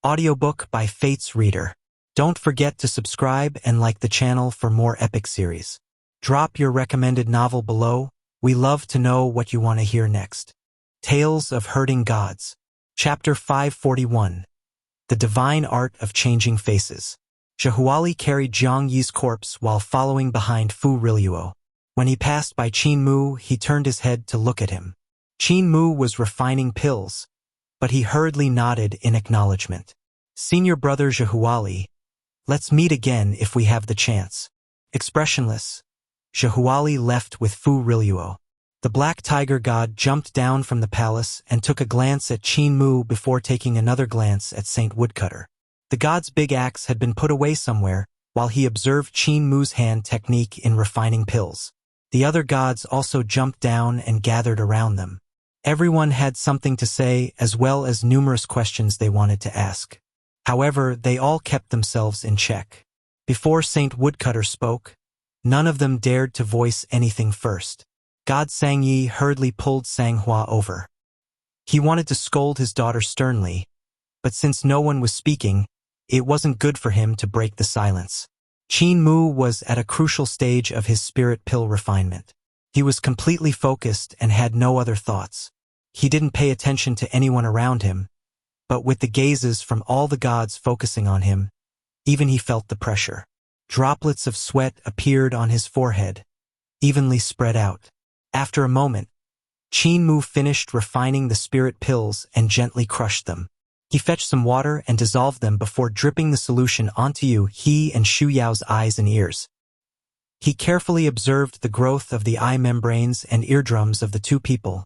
Audiobook by Fate's Reader. Don't forget to subscribe and like the channel for more epic series. Drop your recommended novel below. We love to know what you want to hear next. Tales of Hurting Gods. Chapter 541. The Divine Art of Changing Faces. Zhehuali carried Jiang Yi's corpse while following behind Fu Riluo. When he passed by Qin Mu, he turned his head to look at him. Qin Mu was refining pills, but he hurriedly nodded in acknowledgement. Senior brother Zhehuali, let's meet again if we have the chance. Expressionless, Zhehuali left with Fu Riluo. The black tiger god jumped down from the palace and took a glance at Qin Mu before taking another glance at Saint Woodcutter. The god's big axe had been put away somewhere while he observed Qin Mu's hand technique in refining pills. The other gods also jumped down and gathered around them. Everyone had something to say as well as numerous questions they wanted to ask. However, they all kept themselves in check. Before Saint Woodcutter spoke, none of them dared to voice anything first. God Sangyi hurriedly pulled Sanghua over. He wanted to scold his daughter sternly, but since no one was speaking, it wasn't good for him to break the silence. Qin Mu was at a crucial stage of his spirit pill refinement. He was completely focused and had no other thoughts. He didn't pay attention to anyone around him, but with the gazes from all the gods focusing on him, even he felt the pressure. Droplets of sweat appeared on his forehead, evenly spread out. After a moment, Qin Mu finished refining the spirit pills and gently crushed them. He fetched some water and dissolved them before dripping the solution onto he and Shu Yao's eyes and ears. He carefully observed the growth of the eye membranes and eardrums of the two people,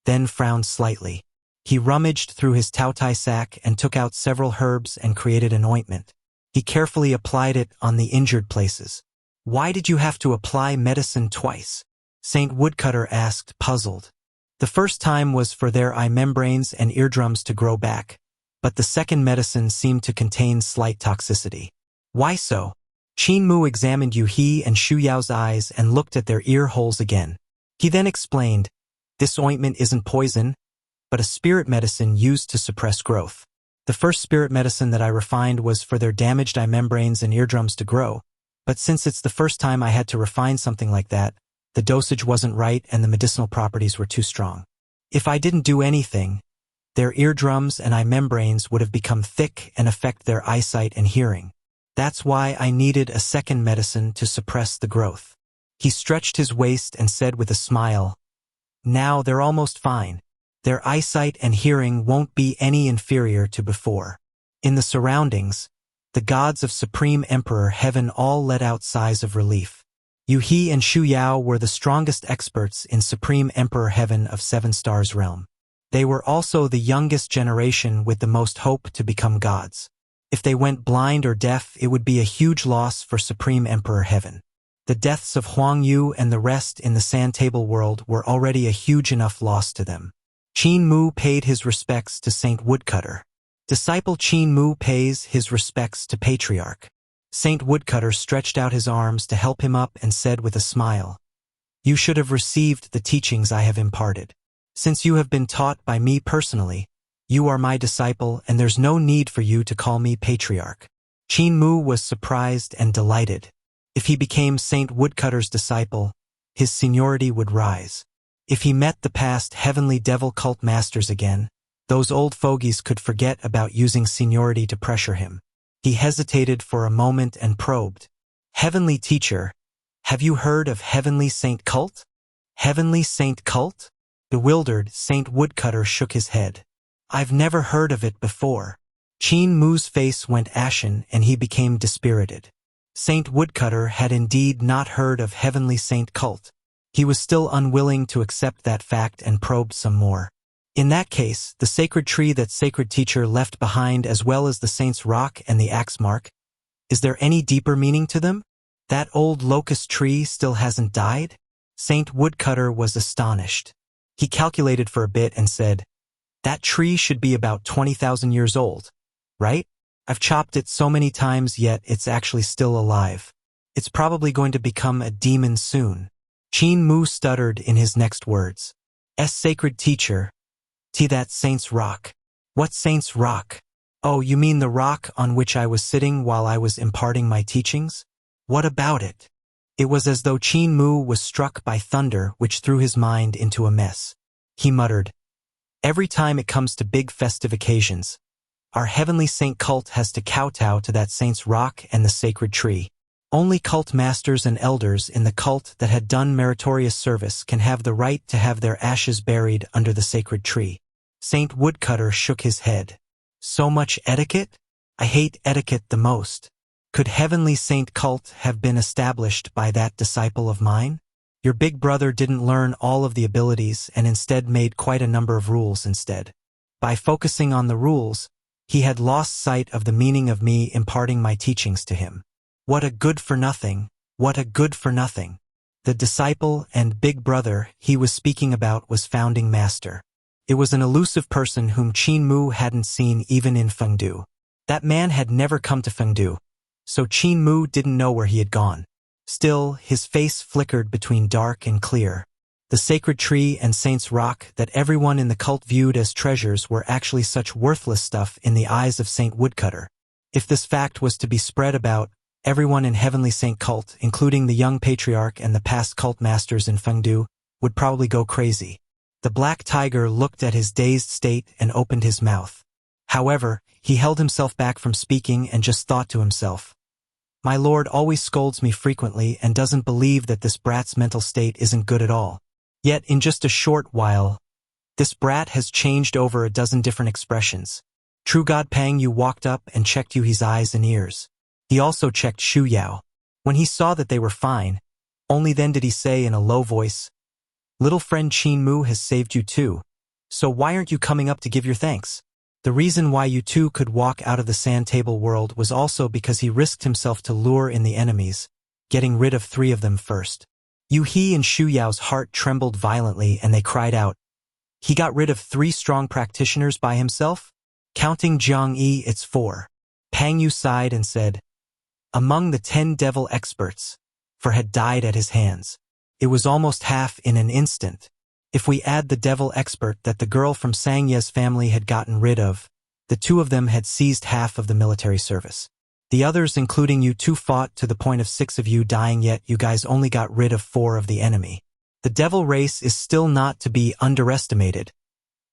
then frowned slightly. He rummaged through his taotai sack and took out several herbs and created an ointment. He carefully applied it on the injured places. "Why did you have to apply medicine twice?" Saint Woodcutter asked, puzzled. The first time was for their eye membranes and eardrums to grow back, but the second medicine seemed to contain slight toxicity. "Why so?" Qin Mu examined he and Shu Yao's eyes and looked at their ear holes again. He then explained, "This ointment isn't poison, but a spirit medicine used to suppress growth. The first spirit medicine that I refined was for their damaged eye membranes and eardrums to grow, but since it's the first time I had to refine something like that, the dosage wasn't right and the medicinal properties were too strong. If I didn't do anything, their eardrums and eye membranes would have become thick and affect their eyesight and hearing. That's why I needed a second medicine to suppress the growth." He stretched his waist and said with a smile, "Now they're almost fine. Their eyesight and hearing won't be any inferior to before." In the surroundings, the gods of Supreme Emperor Heaven all let out sighs of relief. He and Shu Yao were the strongest experts in Supreme Emperor Heaven of Seven Stars realm. They were also the youngest generation with the most hope to become gods. If they went blind or deaf, it would be a huge loss for Supreme Emperor Heaven. The deaths of Huang Yu and the rest in the Sand Table world were already a huge enough loss to them. Qin Mu paid his respects to Saint Woodcutter. Disciple Qin Mu pays his respects to Patriarch. Saint Woodcutter stretched out his arms to help him up and said with a smile, "You should have received the teachings I have imparted. Since you have been taught by me personally, you are my disciple and there's no need for you to call me Patriarch." Qin Mu was surprised and delighted. If he became Saint Woodcutter's disciple, his seniority would rise. If he met the past heavenly devil cult masters again, those old fogies could forget about using seniority to pressure him. He hesitated for a moment and probed, "Heavenly teacher, have you heard of Heavenly Saint Cult?" "Heavenly Saint Cult?" Bewildered, Saint Woodcutter shook his head. "I've never heard of it before." Qin Mu's face went ashen and he became dispirited. Saint Woodcutter had indeed not heard of Heavenly Saint Cult. He was still unwilling to accept that fact and probed some more. "In that case, the sacred tree that sacred teacher left behind as well as the saint's rock and the axe mark, is there any deeper meaning to them? That old locust tree still hasn't died?" Saint Woodcutter was astonished. He calculated for a bit and said, "That tree should be about 20,000 years old, right? I've chopped it so many times yet it's actually still alive. It's probably going to become a demon soon." Qin Mu stuttered in his next words. "S sacred teacher, to that saint's rock." "What saint's rock?" Oh, you mean the rock on which I was sitting while I was imparting my teachings? What about it? It was as though Qin Mu was struck by thunder, which threw his mind into a mess. He muttered, "Every time it comes to big festive occasions, our heavenly saint cult has to kowtow to that saint's rock and the sacred tree. Only cult masters and elders in the cult that had done meritorious service can have the right to have their ashes buried under the sacred tree." Saint Woodcutter shook his head. So much etiquette? I hate etiquette the most. Could heavenly saint cult have been established by that disciple of mine? Your big brother didn't learn all of the abilities and instead made quite a number of rules instead. By focusing on the rules, he had lost sight of the meaning of me imparting my teachings to him. What a good-for-nothing, what a good-for-nothing. The disciple and big brother he was speaking about was Founding Master. It was an elusive person whom Qin Mu hadn't seen even in Fengdu. That man had never come to Fengdu, so Qin Mu didn't know where he had gone. Still, his face flickered between dark and clear. The sacred tree and Saint's Rock that everyone in the cult viewed as treasures were actually such worthless stuff in the eyes of Saint Woodcutter. If this fact was to be spread about, everyone in Heavenly Saint cult, including the young patriarch and the past cult masters in Fengdu, would probably go crazy. The black tiger looked at his dazed state and opened his mouth. However, he held himself back from speaking and just thought to himself, "My lord always scolds me frequently and doesn't believe that this brat's mental state isn't good at all. Yet in just a short while, this brat has changed over a dozen different expressions. True God Pang Yu walked up and checked Yuhi's eyes and ears. He also checked Shu Yao. When he saw that they were fine, only then did he say in a low voice, 'Little friend Qin Mu has saved you too, so why aren't you coming up to give your thanks?' The reason why you two could walk out of the sand table world was also because he risked himself to lure in the enemies, getting rid of 3 of them first." Yuhi and Shu Yao's heart trembled violently and they cried out, "He got rid of 3 strong practitioners by himself? Counting Jiang Yi, it's 4. Pang Yu sighed and said, "Among the 10 devil experts, 4 had died at his hands. It was almost half in an instant. If we add the devil expert that the girl from Xianxia's family had gotten rid of, the 2 of them had seized half of the military service. The others, including you 2, fought to the point of 6 of you dying, yet you guys only got rid of 4 of the enemy. The devil race is still not to be underestimated.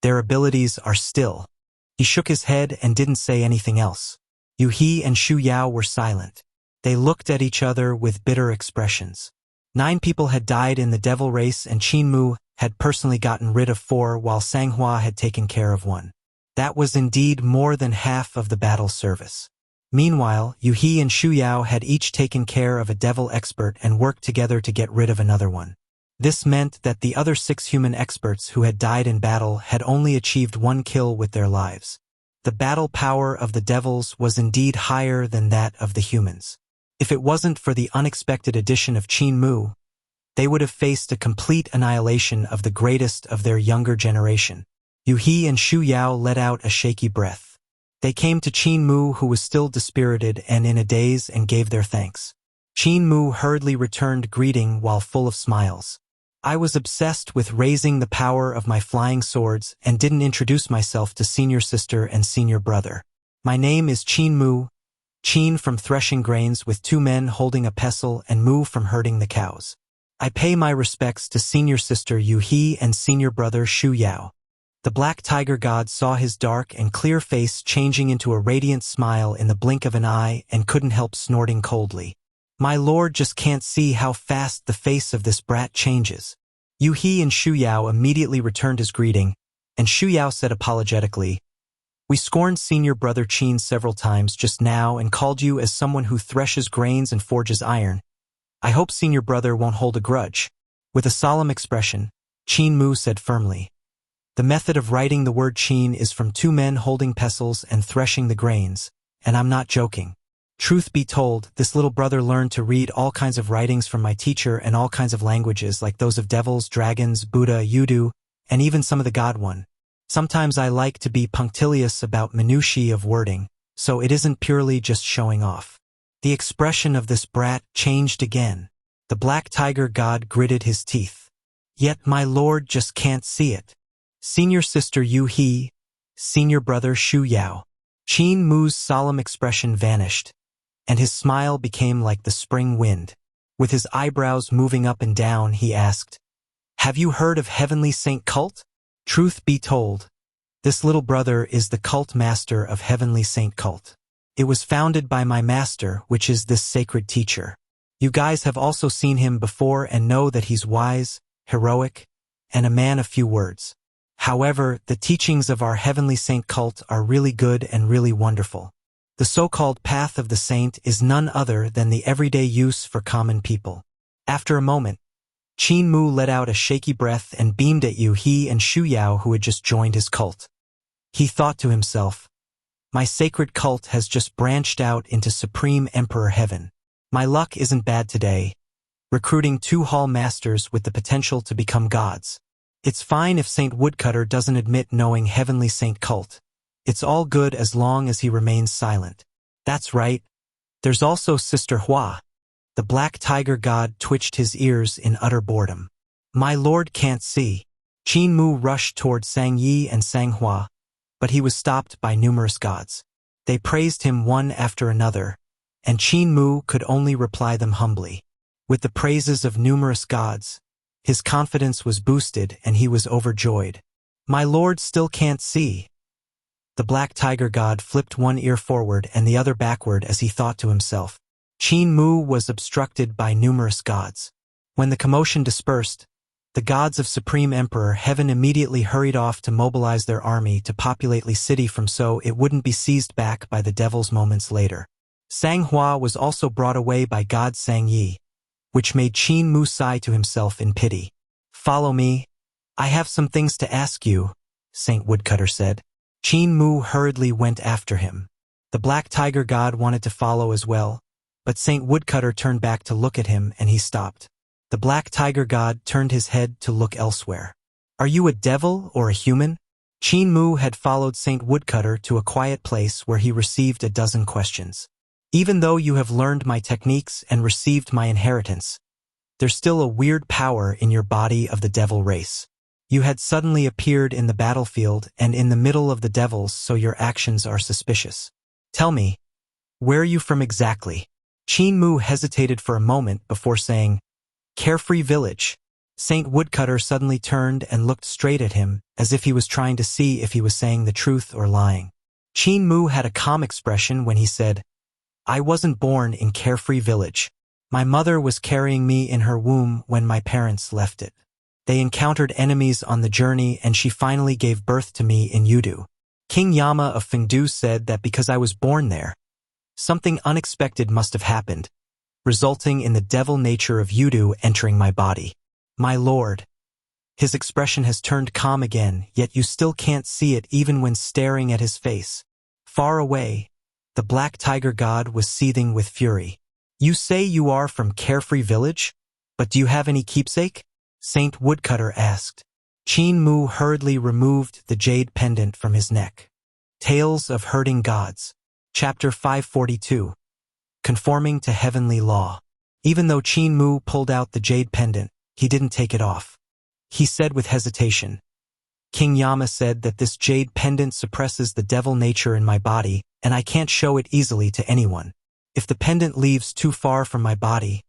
Their abilities are still." He shook his head and didn't say anything else. Yuhi and Shu Yao were silent. They looked at each other with bitter expressions. 9 people had died in the devil race and Qin Mu had personally gotten rid of 4 while Sanghua had taken care of 1. That was indeed more than half of the battle service. Meanwhile, Yuhi and Shu Yao had each taken care of a devil expert and worked together to get rid of another one. This meant that the other 6 human experts who had died in battle had only achieved 1 kill with their lives. The battle power of the devils was indeed higher than that of the humans. If it wasn't for the unexpected addition of Qin Mu, they would have faced a complete annihilation of the greatest of their younger generation. Yuhi and Shu Yao let out a shaky breath. They came to Qin Mu, who was still dispirited and in a daze, and gave their thanks. Qin Mu hurriedly returned greeting while full of smiles. "I was obsessed with raising the power of my flying swords and didn't introduce myself to senior sister and senior brother. My name is Qin Mu, Qin from threshing grains with 2 men holding a pestle and Mu from herding the cows. I pay my respects to senior sister Yuhi and senior brother Shu Yao." The black tiger god saw his dark and clear face changing into a radiant smile in the blink of an eye and couldn't help snorting coldly. "My lord just can't see how fast the face of this brat changes." Yuhi and Shu Yao immediately returned his greeting, and Shu Yao said apologetically, "We scorned senior brother Qin several times just now and called you as someone who threshes grains and forges iron. I hope senior brother won't hold a grudge." With a solemn expression, Qin Mu said firmly, "The method of writing the word Qin is from 2 men holding pestles and threshing the grains, and I'm not joking. Truth be told, this little brother learned to read all kinds of writings from my teacher and all kinds of languages like those of devils, dragons, Buddha, Yudu, and even some of the God One. Sometimes I like to be punctilious about minutiae of wording, so it isn't purely just showing off." The expression of this brat changed again. The black tiger god gritted his teeth. "Yet my lord just can't see it. Senior sister Yuhi, senior brother Shu Yao." Qin Mu's solemn expression vanished, and his smile became like the spring wind. With his eyebrows moving up and down, he asked, "Have you heard of Heavenly Saint Cult?" Truth be told, this little brother is the cult master of Heavenly Saint Cult. It was founded by my master, which is this sacred teacher. You guys have also seen him before and know that he's wise, heroic, and a man of few words. However, the teachings of our Heavenly Saint Cult are really good and really wonderful. The so-called path of the saint is none other than the everyday use for common people. After a moment, Qin Mu let out a shaky breath and beamed at he and Shu Yao, who had just joined his cult. He thought to himself, "My sacred cult has just branched out into Supreme Emperor Heaven. My luck isn't bad today, recruiting 2 hall masters with the potential to become gods. It's fine if Saint Woodcutter doesn't admit knowing Heavenly Saint Cult. It's all good as long as he remains silent. That's right. There's also Sister Hua." The black tiger god twitched his ears in utter boredom. "My lord can't see." Qin Mu rushed toward Sang Yi and Sang Hua, but he was stopped by numerous gods. They praised him one after another, and Qin Mu could only reply them humbly. With the praises of numerous gods, his confidence was boosted and he was overjoyed. "My lord still can't see." The black tiger god flipped one ear forward and the other backward as he thought to himself. Qin Mu was obstructed by numerous gods. When the commotion dispersed, the gods of Supreme Emperor Heaven immediately hurried off to mobilize their army to populate the city so it wouldn't be seized back by the devils moments later. Sang Hua was also brought away by God Sang Yi, which made Qin Mu sigh to himself in pity. "Follow me. I have some things to ask you," Saint Woodcutter said. Qin Mu hurriedly went after him. The black tiger god wanted to follow as well, but Saint Woodcutter turned back to look at him and he stopped. The black tiger god turned his head to look elsewhere. "Are you a devil or a human?" Qin Mu had followed Saint Woodcutter to a quiet place where he received a dozen questions. "Even though you have learned my techniques and received my inheritance, there's still a weird power in your body of the devil race. You had suddenly appeared in the battlefield and in the middle of the devils, so your actions are suspicious. Tell me, where are you from exactly?" Qin Mu hesitated for a moment before saying, "Carefree Village." Saint Woodcutter suddenly turned and looked straight at him, as if he was trying to see if he was saying the truth or lying. Qin Mu had a calm expression when he said, "I wasn't born in Carefree Village. My mother was carrying me in her womb when my parents left it. They encountered enemies on the journey and she finally gave birth to me in Yudu. King Yama of Fengdu said that because I was born there, something unexpected must have happened, resulting in the devil nature of Yudu entering my body. My lord." His expression has turned calm again, yet you still can't see it even when staring at his face. Far away, the black tiger god was seething with fury. "You say you are from Carefree Village, but do you have any keepsake?" Saint Woodcutter asked. Qin Mu hurriedly removed the jade pendant from his neck. Tales of Hurting Gods. Chapter 542. Conforming to Heavenly Law. Even though Qin Mu pulled out the jade pendant, he didn't take it off. He said with hesitation, "King Yama said that this jade pendant suppresses the devil nature in my body, and I can't show it easily to anyone. If the pendant leaves too far from my body,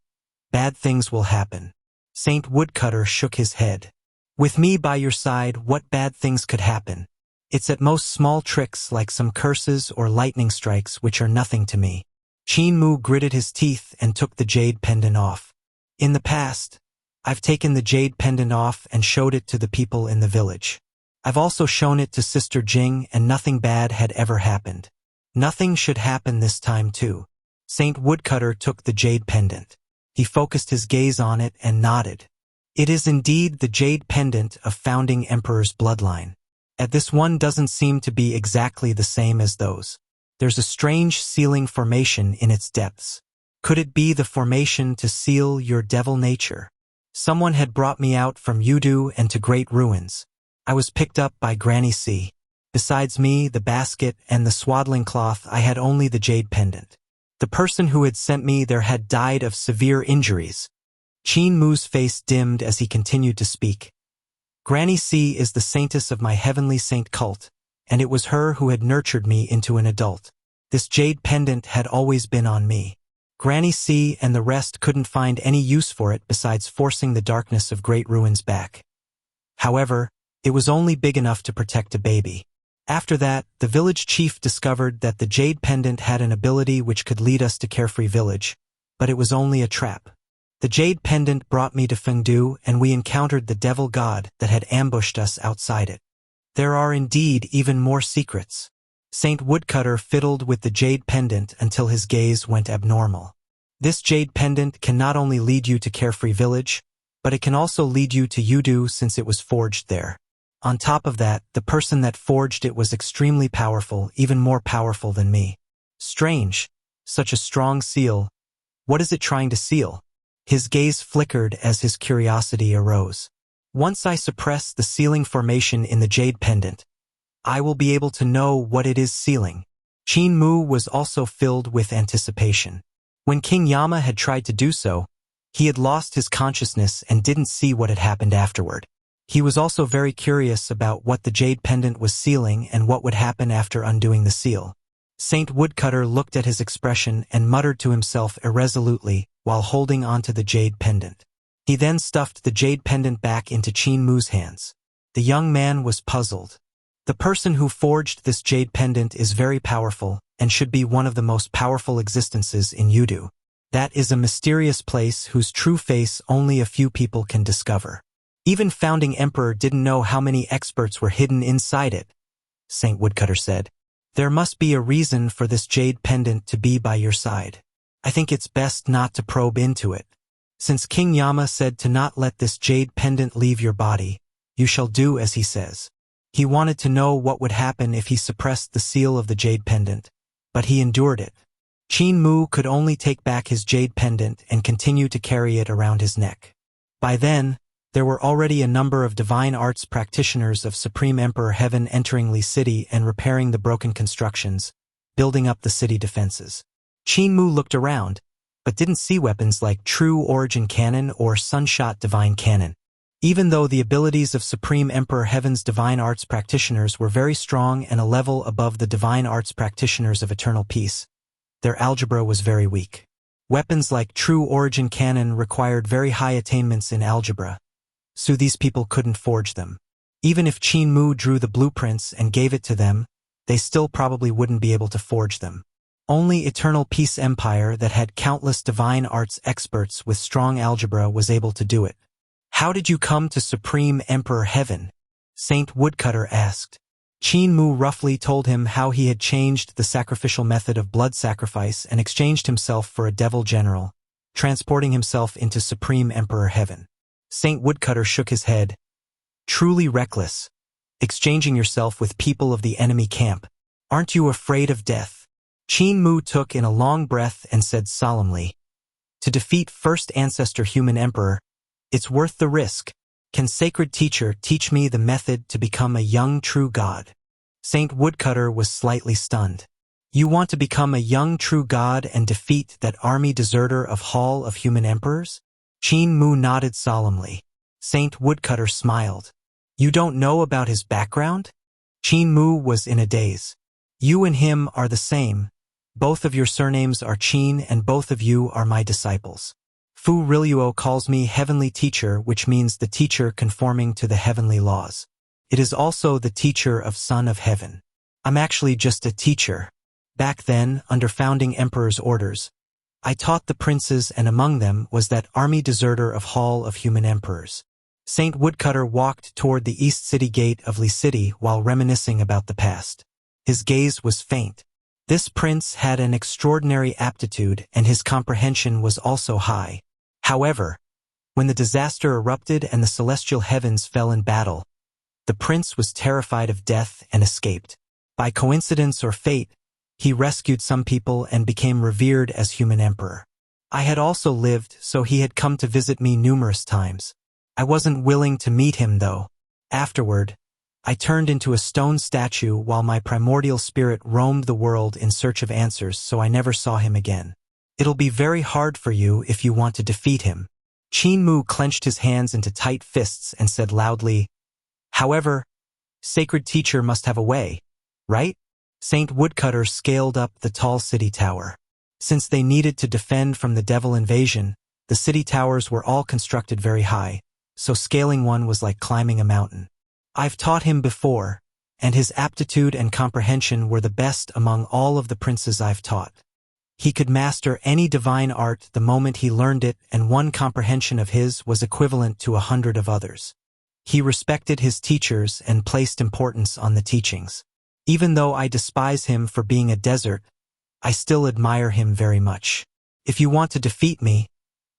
bad things will happen." Saint Woodcutter shook his head. "With me by your side, what bad things could happen? It's at most small tricks like some curses or lightning strikes which are nothing to me." Qin Mu gritted his teeth and took the jade pendant off. "In the past, I've taken the jade pendant off and showed it to the people in the village. I've also shown it to Sister Jing and nothing bad had ever happened. Nothing should happen this time too." Saint Woodcutter took the jade pendant. He focused his gaze on it and nodded. "It is indeed the jade pendant of founding emperor's bloodline. And this one doesn't seem to be exactly the same as those. There's a strange sealing formation in its depths. Could it be the formation to seal your devil nature? Someone had brought me out from Yudu and to great ruins. I was picked up by Granny C. Besides me, the basket, and the swaddling cloth, I had only the jade pendant. The person who had sent me there had died of severe injuries." Qin Mu's face dimmed as he continued to speak. "Granny C is the saintess of my Heavenly Saint cult, and it was her who had nurtured me into an adult. This jade pendant had always been on me. Granny C and the rest couldn't find any use for it besides forcing the darkness of great ruins back. However, it was only big enough to protect a baby. After that, the village chief discovered that the jade pendant had an ability which could lead us to Carefree Village, but it was only a trap. The jade pendant brought me to Fengdu, and we encountered the devil god that had ambushed us outside it. There are indeed even more secrets. Saint Woodcutter fiddled with the jade pendant until his gaze went abnormal. This jade pendant can not only lead you to Carefree Village, but it can also lead you to Yudu since it was forged there. On top of that, the person that forged it was extremely powerful, even more powerful than me. Strange. Such a strong seal. What is it trying to seal? His gaze flickered as his curiosity arose. Once I suppress the sealing formation in the jade pendant, I will be able to know what it is sealing. Qin Mu was also filled with anticipation. When King Yama had tried to do so, he had lost his consciousness and didn't see what had happened afterward. He was also very curious about what the jade pendant was sealing and what would happen after undoing the seal. Saint Woodcutter looked at his expression and muttered to himself irresolutely while holding onto the jade pendant. He then stuffed the jade pendant back into Qin Mu's hands. The young man was puzzled. The person who forged this jade pendant is very powerful and should be one of the most powerful existences in Yudu. That is a mysterious place whose true face only a few people can discover. Even Founding Emperor didn't know how many experts were hidden inside it, Saint Woodcutter said. There must be a reason for this jade pendant to be by your side. I think it's best not to probe into it. Since King Yama said to not let this jade pendant leave your body, you shall do as he says. He wanted to know what would happen if he suppressed the seal of the jade pendant, but he endured it. Qin Mu could only take back his jade pendant and continue to carry it around his neck. By then, there were already a number of divine arts practitioners of Supreme Emperor Heaven entering Li City and repairing the broken constructions, building up the city defenses. Qin Mu looked around, but didn't see weapons like True Origin Cannon or Sunshot Divine Cannon. Even though the abilities of Supreme Emperor Heaven's divine arts practitioners were very strong and a level above the divine arts practitioners of Eternal Peace, their algebra was very weak. Weapons like True Origin Cannon required very high attainments in algebra, so these people couldn't forge them. Even if Qin Mu drew the blueprints and gave it to them, they still probably wouldn't be able to forge them. Only Eternal Peace Empire that had countless divine arts experts with strong algebra was able to do it. How did you come to Supreme Emperor Heaven? Saint Woodcutter asked. Qin Mu roughly told him how he had changed the sacrificial method of blood sacrifice and exchanged himself for a devil general, transporting himself into Supreme Emperor Heaven. Saint Woodcutter shook his head. Truly reckless. Exchanging yourself with people of the enemy camp. Aren't you afraid of death? Qin Mu took in a long breath and said solemnly, to defeat First Ancestor Human Emperor, it's worth the risk. Can Sacred Teacher teach me the method to become a young true god? Saint Woodcutter was slightly stunned. You want to become a young true god and defeat that army deserter of Hall of Human Emperors? Qin Mu nodded solemnly. Saint Woodcutter smiled. You don't know about his background? Qin Mu was in a daze. You and him are the same. Both of your surnames are Qin and both of you are my disciples. Fu Riluo calls me Heavenly Teacher, which means the teacher conforming to the heavenly laws. It is also the teacher of Son of Heaven. I'm actually just a teacher. Back then, under Founding Emperor's orders, I taught the princes, and among them was that army deserter of Hall of Human Emperors. Saint Woodcutter walked toward the East City gate of Li City while reminiscing about the past. His gaze was faint. This prince had an extraordinary aptitude and his comprehension was also high. However, when the disaster erupted and the celestial heavens fell in battle, the prince was terrified of death and escaped. By coincidence or fate, he rescued some people and became revered as human emperor. I had also lived, so he had come to visit me numerous times. I wasn't willing to meet him though. Afterward, I turned into a stone statue while my primordial spirit roamed the world in search of answers, so I never saw him again. It'll be very hard for you if you want to defeat him. Qin Mu clenched his hands into tight fists and said loudly, However, Sacred Teacher must have a way. right? Saint Woodcutter scaled up the tall city tower. Since they needed to defend from the devil invasion, the city towers were all constructed very high, so scaling one was like climbing a mountain. I've taught him before, and his aptitude and comprehension were the best among all of the princes I've taught. He could master any divine art the moment he learned it, and one comprehension of his was equivalent to 100 of others. He respected his teachers and placed importance on the teachings. Even though I despise him for being a desert, I still admire him very much. If you want to defeat me,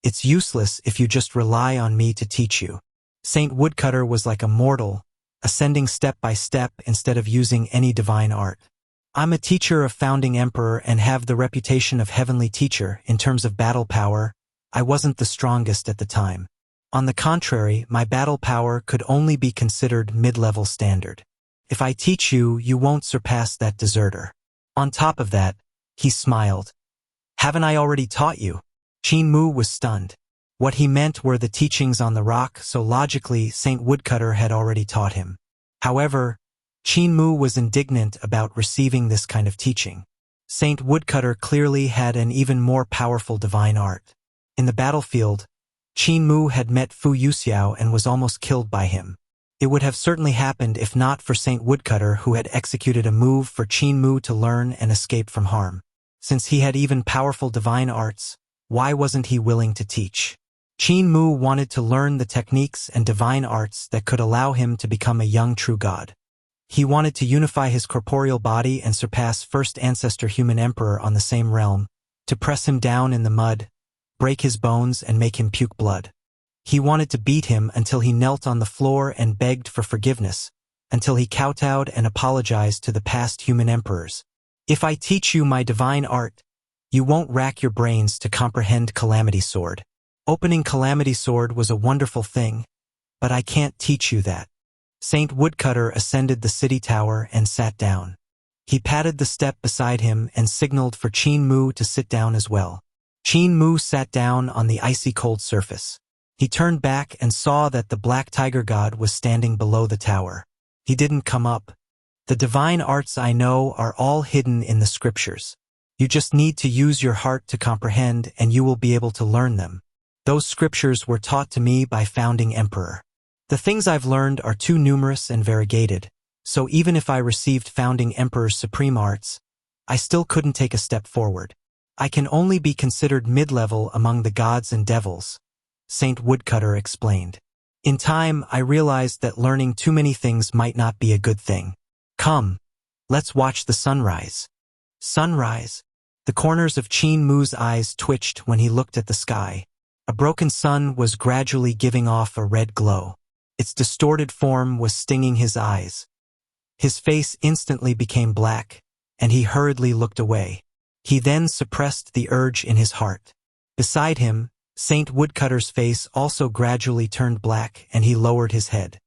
it's useless if you just rely on me to teach you. Saint Woodcutter was like a mortal, ascending step by step instead of using any divine art. I'm a teacher of founding emperor and have the reputation of heavenly teacher. In terms of battle power, I wasn't the strongest at the time. On the contrary, my battle power could only be considered mid-level standard. If I teach you, you won't surpass that deserter. On top of that, he smiled. Haven't I already taught you? Qin Mu was stunned. What he meant were the teachings on the rock, so logically Saint Woodcutter had already taught him. However, Qin Mu was indignant about receiving this kind of teaching. Saint Woodcutter clearly had an even more powerful divine art. In the battlefield, Qin Mu had met Fu Yuxiao and was almost killed by him. It would have certainly happened if not for Saint Woodcutter, who had executed a move for Qin Mu to learn and escape from harm. Since he had even powerful divine arts, why wasn't he willing to teach? Qin Mu wanted to learn the techniques and divine arts that could allow him to become a young true god. He wanted to unify his corporeal body and surpass first ancestor human emperor on the same realm, to press him down in the mud, break his bones and make him puke blood. He wanted to beat him until he knelt on the floor and begged for forgiveness, until he kowtowed and apologized to the past human emperors. If I teach you my divine art, you won't rack your brains to comprehend Calamity Sword. Opening Calamity Sword was a wonderful thing, but I can't teach you that. Saint Woodcutter ascended the city tower and sat down. He patted the step beside him and signaled for Qin Mu to sit down as well. Qin Mu sat down on the icy cold surface. He turned back and saw that the black tiger god was standing below the tower. He didn't come up. The divine arts I know are all hidden in the scriptures. You just need to use your heart to comprehend and you will be able to learn them. Those scriptures were taught to me by founding emperor. The things I've learned are too numerous and variegated, so even if I received founding emperor's supreme arts, I still couldn't take a step forward. I can only be considered mid-level among the gods and devils, Saint Woodcutter explained. In time, I realized that learning too many things might not be a good thing. Come, let's watch the sunrise. Sunrise? The corners of Qin Mu's eyes twitched when he looked at the sky. A broken sun was gradually giving off a red glow. Its distorted form was stinging his eyes. His face instantly became black, and he hurriedly looked away. He then suppressed the urge in his heart. Beside him, Saint Woodcutter's face also gradually turned black, and he lowered his head.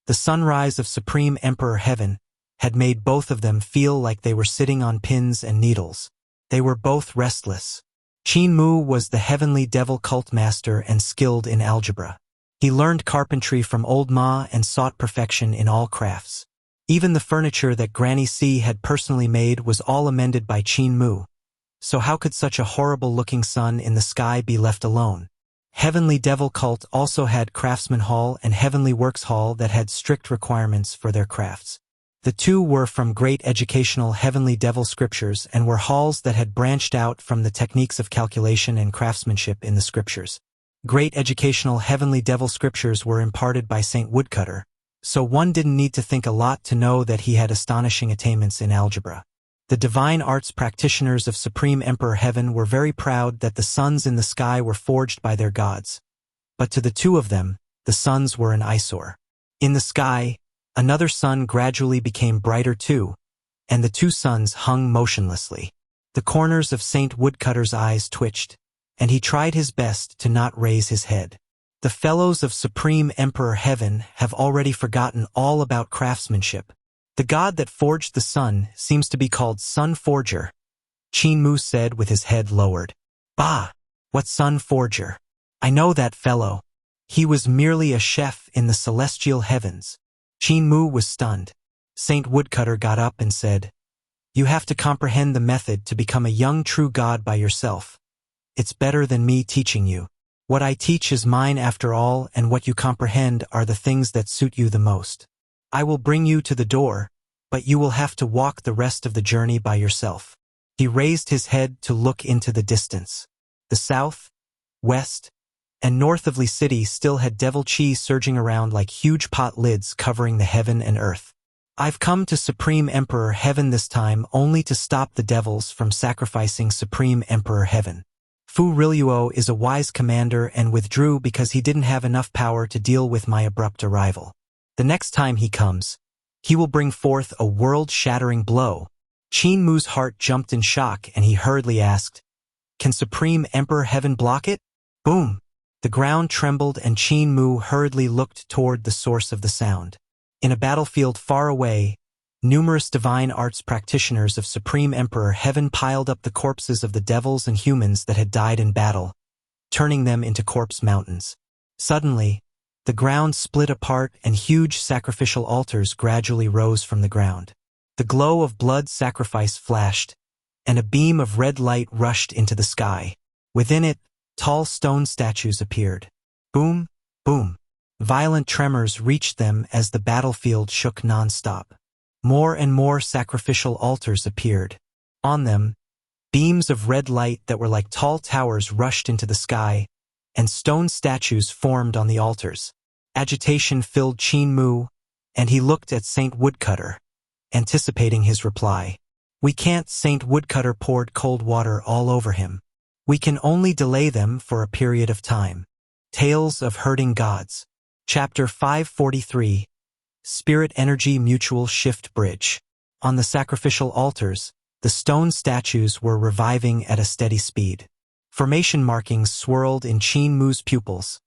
The sunrise of Supreme Emperor Heaven had made both of them feel like they were sitting on pins and needles. They were both restless. Qin Mu was the heavenly devil cult master and skilled in algebra. He learned carpentry from Old Ma and sought perfection in all crafts. Even the furniture that Granny C had personally made was all amended by Qin Mu. So how could such a horrible-looking sun in the sky be left alone? Heavenly Devil Cult also had Craftsman Hall and Heavenly Works Hall that had strict requirements for their crafts. The two were from great educational Heavenly Devil scriptures and were halls that had branched out from the techniques of calculation and craftsmanship in the scriptures. Great educational Heavenly Devil scriptures were imparted by Saint Woodcutter, so one didn't need to think a lot to know that he had astonishing attainments in algebra. The divine arts practitioners of Supreme Emperor Heaven were very proud that the suns in the sky were forged by their gods. But to the two of them, the suns were an eyesore. In the sky, another sun gradually became brighter too, and the two suns hung motionlessly. The corners of Saint Woodcutter's eyes twitched, and he tried his best to not raise his head. The fellows of Supreme Emperor Heaven have already forgotten all about craftsmanship. The god that forged the sun seems to be called Sun Forger, Qin Mu said with his head lowered. Bah! What Sun Forger? I know that fellow. He was merely a chef in the celestial heavens. Qin Mu was stunned. Saint Woodcutter got up and said, You have to comprehend the method to become a young true god by yourself. It's better than me teaching you. What I teach is mine after all, and what you comprehend are the things that suit you the most. I will bring you to the door, but you will have to walk the rest of the journey by yourself. He raised his head to look into the distance. The south, west, and north of Li City still had devil chi surging around like huge pot lids covering the heaven and earth. I've come to Supreme Emperor Heaven this time only to stop the devils from sacrificing Supreme Emperor Heaven. Fu Riluo is a wise commander and withdrew because he didn't have enough power to deal with my abrupt arrival. The next time he comes, he will bring forth a world-shattering blow. Qin Mu's heart jumped in shock and he hurriedly asked, "Can Supreme Emperor Heaven block it?" Boom! The ground trembled and Qin Mu hurriedly looked toward the source of the sound. In a battlefield far away, numerous divine arts practitioners of Supreme Emperor Heaven piled up the corpses of the devils and humans that had died in battle, turning them into corpse mountains. Suddenly, the ground split apart and huge sacrificial altars gradually rose from the ground. The glow of blood sacrifice flashed, and a beam of red light rushed into the sky. Within it, tall stone statues appeared. Boom, boom. Violent tremors reached them as the battlefield shook non-stop. More and more sacrificial altars appeared. On them, beams of red light that were like tall towers rushed into the sky, and stone statues formed on the altars. Agitation filled Qin Mu, and he looked at Saint Woodcutter, anticipating his reply. "We can't." Saint Woodcutter poured cold water all over him. "We can only delay them for a period of time." Tales of Hurting Gods. Chapter 543. Spirit Energy Mutual Shift Bridge. On the sacrificial altars, the stone statues were reviving at a steady speed. Formation markings swirled in Qin Mu's pupils,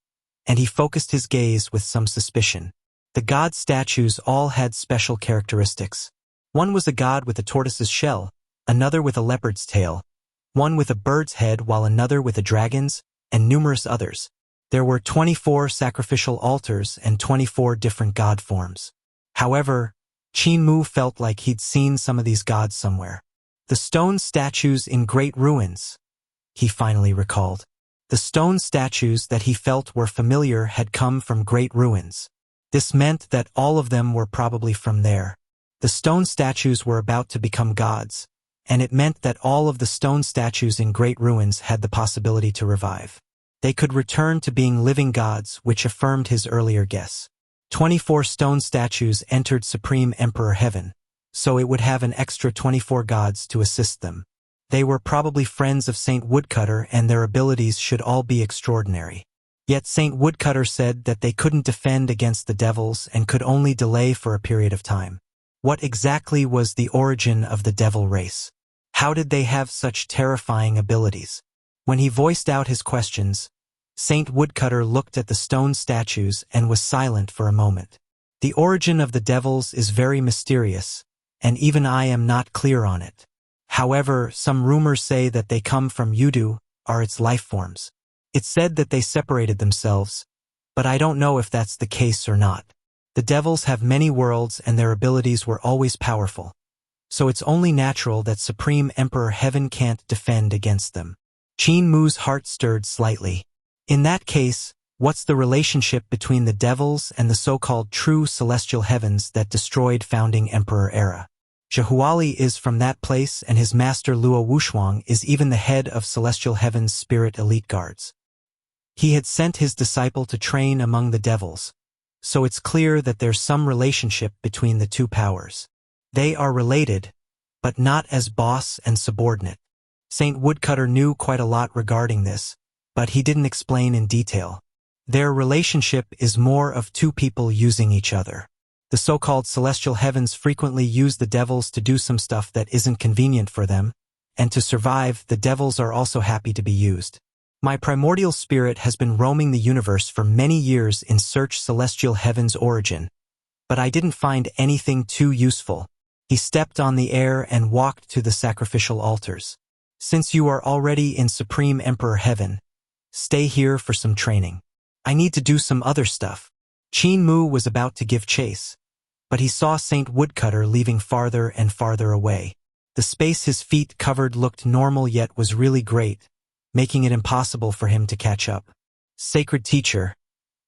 and he focused his gaze with some suspicion. The god statues all had special characteristics. One was a god with a tortoise's shell, another with a leopard's tail, one with a bird's head while another with a dragon's, and numerous others. There were 24 sacrificial altars and 24 different god forms. However, Qin Mu felt like he'd seen some of these gods somewhere. The stone statues in great ruins, he finally recalled. The stone statues that he felt were familiar had come from great ruins. This meant that all of them were probably from there. The stone statues were about to become gods, and it meant that all of the stone statues in great ruins had the possibility to revive. They could return to being living gods, which affirmed his earlier guess. 24 stone statues entered Supreme Emperor Heaven, so it would have an extra 24 gods to assist them. They were probably friends of Saint Woodcutter and their abilities should all be extraordinary. Yet Saint Woodcutter said that they couldn't defend against the devils and could only delay for a period of time. What exactly was the origin of the devil race? How did they have such terrifying abilities? When he voiced out his questions, Saint Woodcutter looked at the stone statues and was silent for a moment. The origin of the devils is very mysterious, and even I am not clear on it. However, some rumors say that they come from Yudu, are its life forms. It's said that they separated themselves, but I don't know if that's the case or not. The devils have many worlds and their abilities were always powerful, so it's only natural that Supreme Emperor Heaven can't defend against them. Qin Mu's heart stirred slightly. In that case, what's the relationship between the devils and the so-called true celestial heavens that destroyed founding emperor era? Zhehuali is from that place and his master Luo Wushuang is even the head of celestial heaven's spirit elite guards. He had sent his disciple to train among the devils, so it's clear that there's some relationship between the two powers. They are related, but not as boss and subordinate. Saint Woodcutter knew quite a lot regarding this, but he didn't explain in detail. Their relationship is more of two people using each other. The so-called celestial heavens frequently use the devils to do some stuff that isn't convenient for them, and to survive, the devils are also happy to be used. My primordial spirit has been roaming the universe for many years in search celestial heaven's origin, but I didn't find anything too useful. He stepped on the air and walked to the sacrificial altars. Since you are already in Supreme Emperor Heaven, stay here for some training. I need to do some other stuff. Qin Mu was about to give chase, but he saw Saint Woodcutter leaving farther and farther away. The space his feet covered looked normal yet was really great, making it impossible for him to catch up. Sacred teacher,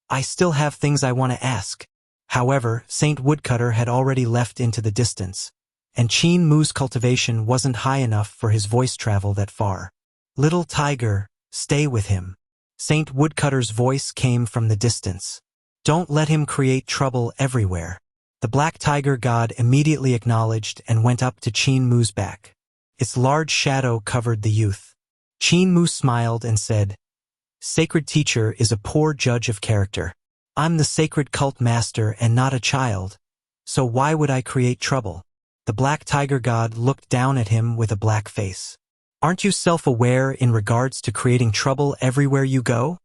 I still have things I want to ask. However, Saint Woodcutter had already left into the distance, and Qin Mu's cultivation wasn't high enough for his voice travel that far. Little tiger, stay with him. Saint Woodcutter's voice came from the distance. Don't let him create trouble everywhere. The black tiger god immediately acknowledged and went up to Qin Mu's back. Its large shadow covered the youth. Qin Mu smiled and said, Sacred teacher is a poor judge of character. I'm the sacred cult master and not a child, so why would I create trouble? The black tiger god looked down at him with a black face. Aren't you self-aware in regards to creating trouble everywhere you go?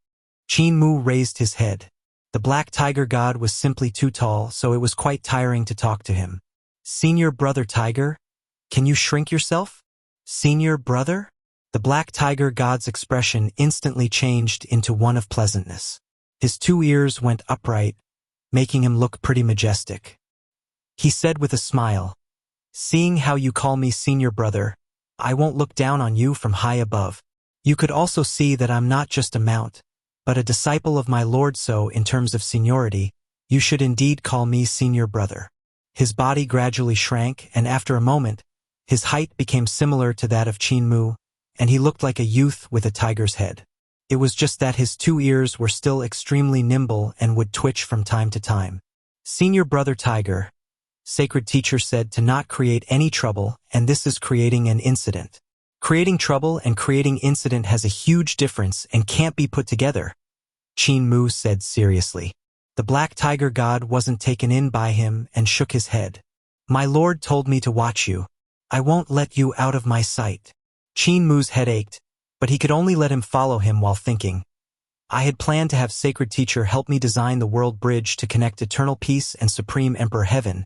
Qin Mu raised his head. The black tiger god was simply too tall, so it was quite tiring to talk to him. Senior brother tiger, can you shrink yourself? Senior brother? The black tiger god's expression instantly changed into one of pleasantness. His 2 ears went upright, making him look pretty majestic. He said with a smile, Seeing how you call me senior brother, I won't look down on you from high above. You could also see that I'm not just a mount, but a disciple of my lord, so in terms of seniority, you should indeed call me senior brother. His body gradually shrank, and after a moment, his height became similar to that of Qin Mu, and he looked like a youth with a tiger's head. It was just that his 2 ears were still extremely nimble and would twitch from time to time. Senior brother tiger, sacred teacher said to not create any trouble, and this is creating an incident. Creating trouble and creating incident has a huge difference and can't be put together, Qin Mu said seriously. The black tiger god wasn't taken in by him and shook his head. My lord told me to watch you. I won't let you out of my sight. Qin Mu's head ached, but he could only let him follow him while thinking. I had planned to have sacred teacher help me design the world bridge to connect eternal peace and supreme emperor heaven,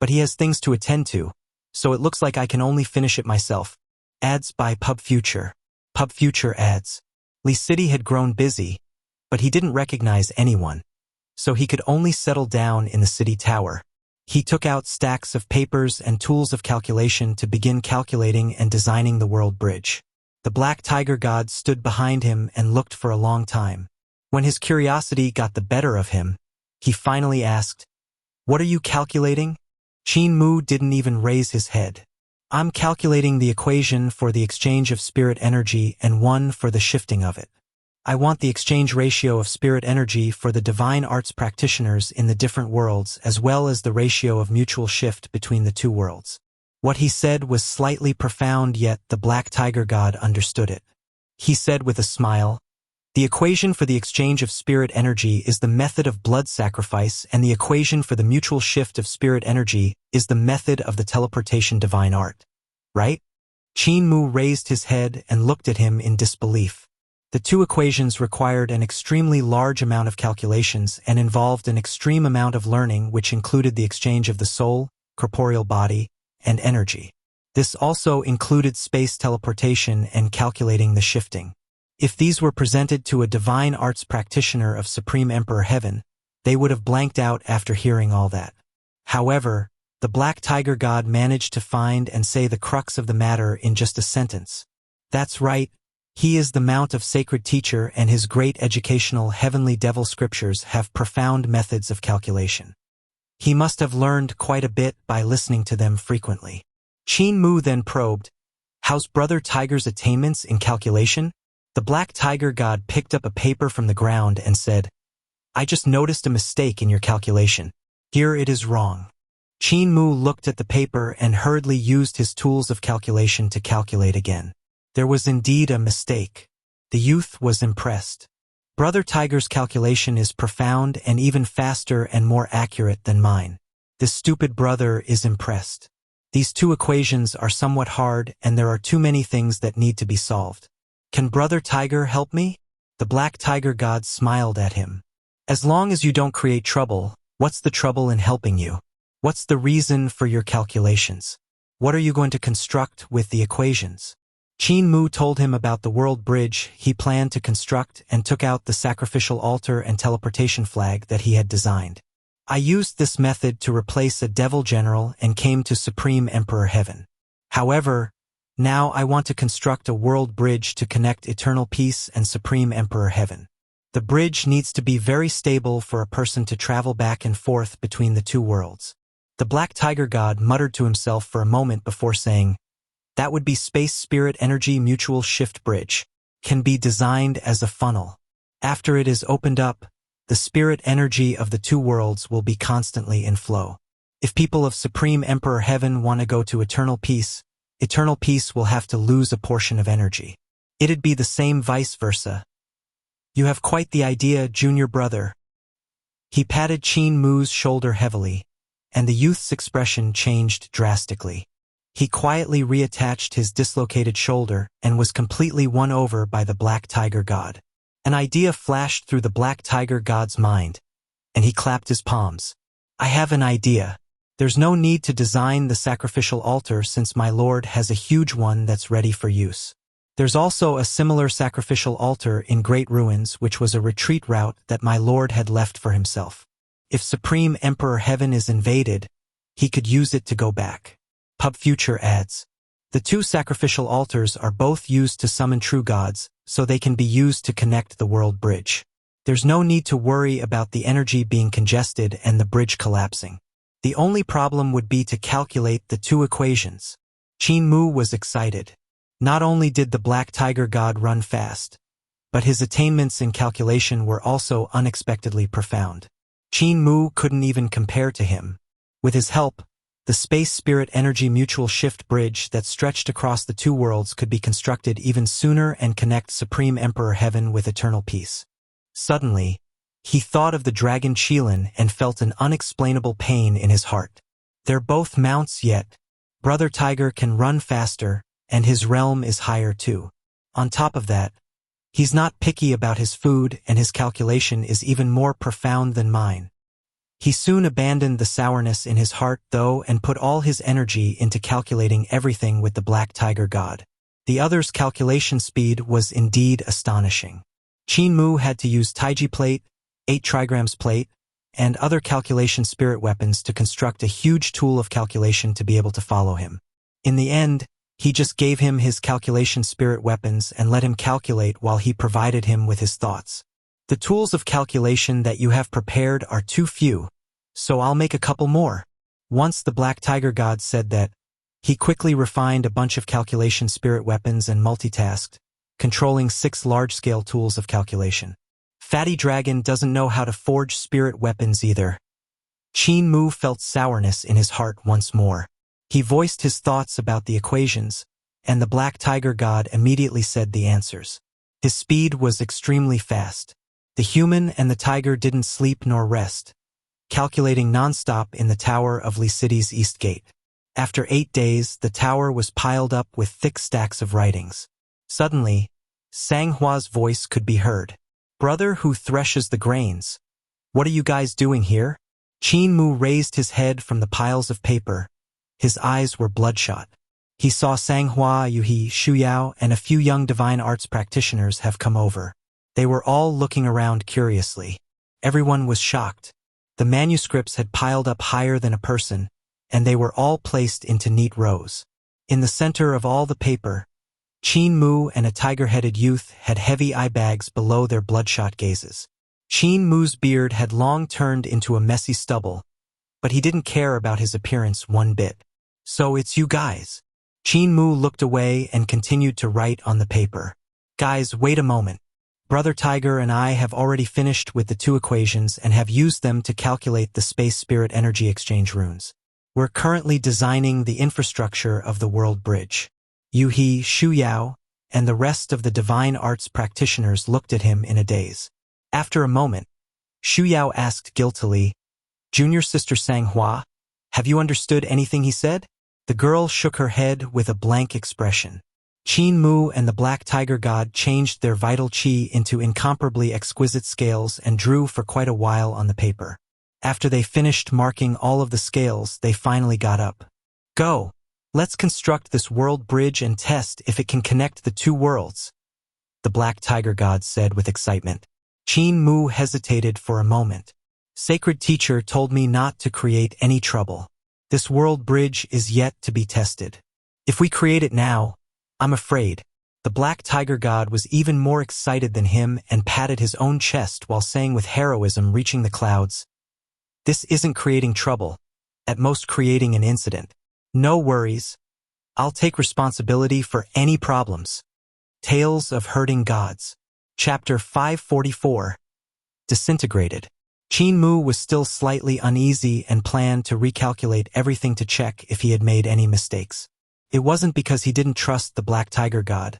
but he has things to attend to, so it looks like I can only finish it myself. Ads by Pub Future. Pub Future ads. Lee City had grown busy, but he didn't recognize anyone, so he could only settle down in the city tower. He took out stacks of papers and tools of calculation to begin calculating and designing the world bridge. The black tiger god stood behind him and looked for a long time. When his curiosity got the better of him, he finally asked, What are you calculating? Qin Mu didn't even raise his head. I'm calculating the equation for the exchange of spirit energy and one for the shifting of it. I want the exchange ratio of spirit energy for the divine arts practitioners in the different worlds, as well as the ratio of mutual shift between the 2 worlds. What he said was slightly profound, yet the black tiger god understood it. He said with a smile, The equation for the exchange of spirit energy is the method of blood sacrifice, and the equation for the mutual shift of spirit energy is the method of the teleportation divine art. Right? Qin Mu raised his head and looked at him in disbelief. The 2 equations required an extremely large amount of calculations and involved an extreme amount of learning, which included the exchange of the soul, corporeal body, and energy. This also included space teleportation and calculating the shifting. If these were presented to a divine arts practitioner of Supreme Emperor Heaven, they would have blanked out after hearing all that. However, the black tiger god managed to find and say the crux of the matter in just a sentence. That's right, he is the mount of sacred teacher, and his great educational heavenly devil scriptures have profound methods of calculation. He must have learned quite a bit by listening to them frequently. Qin Mu then probed, How's Brother Tiger's attainments in calculation? The black tiger god picked up a paper from the ground and said, I just noticed a mistake in your calculation. Here it is wrong. Qin Mu looked at the paper and hurriedly used his tools of calculation to calculate again. There was indeed a mistake. The youth was impressed. Brother Tiger's calculation is profound and even faster and more accurate than mine. This stupid brother is impressed. These 2 equations are somewhat hard, and there are too many things that need to be solved. Can Brother Tiger help me? The black tiger god smiled at him. As long as you don't create trouble, what's the trouble in helping you? What's the reason for your calculations? What are you going to construct with the equations? Qin Mu told him about the world bridge he planned to construct and took out the sacrificial altar and teleportation flag that he had designed. I used this method to replace a devil general and came to Supreme Emperor Heaven. However, now I want to construct a world bridge to connect eternal peace and Supreme Emperor Heaven. The bridge needs to be very stable for a person to travel back and forth between the two worlds. The Black Tiger God muttered to himself for a moment before saying, "That would be Space Spirit Energy Mutual Shift Bridge. Can be designed as a funnel. After it is opened up, the spirit energy of the two worlds will be constantly in flow. If people of Supreme Emperor Heaven want to go to eternal peace will have to lose a portion of energy. It'd be the same vice versa. You have quite the idea, junior brother." He patted Qin Mu's shoulder heavily, and the youth's expression changed drastically. He quietly reattached his dislocated shoulder and was completely won over by the Black Tiger God. An idea flashed through the Black Tiger God's mind, and he clapped his palms. "I have an idea. There's no need to design the sacrificial altar since my lord has a huge one that's ready for use. There's also a similar sacrificial altar in Great Ruins, which was a retreat route that my lord had left for himself. If Supreme Emperor Heaven is invaded, he could use it to go back." Pub Future adds, "The two sacrificial altars are both used to summon true gods, so they can be used to connect the world bridge. There's no need to worry about the energy being congested and the bridge collapsing. The only problem would be to calculate the two equations." Qin Mu was excited. Not only did the Black Tiger God run fast, but his attainments in calculation were also unexpectedly profound. Qin Mu couldn't even compare to him. With his help, the Space Spirit Energy Mutual Shift Bridge that stretched across the two worlds could be constructed even sooner and connect Supreme Emperor Heaven with eternal peace. Suddenly, he thought of the dragon Qilin and felt an unexplainable pain in his heart. They're both mounts yet. Brother Tiger can run faster, and his realm is higher too. On top of that, he's not picky about his food and his calculation is even more profound than mine. He soon abandoned the sourness in his heart, though, and put all his energy into calculating everything with the Black Tiger God. The other's calculation speed was indeed astonishing. Qin Mu had to use Taiji plate, 8 trigrams plate, and other calculation spirit weapons to construct a huge tool of calculation to be able to follow him. In the end, he just gave him his calculation spirit weapons and let him calculate while he provided him with his thoughts. "The tools of calculation that you have prepared are too few, so I'll make a couple more." Once the Black Tiger God said that, he quickly refined a bunch of calculation spirit weapons and multitasked, controlling 6 large-scale tools of calculation. Fatty Dragon doesn't know how to forge spirit weapons either. Qin Mu felt sourness in his heart once more. He voiced his thoughts about the equations, and the Black Tiger God immediately said the answers. His speed was extremely fast. The human and the tiger didn't sleep nor rest, calculating non-stop in the tower of Li City's East Gate. After 8 days, the tower was piled up with thick stacks of writings. Suddenly, Xianxia's voice could be heard. "Brother who threshes the grains, what are you guys doing here?" Qin Mu raised his head from the piles of paper. His eyes were bloodshot. He saw Xianxia, Yuhi, Shuyao, and a few young divine arts practitioners have come over. They were all looking around curiously. Everyone was shocked. The manuscripts had piled up higher than a person, and they were all placed into neat rows. In the center of all the paper, Qin Mu and a tiger-headed youth had heavy eye bags below their bloodshot gazes. Qin Mu's beard had long turned into a messy stubble, but he didn't care about his appearance one bit. "So it's you guys." Qin Mu looked away and continued to write on the paper. "Guys, wait a moment. Brother Tiger and I have already finished with the 2 equations and have used them to calculate the Space Spirit Energy Exchange runes. We're currently designing the infrastructure of the World Bridge." Yuhi, Shuyao, and the rest of the divine arts practitioners looked at him in a daze. After a moment, Shuyao asked guiltily, "Junior Sister Xianxia, have you understood anything he said?" The girl shook her head with a blank expression. Qin Mu and the Black Tiger God changed their vital qi into incomparably exquisite scales and drew for quite a while on the paper. After they finished marking all of the scales, they finally got up. "Go! Let's construct this world bridge and test if it can connect the two worlds," the Black Tiger God said with excitement. Qin Mu hesitated for a moment. "Sacred teacher told me not to create any trouble. This world bridge is yet to be tested. If we create it now, I'm afraid. The black tiger god was even more excited than him and patted his own chest while saying with heroism reaching the clouds, "This isn't creating trouble, at most creating an incident. No worries. I'll take responsibility for any problems." Tales of Hurting Gods. Chapter 544. Disintegrated. Qin Mu was still slightly uneasy and planned to recalculate everything to check if he had made any mistakes. It wasn't because he didn't trust the Black Tiger God,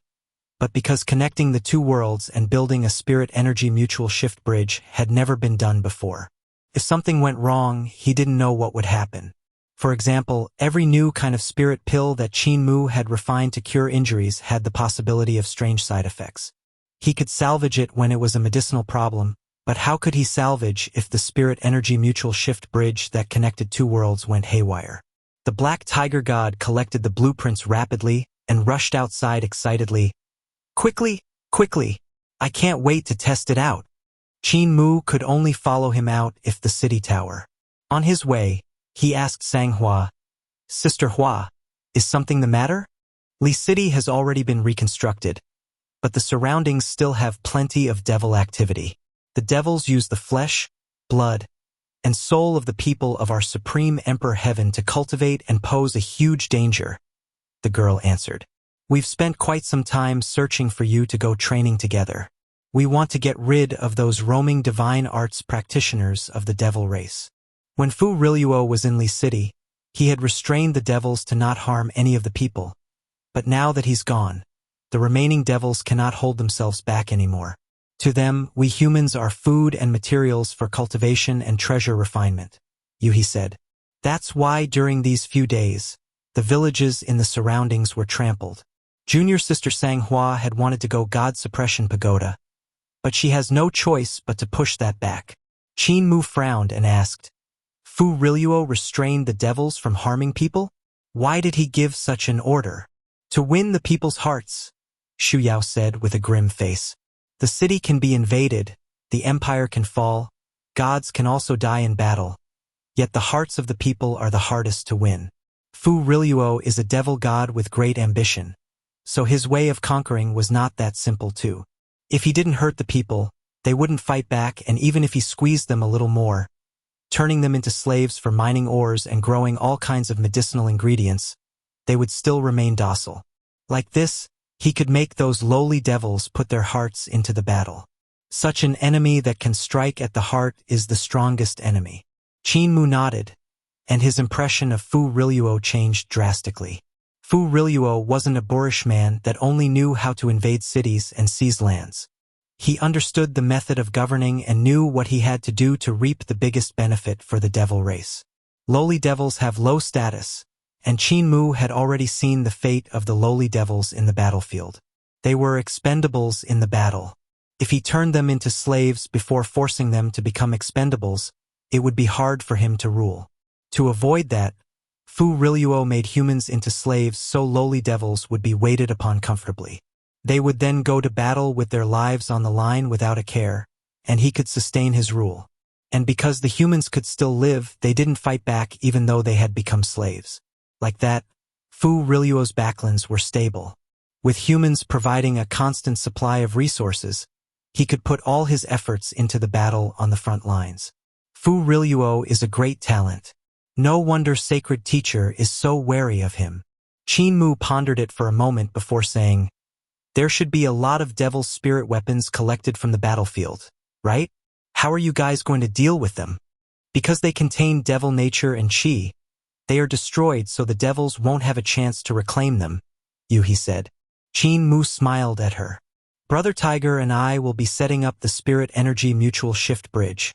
but because connecting the two worlds and building a spirit energy mutual shift bridge had never been done before. If something went wrong, he didn't know what would happen. For example, every new kind of spirit pill that Qin Mu had refined to cure injuries had the possibility of strange side effects. He could salvage it when it was a medicinal problem, but how could he salvage if the spirit energy mutual shift bridge that connected two worlds went haywire? The Black Tiger God collected the blueprints rapidly and rushed outside excitedly. Quickly, quickly! I can't wait to test it out." Qin Mu could only follow him out if the city tower. On his way, he asked Xianxia, "Sister Hua, is something the matter?" Li City has already been reconstructed, but the surroundings still have plenty of devil activity. The devils use the flesh, blood, and soul of the people of our Supreme Emperor Heaven to cultivate and pose a huge danger, the girl answered. "We've spent quite some time searching for you to go training together. We want to get rid of those roaming divine arts practitioners of the devil race." When Fu Riluo was in Li City, he had restrained the devils to not harm any of the people. But now that he's gone, the remaining devils cannot hold themselves back anymore. To them, we humans are food and materials for cultivation and treasure refinement, Yuhi said. That's why during these few days, the villages in the surroundings were trampled. Junior sister Xianxia had wanted to go God Suppression Pagoda, but she has no choice but to push that back. Qin Mu frowned and asked, "Fu Riluo restrained the devils from harming people? Why did he give such an order?" "To win the people's hearts," Xu Yao said with a grim face. "The city can be invaded, the empire can fall, gods can also die in battle, yet the hearts of the people are the hardest to win. Fu Riluo is a devil god with great ambition, so his way of conquering was not that simple too. If he didn't hurt the people, they wouldn't fight back, and even if he squeezed them a little more, turning them into slaves for mining ores and growing all kinds of medicinal ingredients, they would still remain docile. Like this, he could make those lowly devils put their hearts into the battle. Such an enemy that can strike at the heart is the strongest enemy." Qin Mu nodded, and his impression of Fu Riluo changed drastically. Fu Riluo wasn't a boorish man that only knew how to invade cities and seize lands. He understood the method of governing and knew what he had to do to reap the biggest benefit for the devil race. Lowly devils have low status, and Qin Mu had already seen the fate of the lowly devils in the battlefield. They were expendables in the battle. If he turned them into slaves before forcing them to become expendables, it would be hard for him to rule. To avoid that, Fu Riluo made humans into slaves so lowly devils would be waited upon comfortably. They would then go to battle with their lives on the line without a care, and he could sustain his rule. And because the humans could still live, they didn't fight back even though they had become slaves. Like that, Fu Riluo's backlands were stable. With humans providing a constant supply of resources, he could put all his efforts into the battle on the front lines. Fu Riluo is a great talent. No wonder Sacred Teacher is so wary of him. Qin Mu pondered it for a moment before saying, "There should be a lot of devil spirit weapons collected from the battlefield, right? How are you guys going to deal with them? Because they contain devil nature and chi, they are destroyed so the devils won't have a chance to reclaim them," Yuhi said. Qin Mu smiled at her. "Brother Tiger and I will be setting up the spirit energy mutual shift bridge,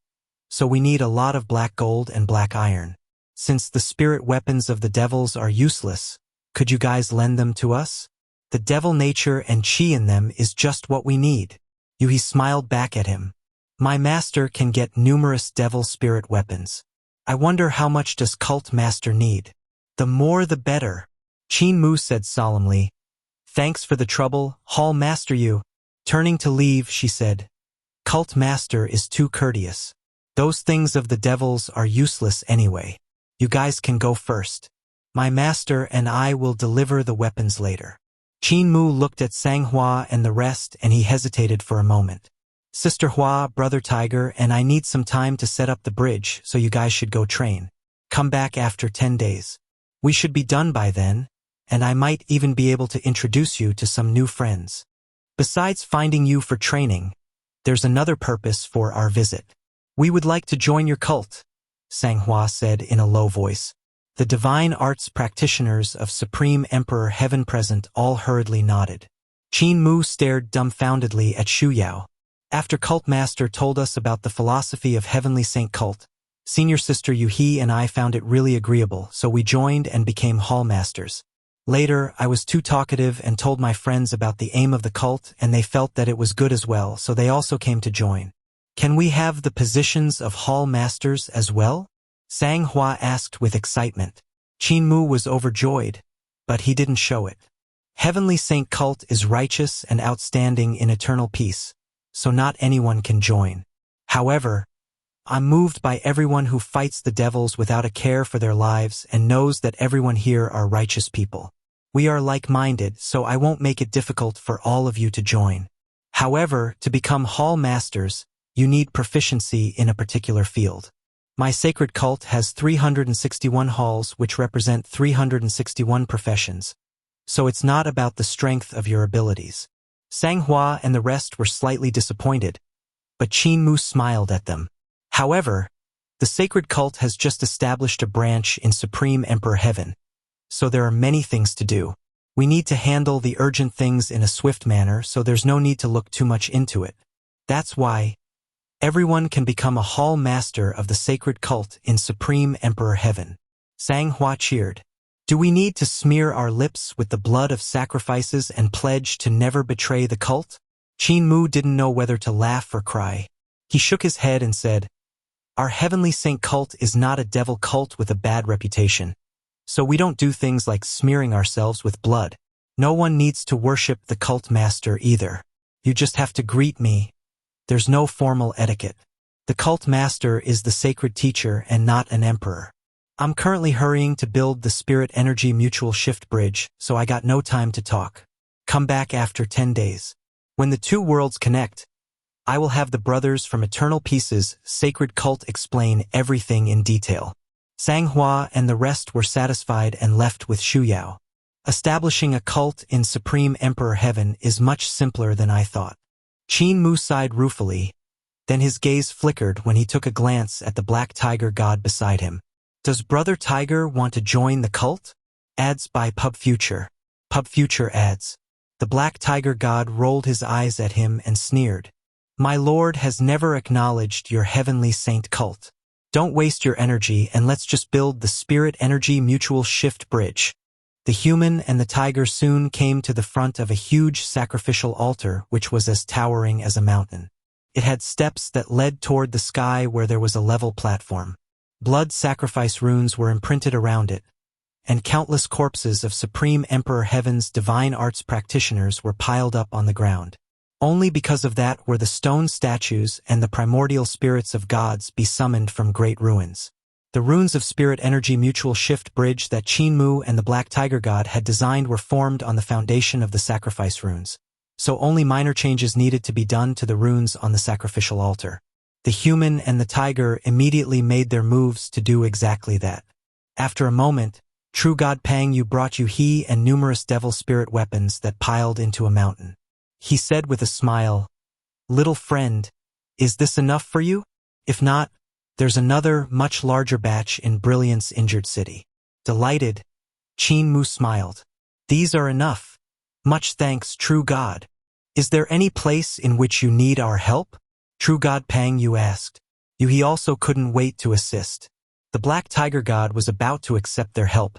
so we need a lot of black gold and black iron. Since the spirit weapons of the devils are useless, could you guys lend them to us? The devil nature and chi in them is just what we need." Yuhi smiled back at him. "My master can get numerous devil spirit weapons. I wonder how much does Cult Master need?" "The more the better," Qin Mu said solemnly. "Thanks for the trouble, Hall Master Yu." Turning to leave, she said, "Cult Master is too courteous. Those things of the devils are useless anyway. You guys can go first." My master and I will deliver the weapons later. Qin Mu looked at Xianxia and the rest, and he hesitated for a moment. Sister Hua, Brother Tiger, and I need some time to set up the bridge, so you guys should go train. Come back after 10 days. We should be done by then, and I might even be able to introduce you to some new friends. Besides finding you for training, there's another purpose for our visit. We would like to join your cult, Xianxia said in a low voice. The divine arts practitioners of Supreme Emperor Heaven present all hurriedly nodded. Qin Mu stared dumbfoundedly at Shu Yao. After Cult Master told us about the philosophy of Heavenly Saint Cult, Senior Sister Yuhi and I found it really agreeable, so we joined and became Hall Masters. Later, I was too talkative and told my friends about the aim of the cult, and they felt that it was good as well, so they also came to join. Can we have the positions of Hall Masters as well? Xianxia asked with excitement. Qin Mu was overjoyed, but he didn't show it. Heavenly Saint Cult is righteous and outstanding in eternal peace, so not anyone can join. However, I'm moved by everyone who fights the devils without a care for their lives and knows that everyone here are righteous people. We are like-minded, so I won't make it difficult for all of you to join. However, to become Hall Masters, you need proficiency in a particular field. My sacred cult has 361 halls which represent 361 professions, so it's not about the strength of your abilities. Xianxia and the rest were slightly disappointed, but Qin Mu smiled at them. However, the sacred cult has just established a branch in Supreme Emperor Heaven, so there are many things to do. We need to handle the urgent things in a swift manner, so there's no need to look too much into it. That's why everyone can become a Hall Master of the sacred cult in Supreme Emperor Heaven. Xianxia cheered. Do we need to smear our lips with the blood of sacrifices and pledge to never betray the cult? Qin Mu didn't know whether to laugh or cry. He shook his head and said, Our Heavenly Saint Cult is not a devil cult with a bad reputation, so we don't do things like smearing ourselves with blood. No one needs to worship the cult master either. You just have to greet me. There's no formal etiquette. The cult master is the sacred teacher and not an emperor. I'm currently hurrying to build the spirit energy mutual shift bridge, so I got no time to talk. Come back after 10 days. When the two worlds connect, I will have the brothers from Eternal Peace's sacred cult explain everything in detail. Xianxia and the rest were satisfied and left with Shu Yao. Establishing a cult in Supreme Emperor Heaven is much simpler than I thought. Qin Mu sighed ruefully, then his gaze flickered when he took a glance at the Black Tiger God beside him. Does Brother Tiger want to join the cult? Ads by Pub Future. Pub Future ads. The Black Tiger God rolled his eyes at him and sneered. My lord has never acknowledged your Heavenly Saint cult. Don't waste your energy and let's just build the spirit energy mutual shift bridge. The human and the tiger soon came to the front of a huge sacrificial altar which was as towering as a mountain. It had steps that led toward the sky where there was a level platform. Blood sacrifice runes were imprinted around it, and countless corpses of Supreme Emperor Heaven's divine arts practitioners were piled up on the ground. Only because of that were the stone statues and the primordial spirits of gods be summoned from great ruins. The runes of spirit energy mutual shift bridge that Qin Mu and the Black Tiger God had designed were formed on the foundation of the sacrifice runes, so only minor changes needed to be done to the runes on the sacrificial altar. The human and the tiger immediately made their moves to do exactly that. After a moment, True God Pang Yu brought you he and numerous devil spirit weapons that piled into a mountain. He said with a smile, Little friend, is this enough for you? If not, there's another, much larger batch in Brilliant's injured city. Delighted, Qin Mu smiled. These are enough. Much thanks, True God. Is there any place in which you need our help? True God Pang Yu asked. He also couldn't wait to assist. The Black Tiger God was about to accept their help,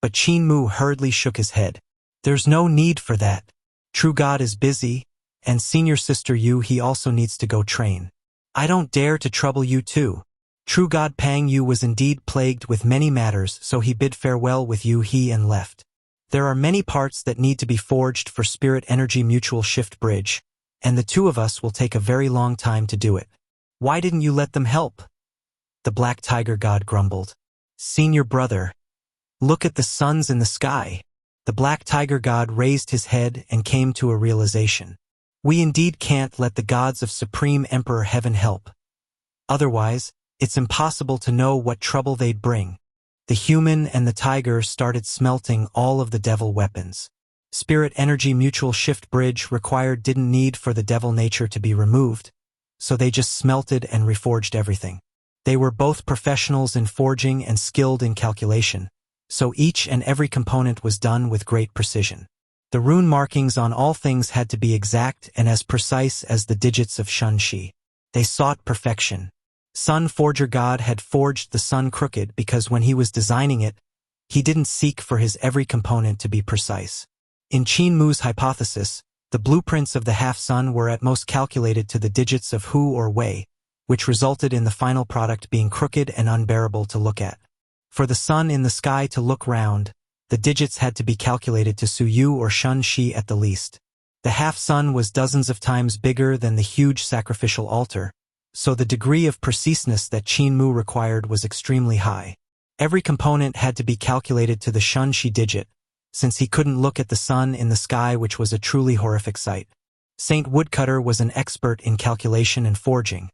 but Qin Mu hurriedly shook his head. There's no need for that. True God is busy, and Senior Sister Yu he also needs to go train. I don't dare to trouble you too. True God Pang Yu was indeed plagued with many matters, so he bid farewell with Yu he and left. There are many parts that need to be forged for Spirit Energy Mutual Shift Bridge, and the two of us will take a very long time to do it. Why didn't you let them help? The Black Tiger God grumbled. Senior brother, Look at the suns in the sky. The black tiger god raised his head and came to a realization. We indeed can't let the gods of Supreme Emperor Heaven help. Otherwise, it's impossible to know what trouble they'd bring. The human and the tiger started smelting all of the devil weapons. Spirit energy mutual shift bridge required didn't need for the devil nature to be removed, so they just smelted and reforged everything. They were both professionals in forging and skilled in calculation, so each and every component was done with great precision. The rune markings on all things had to be exact and as precise as the digits of xianxia. They sought perfection. Sun Forger God had forged the sun crooked because when he was designing it, he didn't seek for his every component to be precise. In Qin Mu's hypothesis, the blueprints of the half-sun were at most calculated to the digits of hu or wei, which resulted in the final product being crooked and unbearable to look at. For the sun in the sky to look round, the digits had to be calculated to suyu or xianxia at the least. The half-sun was dozens of times bigger than the huge sacrificial altar, so the degree of preciseness that Qin Mu required was extremely high. Every component had to be calculated to the xianxia digit, since he couldn't look at the sun in the sky, which was a truly horrific sight. Saint Woodcutter was an expert in calculation and forging,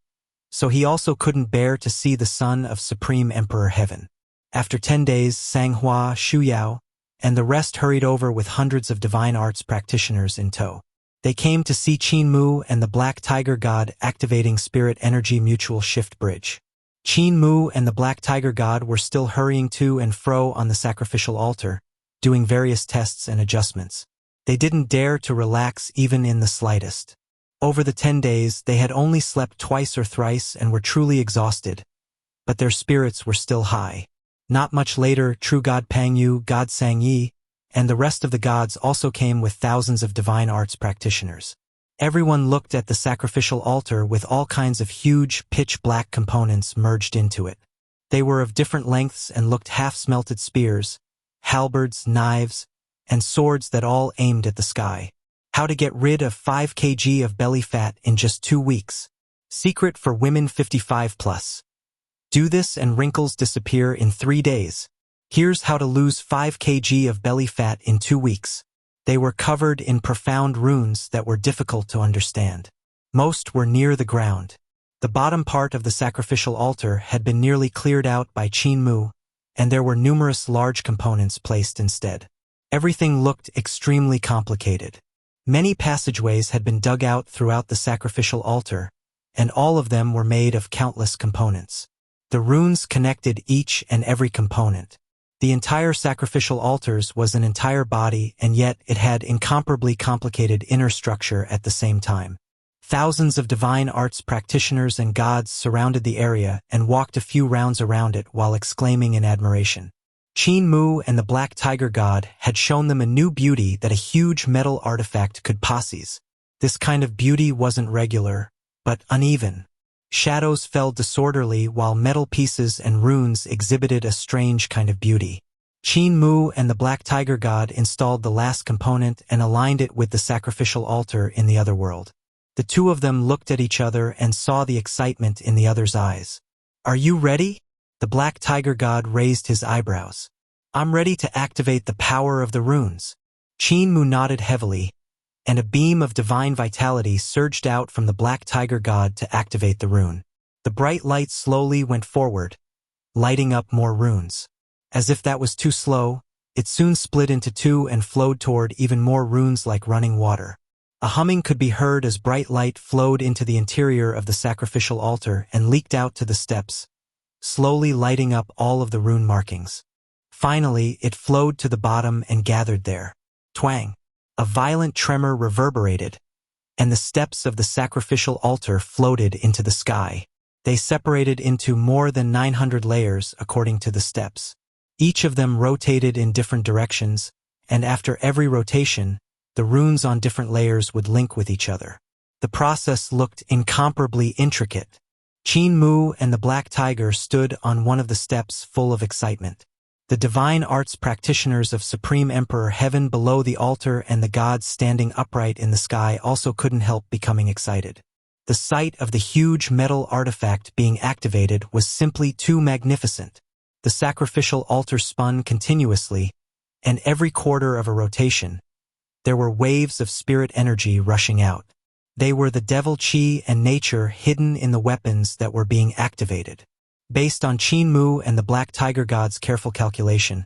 so he also couldn't bear to see the son of Supreme Emperor Heaven. After 10 days, Sanghua, Shuyao, and the rest hurried over with hundreds of divine arts practitioners in tow. They came to see Qin Mu and the Black Tiger God activating Spirit Energy Mutual Shift Bridge. Qin Mu and the Black Tiger God were still hurrying to and fro on the sacrificial altar, doing various tests and adjustments. They didn't dare to relax even in the slightest. Over the 10 days, they had only slept twice or thrice and were truly exhausted, but their spirits were still high. Not much later, True God Pangyu, God Sangyi, and the rest of the gods also came with thousands of divine arts practitioners. Everyone looked at the sacrificial altar with all kinds of huge, pitch-black components merged into it. They were of different lengths and looked half-smelted spears, halberds, knives, and swords that all aimed at the sky. How to get rid of 5 kg of belly fat in just 2 weeks. Secret for women 55 plus. Do this and wrinkles disappear in 3 days. Here's how to lose 5 kg of belly fat in 2 weeks. They were covered in profound runes that were difficult to understand. Most were near the ground. The bottom part of the sacrificial altar had been nearly cleared out by Qin Mu, and there were numerous large components placed instead. Everything looked extremely complicated. Many passageways had been dug out throughout the sacrificial altar, and all of them were made of countless components. The runes connected each and every component. The entire sacrificial altars was an entire body, and yet it had incomparably complicated inner structure at the same time. Thousands of divine arts practitioners and gods surrounded the area and walked a few rounds around it while exclaiming in admiration. Qin Mu and the Black Tiger God had shown them a new beauty that a huge metal artifact could possess. This kind of beauty wasn't regular, but uneven. Shadows fell disorderly while metal pieces and runes exhibited a strange kind of beauty. Qin Mu and the Black Tiger God installed the last component and aligned it with the sacrificial altar in the other world. The two of them looked at each other and saw the excitement in the other's eyes. Are you ready? The Black Tiger God raised his eyebrows. I'm ready to activate the power of the runes. Qin Mu nodded heavily, and a beam of divine vitality surged out from the Black Tiger God to activate the rune. The bright light slowly went forward, lighting up more runes. As if that was too slow, it soon split into 2 and flowed toward even more runes like running water. A humming could be heard as bright light flowed into the interior of the sacrificial altar and leaked out to the steps, slowly lighting up all of the rune markings. Finally, it flowed to the bottom and gathered there. Twang! A violent tremor reverberated, and the steps of the sacrificial altar floated into the sky. They separated into more than 900 layers according to the steps. Each of them rotated in different directions, and after every rotation, the runes on different layers would link with each other. The process looked incomparably intricate. Qin Mu and the Black Tiger stood on one of the steps full of excitement. The divine arts practitioners of Supreme Emperor Heaven below the altar and the gods standing upright in the sky also couldn't help becoming excited. The sight of the huge metal artifact being activated was simply too magnificent. The sacrificial altar spun continuously, and every quarter of a rotation, there were waves of spirit energy rushing out. They were the devil Qi and nature hidden in the weapons that were being activated. Based on Qin Mu and the Black Tiger God's careful calculation,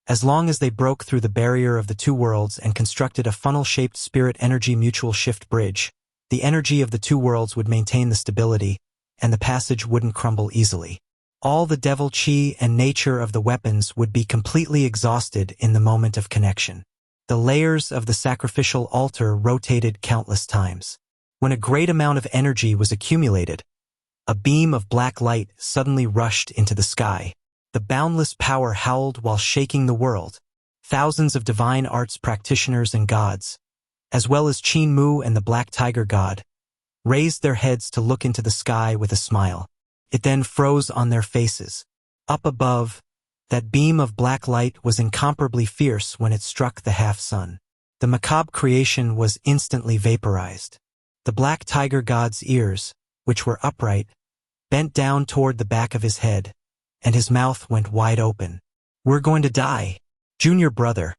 as long as they broke through the barrier of the two worlds and constructed a funnel-shaped spirit energy mutual shift bridge, the energy of the two worlds would maintain the stability, and the passage wouldn't crumble easily. All the devil Qi and nature of the weapons would be completely exhausted in the moment of connection. The layers of the sacrificial altar rotated countless times. When a great amount of energy was accumulated, a beam of black light suddenly rushed into the sky. The boundless power howled while shaking the world. Thousands of divine arts practitioners and gods, as well as Qin Mu and the Black Tiger God, raised their heads to look into the sky with a smile. It then froze on their faces. Up above, that beam of black light was incomparably fierce when it struck the half-sun. The macabre creation was instantly vaporized. The Black Tiger God's ears, which were upright, bent down toward the back of his head, and his mouth went wide open. "We're going to die. Junior brother.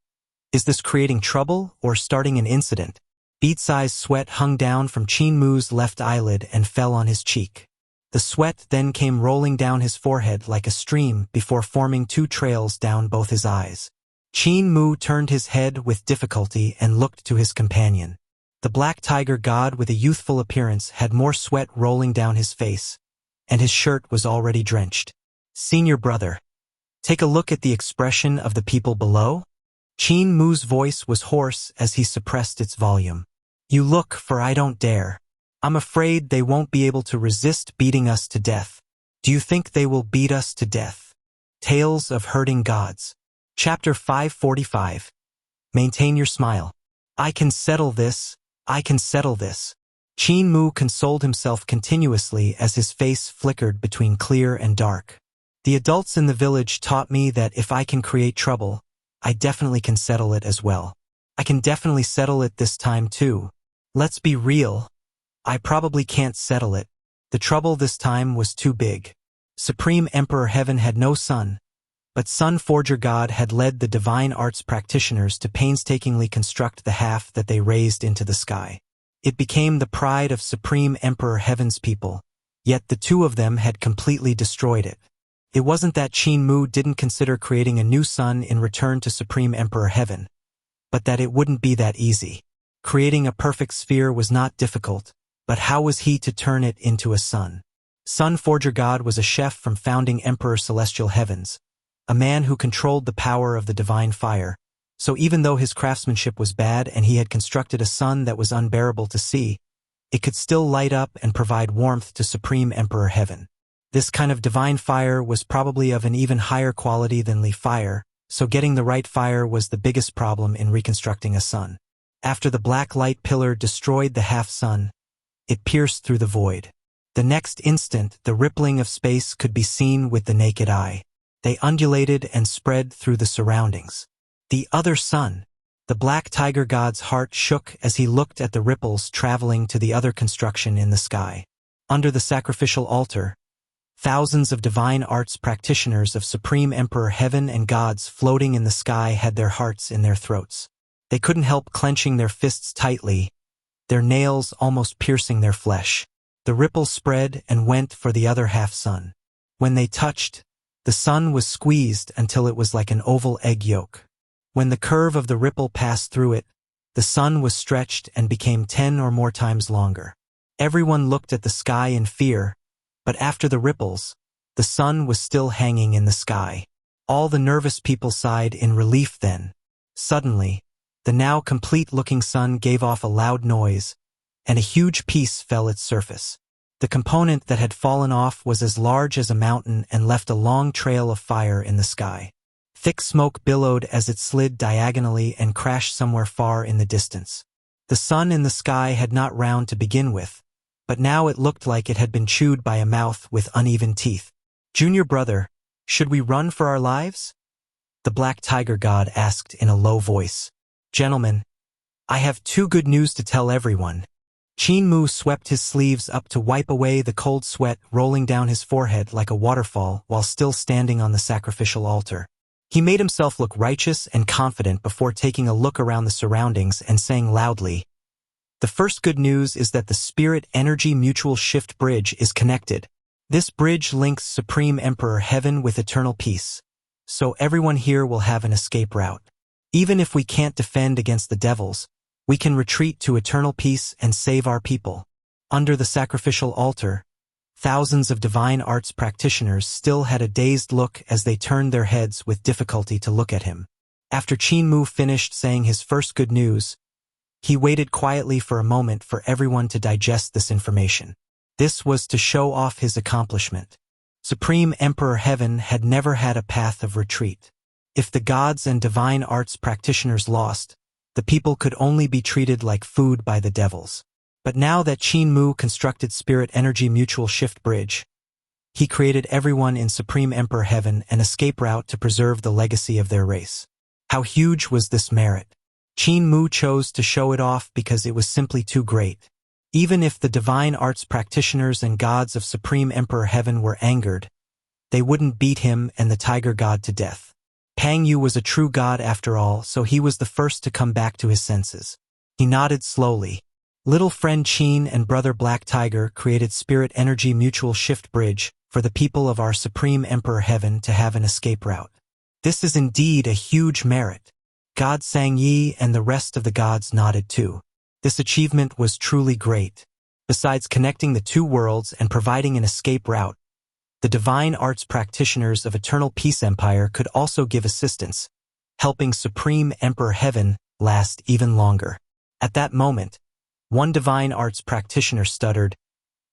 Is this creating trouble or starting an incident?" Beat-sized sweat hung down from Qin Mu's left eyelid and fell on his cheek. The sweat then came rolling down his forehead like a stream before forming two trails down both his eyes. Qin Mu turned his head with difficulty and looked to his companion. The Black Tiger God with a youthful appearance had more sweat rolling down his face, and his shirt was already drenched. "Senior brother, take a look at the expression of the people below?" Qin Mu's voice was hoarse as he suppressed its volume. "You look, for I don't dare. I'm afraid they won't be able to resist beating us to death." "Do you think they will beat us to death?" Tales of Hurting Gods. Chapter 545. Maintain your smile. "I can settle this. I can settle this." Qin Mu consoled himself continuously as his face flickered between clear and dark. "The adults in the village taught me that if I can create trouble, I definitely can settle it as well. I can definitely settle it this time too. Let's be real. I probably can't settle it. The trouble this time was too big. Supreme Emperor Heaven had no son, but Sun Forger God had led the divine arts practitioners to painstakingly construct the half that they raised into the sky. It became the pride of Supreme Emperor Heaven's people, yet the two of them had completely destroyed it. It wasn't that Qin Mu didn't consider creating a new sun in return to Supreme Emperor Heaven, but that it wouldn't be that easy. Creating a perfect sphere was not difficult, but how was he to turn it into a sun? Sun Forger God was a chef from founding Emperor Celestial Heavens, a man who controlled the power of the divine fire, so even though his craftsmanship was bad and he had constructed a sun that was unbearable to see, it could still light up and provide warmth to Supreme Emperor Heaven. This kind of divine fire was probably of an even higher quality than Li fire, so getting the right fire was the biggest problem in reconstructing a sun. After the black light pillar destroyed the half-sun, it pierced through the void. The next instant, the rippling of space could be seen with the naked eye. They undulated and spread through the surroundings. The other sun. The Black Tiger God's heart shook as he looked at the ripples traveling to the other construction in the sky. Under the sacrificial altar, thousands of divine arts practitioners of Supreme Emperor Heaven and gods floating in the sky had their hearts in their throats. They couldn't help clenching their fists tightly, their nails almost piercing their flesh. The ripples spread and went for the other half-sun. When they touched, the sun was squeezed until it was like an oval egg yolk. When the curve of the ripple passed through it, the sun was stretched and became 10 or more times longer. Everyone looked at the sky in fear, but after the ripples, the sun was still hanging in the sky. All the nervous people sighed in relief then. Suddenly, the now complete-looking sun gave off a loud noise, and a huge piece fell its surface. The component that had fallen off was as large as a mountain and left a long trail of fire in the sky. Thick smoke billowed as it slid diagonally and crashed somewhere far in the distance. The sun in the sky had not round to begin with, but now it looked like it had been chewed by a mouth with uneven teeth. "Junior brother, should we run for our lives?" The Black Tiger God asked in a low voice. "Gentlemen, I have two good news to tell everyone. Qin Mu swept his sleeves up to wipe away the cold sweat rolling down his forehead like a waterfall while still standing on the sacrificial altar. He made himself look righteous and confident before taking a look around the surroundings and saying loudly, "The first good news is that the Spirit Energy Mutual Shift Bridge is connected. This bridge links Supreme Emperor Heaven with eternal peace, so everyone here will have an escape route. Even if we can't defend against the devils, we can retreat to eternal peace and save our people." Under the sacrificial altar, thousands of divine arts practitioners still had a dazed look as they turned their heads with difficulty to look at him. After Qin Mu finished saying his first good news, he waited quietly for a moment for everyone to digest this information. This was to show off his accomplishment. Supreme Emperor Heaven had never had a path of retreat. If the gods and divine arts practitioners lost, the people could only be treated like food by the devils. But now that Qin Mu constructed Spirit Energy Mutual Shift Bridge, he created everyone in Supreme Emperor Heaven an escape route to preserve the legacy of their race. How huge was this merit? Qin Mu chose to show it off because it was simply too great. Even if the divine arts practitioners and gods of Supreme Emperor Heaven were angered, they wouldn't beat him and the tiger god to death. Pang Yu was a true god after all, so he was the first to come back to his senses. He nodded slowly. Little friend Qin and brother Black Tiger created Spirit Energy Mutual Shift Bridge for the people of our Supreme Emperor Heaven to have an escape route. This is indeed a huge merit. God Xianxia and the rest of the gods nodded too. This achievement was truly great. Besides connecting the two worlds and providing an escape route, the divine arts practitioners of Eternal Peace Empire could also give assistance, helping Supreme Emperor Heaven last even longer. At that moment, one divine arts practitioner stuttered,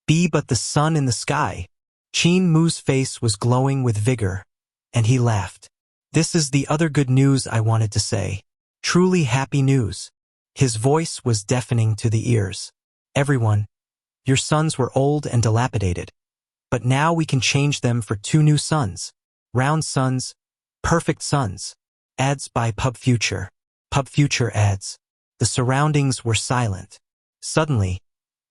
"Be but the sun in the sky." Qin Mu's face was glowing with vigor, and he laughed. "This is the other good news I wanted to say. Truly happy news." His voice was deafening to the ears. "Everyone, your sons were old and dilapidated, but now we can change them for 2 new sons. Round sons, perfect sons." Ads by Pub Future. Pub Future ads. The surroundings were silent. Suddenly,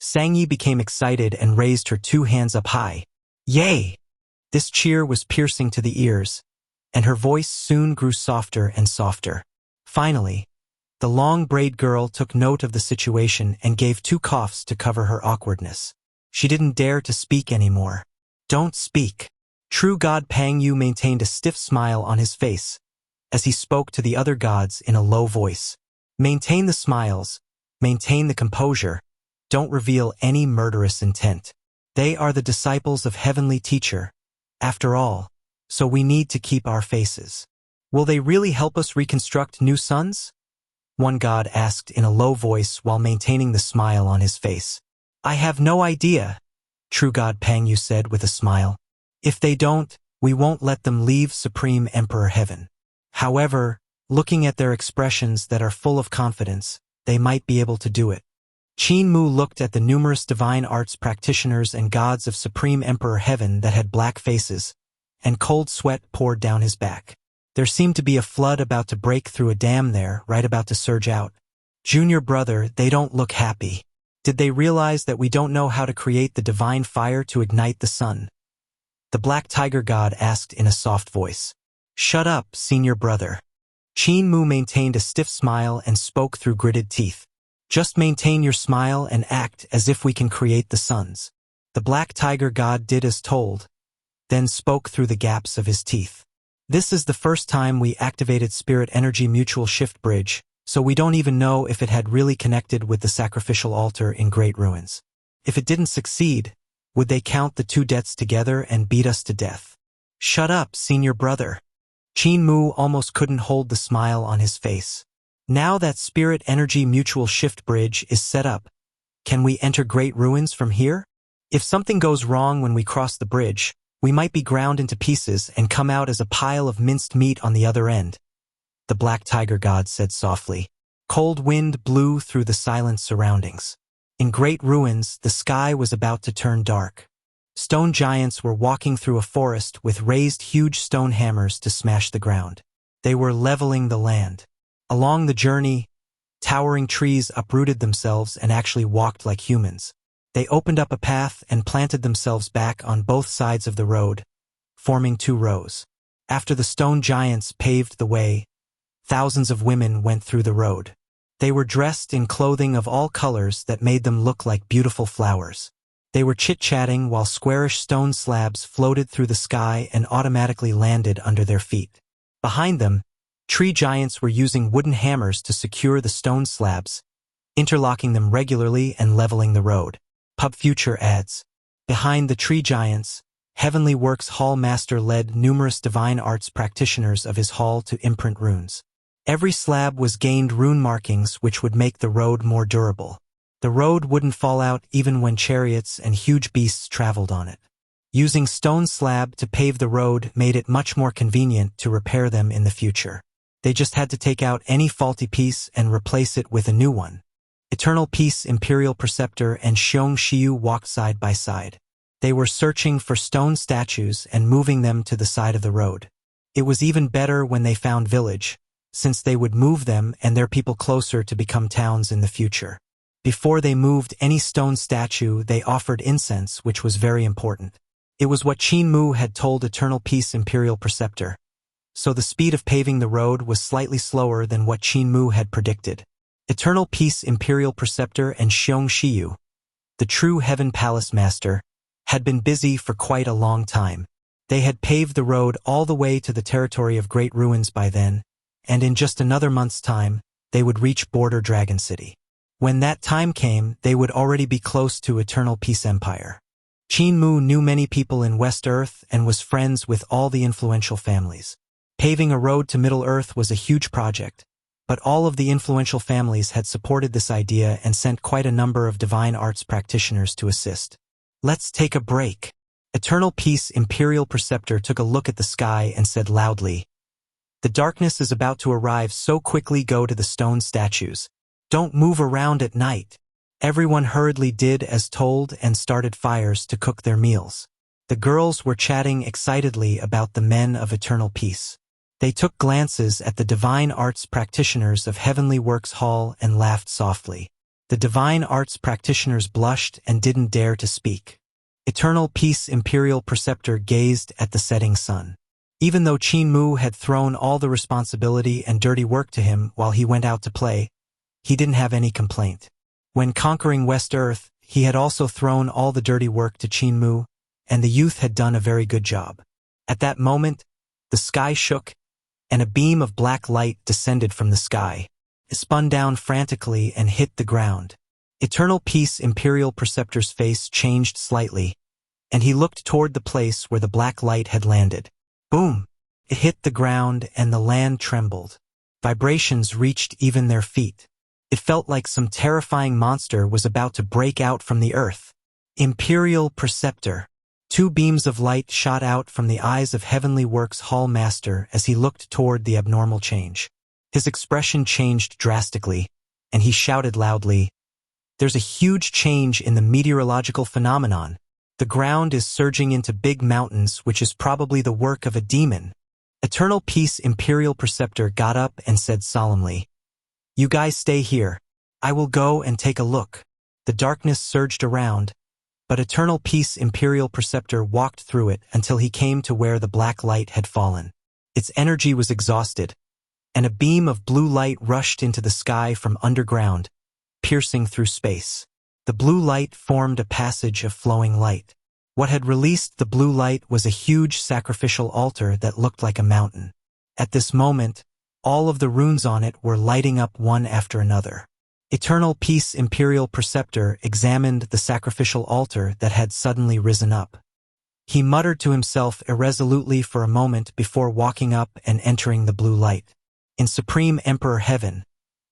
Xianxia became excited and raised her 2 hands up high. "Yay!" This cheer was piercing to the ears, and her voice soon grew softer and softer. Finally, the long braid girl took note of the situation and gave 2 coughs to cover her awkwardness. She didn't dare to speak anymore. "Don't speak." True God Pang Yu maintained a stiff smile on his face as he spoke to the other gods in a low voice. "Maintain the smiles, maintain the composure, don't reveal any murderous intent. They are the disciples of Heavenly Teacher, after all, so we need to keep our faces." "Will they really help us reconstruct new sons?" one god asked in a low voice while maintaining the smile on his face. "I have no idea," True God Pang Yu said with a smile. "If they don't, we won't let them leave Supreme Emperor Heaven. However, looking at their expressions that are full of confidence, they might be able to do it." Qin Mu looked at the numerous divine arts practitioners and gods of Supreme Emperor Heaven that had black faces, and cold sweat poured down his back. There seemed to be a flood about to break through a dam there, right about to surge out. "Junior brother, they don't look happy. Did they realize that we don't know how to create the divine fire to ignite the sun?" The Black Tiger god asked in a soft voice. "Shut up, senior brother." Qin Mu maintained a stiff smile and spoke through gritted teeth. "Just maintain your smile and act as if we can create the suns." The Black Tiger god did as told, then spoke through the gaps of his teeth. "This is the first time we activated Spirit Energy Mutual Shift Bridge, so we don't even know if it had really connected with the sacrificial altar in Great Ruins. If it didn't succeed, would they count the 2 deaths together and beat us to death?" "Shut up, senior brother." Qin Mu almost couldn't hold the smile on his face. "Now that Spirit Energy Mutual Shift Bridge is set up, can we enter Great Ruins from here? If something goes wrong when we cross the bridge, we might be ground into pieces and come out as a pile of minced meat on the other end," the Black Tiger god said softly. Cold wind blew through the silent surroundings. In Great Ruins, the sky was about to turn dark. Stone giants were walking through a forest with raised huge stone hammers to smash the ground. They were leveling the land. Along the journey, Towering trees uprooted themselves and actually walked like humans. They opened up a path and planted themselves back on both sides of the road, forming 2 rows. After the stone giants paved the way, thousands of women went through the road. They were dressed in clothing of all colors that made them look like beautiful flowers. They were chit-chatting while squarish stone slabs floated through the sky and automatically landed under their feet. Behind them, tree giants were using wooden hammers to secure the stone slabs, interlocking them regularly and leveling the road. Pub Future adds. Behind the tree giants, Heavenly Works Hall Master led numerous divine arts practitioners of his hall to imprint runes. Every slab was gained rune markings which would make the road more durable. The road wouldn't fall out even when chariots and huge beasts traveled on it. Using stone slab to pave the road made it much more convenient to repair them in the future. They just had to take out any faulty piece and replace it with a new one. Eternal Peace Imperial Preceptor and xianxia walked side by side. They were searching for stone statues and moving them to the side of the road. It was even better when they found village, since they would move them and their people closer to become towns in the future. Before they moved any stone statue, they offered incense, which was very important. It was what Qin Mu had told Eternal Peace Imperial Preceptor. So the speed of paving the road was slightly slower than what Qin Mu had predicted. Eternal Peace Imperial Preceptor and xianxia, the true Heaven Palace Master, had been busy for quite a long time. They had paved the road all the way to the territory of Great Ruins by then, and in just another month's time, they would reach Border Dragon City. When that time came, they would already be close to Eternal Peace Empire. Qin Mu knew many people in West Earth and was friends with all the influential families. Paving a road to Middle Earth was a huge project, but all of the influential families had supported this idea and sent quite a number of divine arts practitioners to assist. Let's take a break. Eternal Peace Imperial Preceptor took a look at the sky and said loudly, "The darkness is about to arrive, so quickly go to the stone statues. Don't move around at night." Everyone hurriedly did as told and started fires to cook their meals. The girls were chatting excitedly about the men of Eternal Peace. They took glances at the divine arts practitioners of Heavenly Works Hall and laughed softly. The divine arts practitioners blushed and didn't dare to speak. Eternal Peace Imperial Preceptor gazed at the setting sun. Even though Qin Mu had thrown all the responsibility and dirty work to him while he went out to play, he didn't have any complaint. When conquering West Earth, he had also thrown all the dirty work to Qin Mu, and the youth had done a very good job. At that moment, the sky shook, and a beam of black light descended from the sky. It spun down frantically and hit the ground. Eternal Peace Imperial Preceptor's face changed slightly, and he looked toward the place where the black light had landed. Boom! It hit the ground and the land trembled. Vibrations reached even their feet. It felt like some terrifying monster was about to break out from the earth. Imperial Preceptor. 2 beams of light shot out from the eyes of Heavenly Works Hall Master as he looked toward the abnormal change. His expression changed drastically, and he shouted loudly, "There's a huge change in the meteorological phenomenon. The ground is surging into big mountains, which is probably the work of a demon." Eternal Peace Imperial Preceptor got up and said solemnly, "You guys stay here. I will go and take a look." The darkness surged around, but Eternal Peace Imperial Preceptor walked through it until he came to where the black light had fallen. Its energy was exhausted, and a beam of blue light rushed into the sky from underground, piercing through space. The blue light formed a passage of flowing light. What had released the blue light was a huge sacrificial altar that looked like a mountain. At this moment, all of the runes on it were lighting up one after another. Eternal Peace Imperial Preceptor examined the sacrificial altar that had suddenly risen up. He muttered to himself irresolutely for a moment before walking up and entering the blue light. In Supreme Emperor Heaven,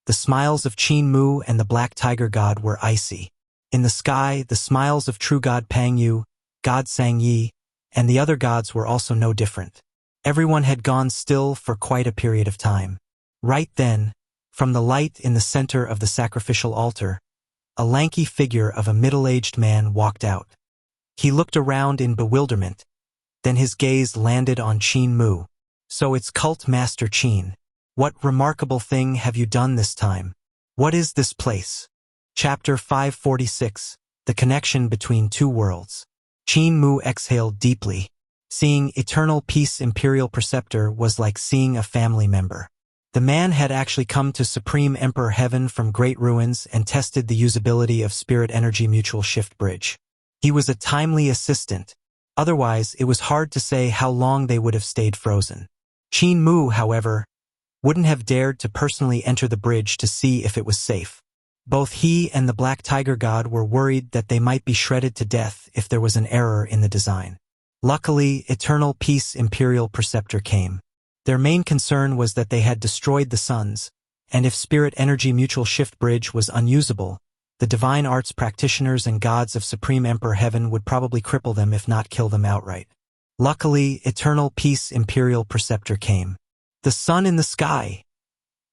the smiles of Qin Mu and the Black Tiger God were icy. In the sky, the smiles of True God Pang Yu, God Sang Yi, and the other gods were also no different. Everyone had gone still for quite a period of time. Right then, from the light in the center of the sacrificial altar, a lanky figure of a middle-aged man walked out. He looked around in bewilderment, then his gaze landed on Qin Mu. "So it's Cult Master Qin. What remarkable thing have you done this time? What is this place? Chapter 546. The Connection Between Two Worlds. Qin Mu exhaled deeply. Seeing Eternal Peace Imperial Preceptor was like seeing a family member. The man had actually come to Supreme Emperor Heaven from great ruins and tested the usability of Spirit Energy Mutual Shift Bridge. He was a timely assistant. Otherwise, it was hard to say how long they would have stayed frozen. Qin Mu, however, wouldn't have dared to personally enter the bridge to see if it was safe. Both he and the Black Tiger God were worried that they might be shredded to death if there was an error in the design. Luckily, Eternal Peace Imperial Preceptor came. Their main concern was that they had destroyed the suns, and if Spirit Energy Mutual Shift Bridge was unusable, the divine arts practitioners and gods of Supreme Emperor Heaven would probably cripple them if not kill them outright. Luckily, Eternal Peace Imperial Preceptor came. The sun in the sky.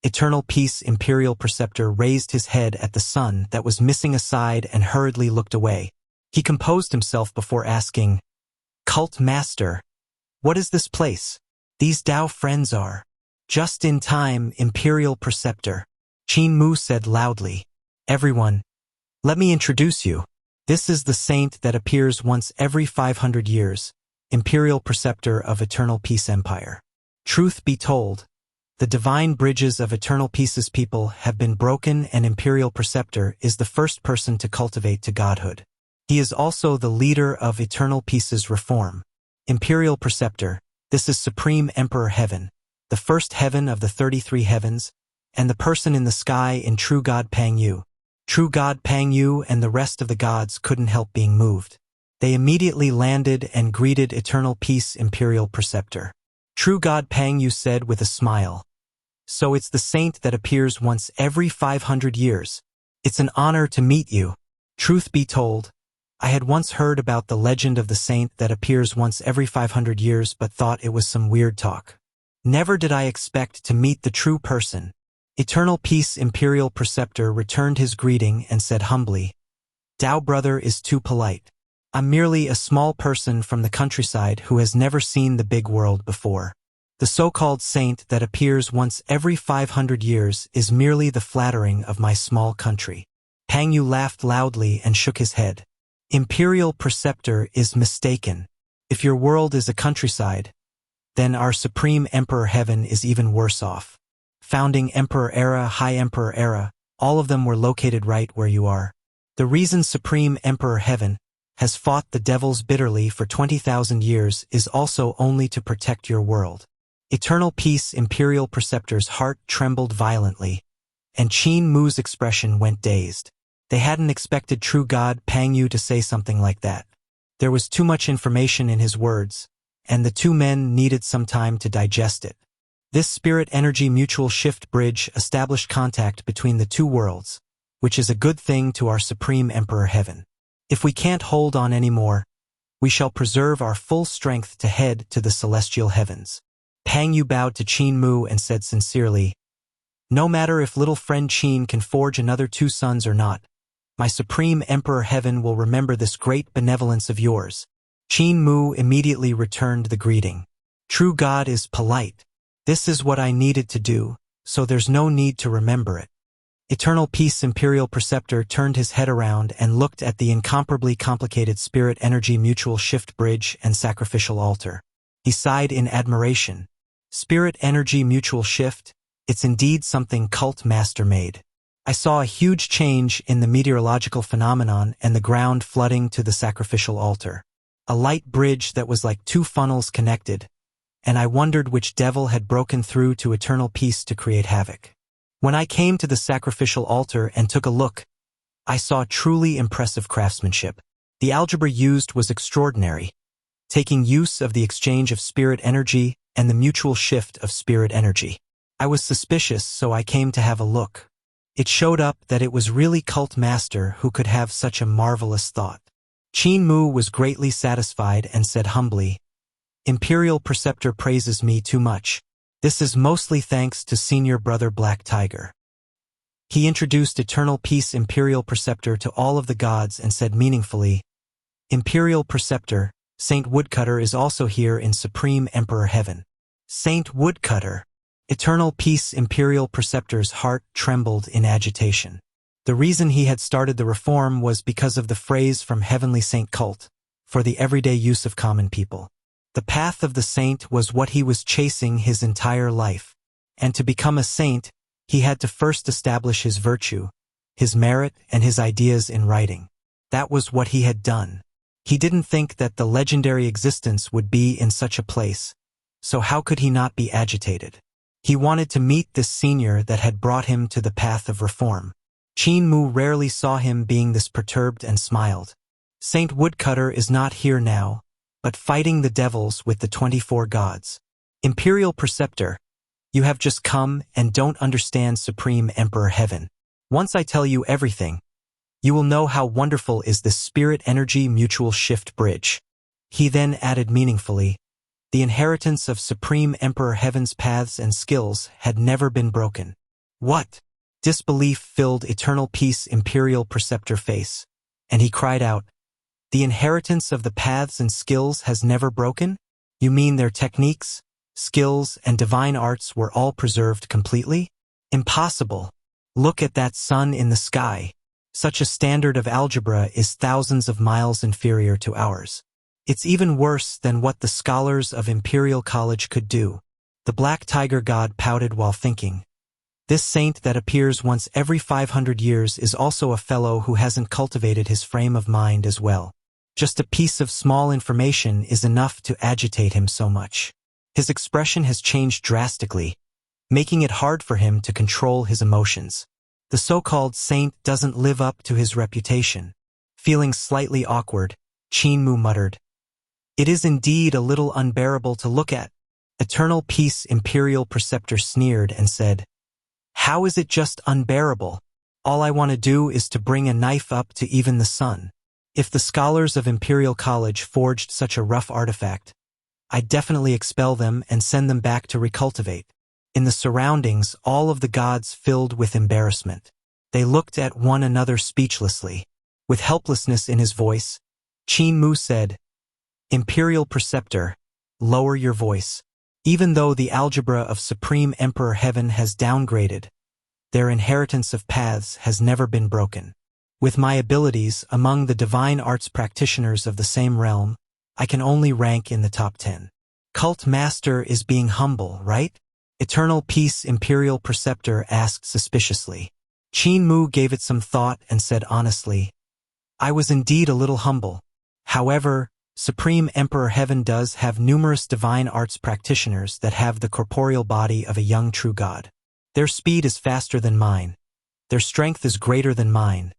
Eternal Peace Imperial Preceptor raised his head at the sun that was missing a side and hurriedly looked away. He composed himself before asking, "Cult Master, what is this place? These Tao friends are." "Just in time, Imperial Preceptor," Qin Mu said loudly. "Everyone, let me introduce you. This is the saint that appears once every 500 years, Imperial Preceptor of Eternal Peace Empire. Truth be told, the divine bridges of Eternal Peace's people have been broken, and Imperial Preceptor is the first person to cultivate to godhood. He is also the leader of Eternal Peace's reform. Imperial Preceptor, this is Supreme Emperor Heaven, the first heaven of the 33 heavens, and the person in the sky in True God Pang Yu. True God Pang Yu and the rest of the gods couldn't help being moved. They immediately landed and greeted Eternal Peace Imperial Preceptor. True God Pang Yu said with a smile, "So it's the saint that appears once every 500 years. It's an honor to meet you. Truth be told, I had once heard about the legend of the saint that appears once every 500 years but thought it was some weird talk. Never did I expect to meet the true person." Eternal Peace Imperial Preceptor returned his greeting and said humbly, "Tao brother is too polite. I'm merely a small person from the countryside who has never seen the big world before. The so-called saint that appears once every 500 years is merely the flattering of my small country." Pang Yu laughed loudly and shook his head. "Imperial Preceptor is mistaken. If your world is a countryside, then our Supreme Emperor Heaven is even worse off. Founding Emperor Era, High Emperor Era, all of them were located right where you are. The reason Supreme Emperor Heaven has fought the devils bitterly for 20,000 years is also only to protect your world." Eternal Peace Imperial Preceptor's heart trembled violently, and Qin Mu's expression went dazed. They hadn't expected True God Pang Yu to say something like that. There was too much information in his words, and the two men needed some time to digest it. This Spirit Energy Mutual Shift Bridge established contact between the two worlds, which is a good thing to our Supreme Emperor Heaven. If we can't hold on anymore, we shall preserve our full strength to head to the celestial heavens. Pang Yu bowed to Qin Mu and said sincerely, "No matter if little friend Qin can forge another 2 sons or not, my Supreme Emperor Heaven will remember this great benevolence of yours." Qin Mu immediately returned the greeting. "True God is polite. This is what I needed to do, so there's no need to remember it." Eternal Peace Imperial Preceptor turned his head around and looked at the incomparably complicated Spirit Energy Mutual Shift Bridge and Sacrificial Altar. He sighed in admiration. Spirit Energy Mutual Shift, it's indeed something Cult Master made. I saw a huge change in the meteorological phenomenon and the ground flooding to the Sacrificial Altar. A light bridge that was like 2 funnels connected, and I wondered which devil had broken through to Eternal Peace to create havoc. When I came to the Sacrificial Altar and took a look, I saw truly impressive craftsmanship. The algebra used was extraordinary, taking use of the exchange of spirit energy and the mutual shift of spirit energy. I was suspicious, so I came to have a look. It showed up that it was really Cult Master who could have such a marvelous thought. Qin Mu was greatly satisfied and said humbly, "Imperial Preceptor praises me too much. This is mostly thanks to Senior Brother Black Tiger." He introduced Eternal Peace Imperial Preceptor to all of the gods and said meaningfully, "Imperial Preceptor, Saint Woodcutter is also here in Supreme Emperor Heaven." "Saint Woodcutter?" Eternal Peace Imperial Preceptor's heart trembled in agitation. The reason he had started the reform was because of the phrase from Heavenly Saint Cult, for the everyday use of common people. The path of the saint was what he was chasing his entire life, and to become a saint, he had to first establish his virtue, his merit, and his ideas in writing. That was what he had done. He didn't think that the legendary existence would be in such a place, so how could he not be agitated? He wanted to meet this senior that had brought him to the path of reform. Qin Mu rarely saw him being this perturbed and smiled. Saint Woodcutter is not here now, but fighting the devils with the 24 gods. Imperial Preceptor, you have just come and don't understand Supreme Emperor Heaven. Once I tell you everything, you will know how wonderful is this spirit energy mutual shift bridge. He then added meaningfully, the inheritance of Supreme Emperor Heaven's paths and skills had never been broken. What? Disbelief filled Eternal Peace Imperial Preceptor face, and he cried out, the inheritance of the paths and skills has never broken? You mean their techniques, skills, and divine arts were all preserved completely? Impossible. Look at that sun in the sky. Such a standard of algebra is thousands of miles inferior to ours. It's even worse than what the scholars of Imperial College could do. The Black Tiger God pouted while thinking. This saint that appears once every 500 years is also a fellow who hasn't cultivated his frame of mind as well. Just a piece of small information is enough to agitate him so much. His expression has changed drastically, making it hard for him to control his emotions. The so-called saint doesn't live up to his reputation. Feeling slightly awkward, Qin Mu muttered, it is indeed a little unbearable to look at. Eternal Peace Imperial Preceptor sneered and said, how is it just unbearable? All I want to do is to bring a knife up to even the sun. If the scholars of Imperial College forged such a rough artifact, I'd definitely expel them and send them back to recultivate. In the surroundings, all of the gods filled with embarrassment. They looked at one another speechlessly. With helplessness in his voice, Qin Mu said, Imperial Preceptor, lower your voice. Even though the algebra of Supreme Emperor Heaven has downgraded, their inheritance of paths has never been broken. With my abilities among the divine arts practitioners of the same realm, I can only rank in the top 10. Cult Master is being humble, right? Eternal Peace Imperial Preceptor asked suspiciously. Qin Mu gave it some thought and said honestly, I was indeed a little humble. However, Supreme Emperor Heaven does have numerous divine arts practitioners that have the corporeal body of a young true god. Their speed is faster than mine. Their strength is greater than mine.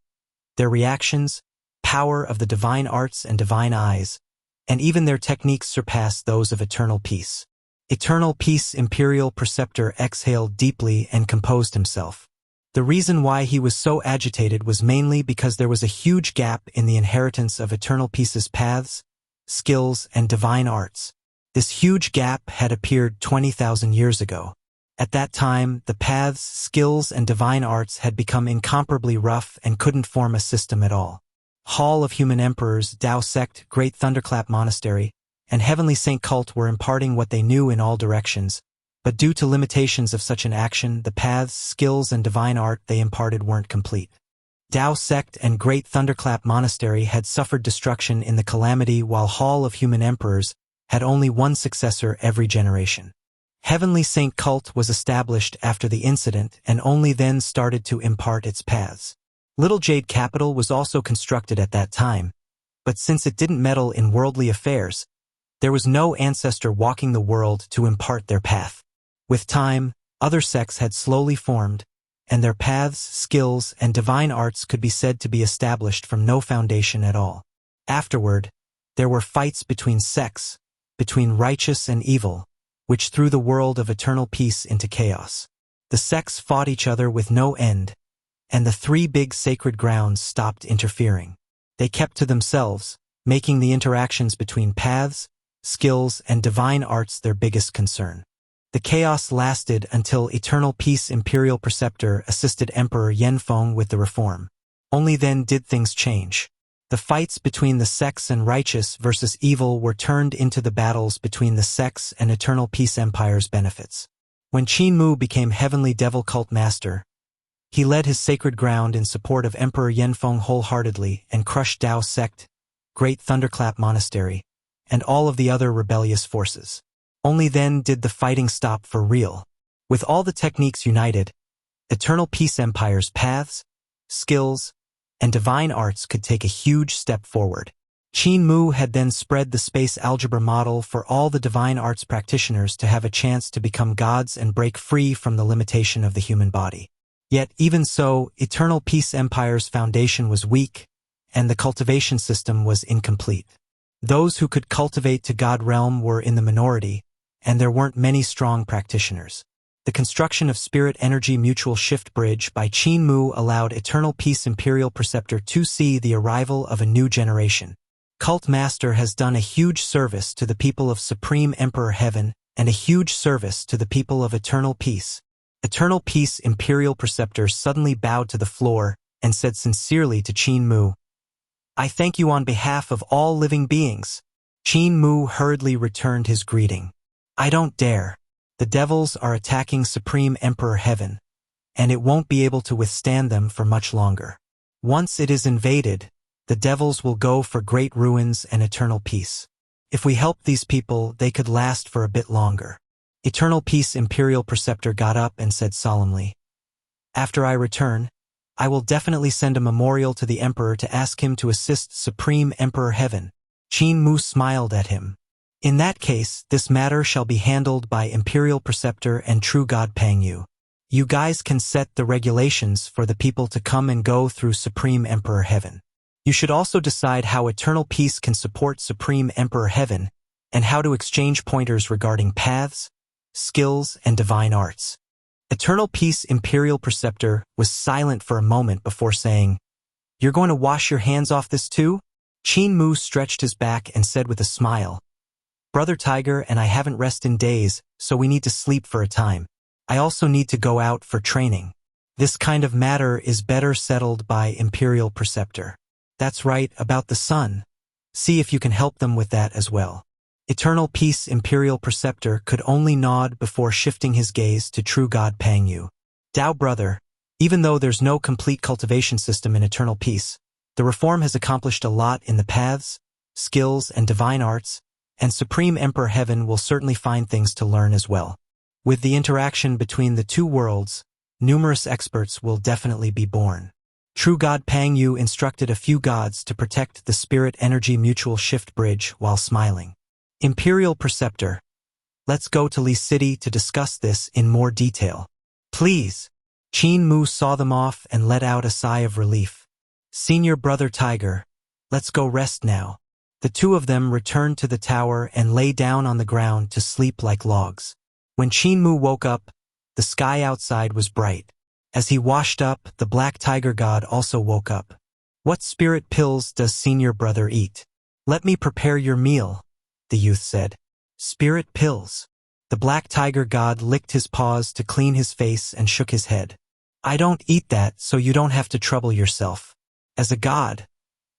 Their reactions, power of the divine arts and divine eyes, and even their techniques surpass those of Eternal Peace. Eternal Peace Imperial Preceptor exhaled deeply and composed himself. The reason why he was so agitated was mainly because there was a huge gap in the inheritance of Eternal Peace's paths, skills, and divine arts. This huge gap had appeared 20,000 years ago. At that time, the paths, skills, and divine arts had become incomparably rough and couldn't form a system at all. Hall of Human Emperors, Tao Sect, Great Thunderclap Monastery, and Heavenly Saint Cult were imparting what they knew in all directions, but due to limitations of such an action, the paths, skills, and divine art they imparted weren't complete. Tao Sect and Great Thunderclap Monastery had suffered destruction in the calamity, while Hall of Human Emperors had only one successor every generation. Heavenly Saint Cult was established after the incident and only then started to impart its paths. Little Jade Capital was also constructed at that time, but since it didn't meddle in worldly affairs, there was no ancestor walking the world to impart their path. With time, other sects had slowly formed, and their paths, skills, and divine arts could be said to be established from no foundation at all. Afterward, there were fights between sects, between righteous and evil, which threw the world of Eternal Peace into chaos. The sects fought each other with no end, and the three big sacred grounds stopped interfering. They kept to themselves, making the interactions between paths, skills, and divine arts their biggest concern. The chaos lasted until Eternal Peace Imperial Preceptor assisted Emperor Yanfeng with the reform. Only then did things change. The fights between the sects and righteous versus evil were turned into the battles between the sects and Eternal Peace Empire's benefits. When Qin Mu became Heavenly Devil Cult Master, he led his sacred ground in support of Emperor Yanfeng wholeheartedly and crushed Dao Sect, Great Thunderclap Monastery, and all of the other rebellious forces. Only then did the fighting stop for real. With all the techniques united, Eternal Peace Empire's paths, skills, and divine arts could take a huge step forward. Qin Mu had then spread the space algebra model for all the divine arts practitioners to have a chance to become gods and break free from the limitation of the human body. Yet, even so, Eternal Peace Empire's foundation was weak, and the cultivation system was incomplete. Those who could cultivate to God realm were in the minority, and there weren't many strong practitioners. The construction of Spirit Energy Mutual Shift Bridge by Qin Mu allowed Eternal Peace Imperial Preceptor to see the arrival of a new generation. Cult Master has done a huge service to the people of Supreme Emperor Heaven and a huge service to the people of Eternal Peace. Eternal Peace Imperial Preceptor suddenly bowed to the floor and said sincerely to Qin Mu, "I thank you on behalf of all living beings." Qin Mu hurriedly returned his greeting. "I don't dare. The devils are attacking Supreme Emperor Heaven, and it won't be able to withstand them for much longer. Once it is invaded, the devils will go for great ruins and eternal peace. If we help these people, they could last for a bit longer." Eternal Peace Imperial Preceptor got up and said solemnly, "After I return, I will definitely send a memorial to the Emperor to ask him to assist Supreme Emperor Heaven." Qin Mu smiled at him. "In that case, this matter shall be handled by Imperial Preceptor and True God Pangyu. You guys can set the regulations for the people to come and go through Supreme Emperor Heaven. You should also decide how Eternal Peace can support Supreme Emperor Heaven and how to exchange pointers regarding paths, skills, and divine arts." Eternal Peace Imperial Preceptor was silent for a moment before saying, "You're going to wash your hands off this too?" Qin Mu stretched his back and said with a smile, "Brother Tiger and I haven't rested in days, so we need to sleep for a time. I also need to go out for training. This kind of matter is better settled by Imperial Preceptor. That's right, about the sun. See if you can help them with that as well." Eternal Peace Imperial Preceptor could only nod before shifting his gaze to True God Pangyu. "Dao brother, even though there's no complete cultivation system in Eternal Peace, the reform has accomplished a lot in the paths, skills, and divine arts, and Supreme Emperor Heaven will certainly find things to learn as well. With the interaction between the two worlds, numerous experts will definitely be born." True God Pangyu instructed a few gods to protect the Spirit Energy Mutual Shift Bridge while smiling. "Imperial Preceptor, let's go to Li City to discuss this in more detail. Please." Qin Mu saw them off and let out a sigh of relief. "Senior Brother Tiger, let's go rest now." The two of them returned to the tower and lay down on the ground to sleep like logs. When Qin Mu woke up, the sky outside was bright. As he washed up, the Black Tiger God also woke up. "What spirit pills does Senior Brother eat?" "Let me prepare your meal," the youth said. "Spirit pills." The Black Tiger God licked his paws to clean his face and shook his head. "I don't eat that, so you don't have to trouble yourself. As a god,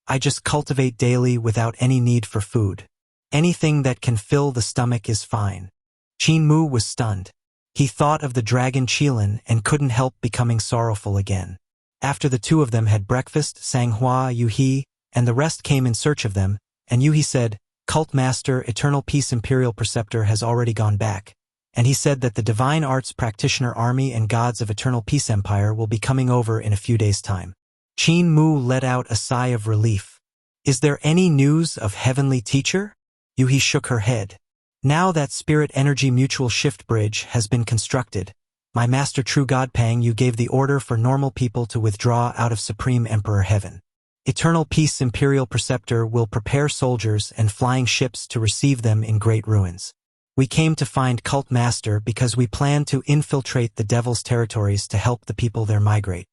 I just cultivate daily without any need for food. Anything that can fill the stomach is fine." Qin Mu was stunned. He thought of the dragon Qilin and couldn't help becoming sorrowful again. After the two of them had breakfast, Sanghua, Yuhi, and the rest came in search of them, and Yuhi said, "Cult Master Eternal Peace Imperial Preceptor has already gone back, and he said that the Divine Arts Practitioner Army and Gods of Eternal Peace Empire will be coming over in a few days' time." Qin Mu let out a sigh of relief. "Is there any news of Heavenly Teacher?" Yuhi shook her head. "Now that Spirit Energy Mutual Shift Bridge has been constructed, my Master True God Pangyu gave the order for normal people to withdraw out of Supreme Emperor Heaven. Eternal Peace Imperial Preceptor will prepare soldiers and flying ships to receive them in great ruins. We came to find Cult Master because we plan to infiltrate the Devil's territories to help the people there migrate."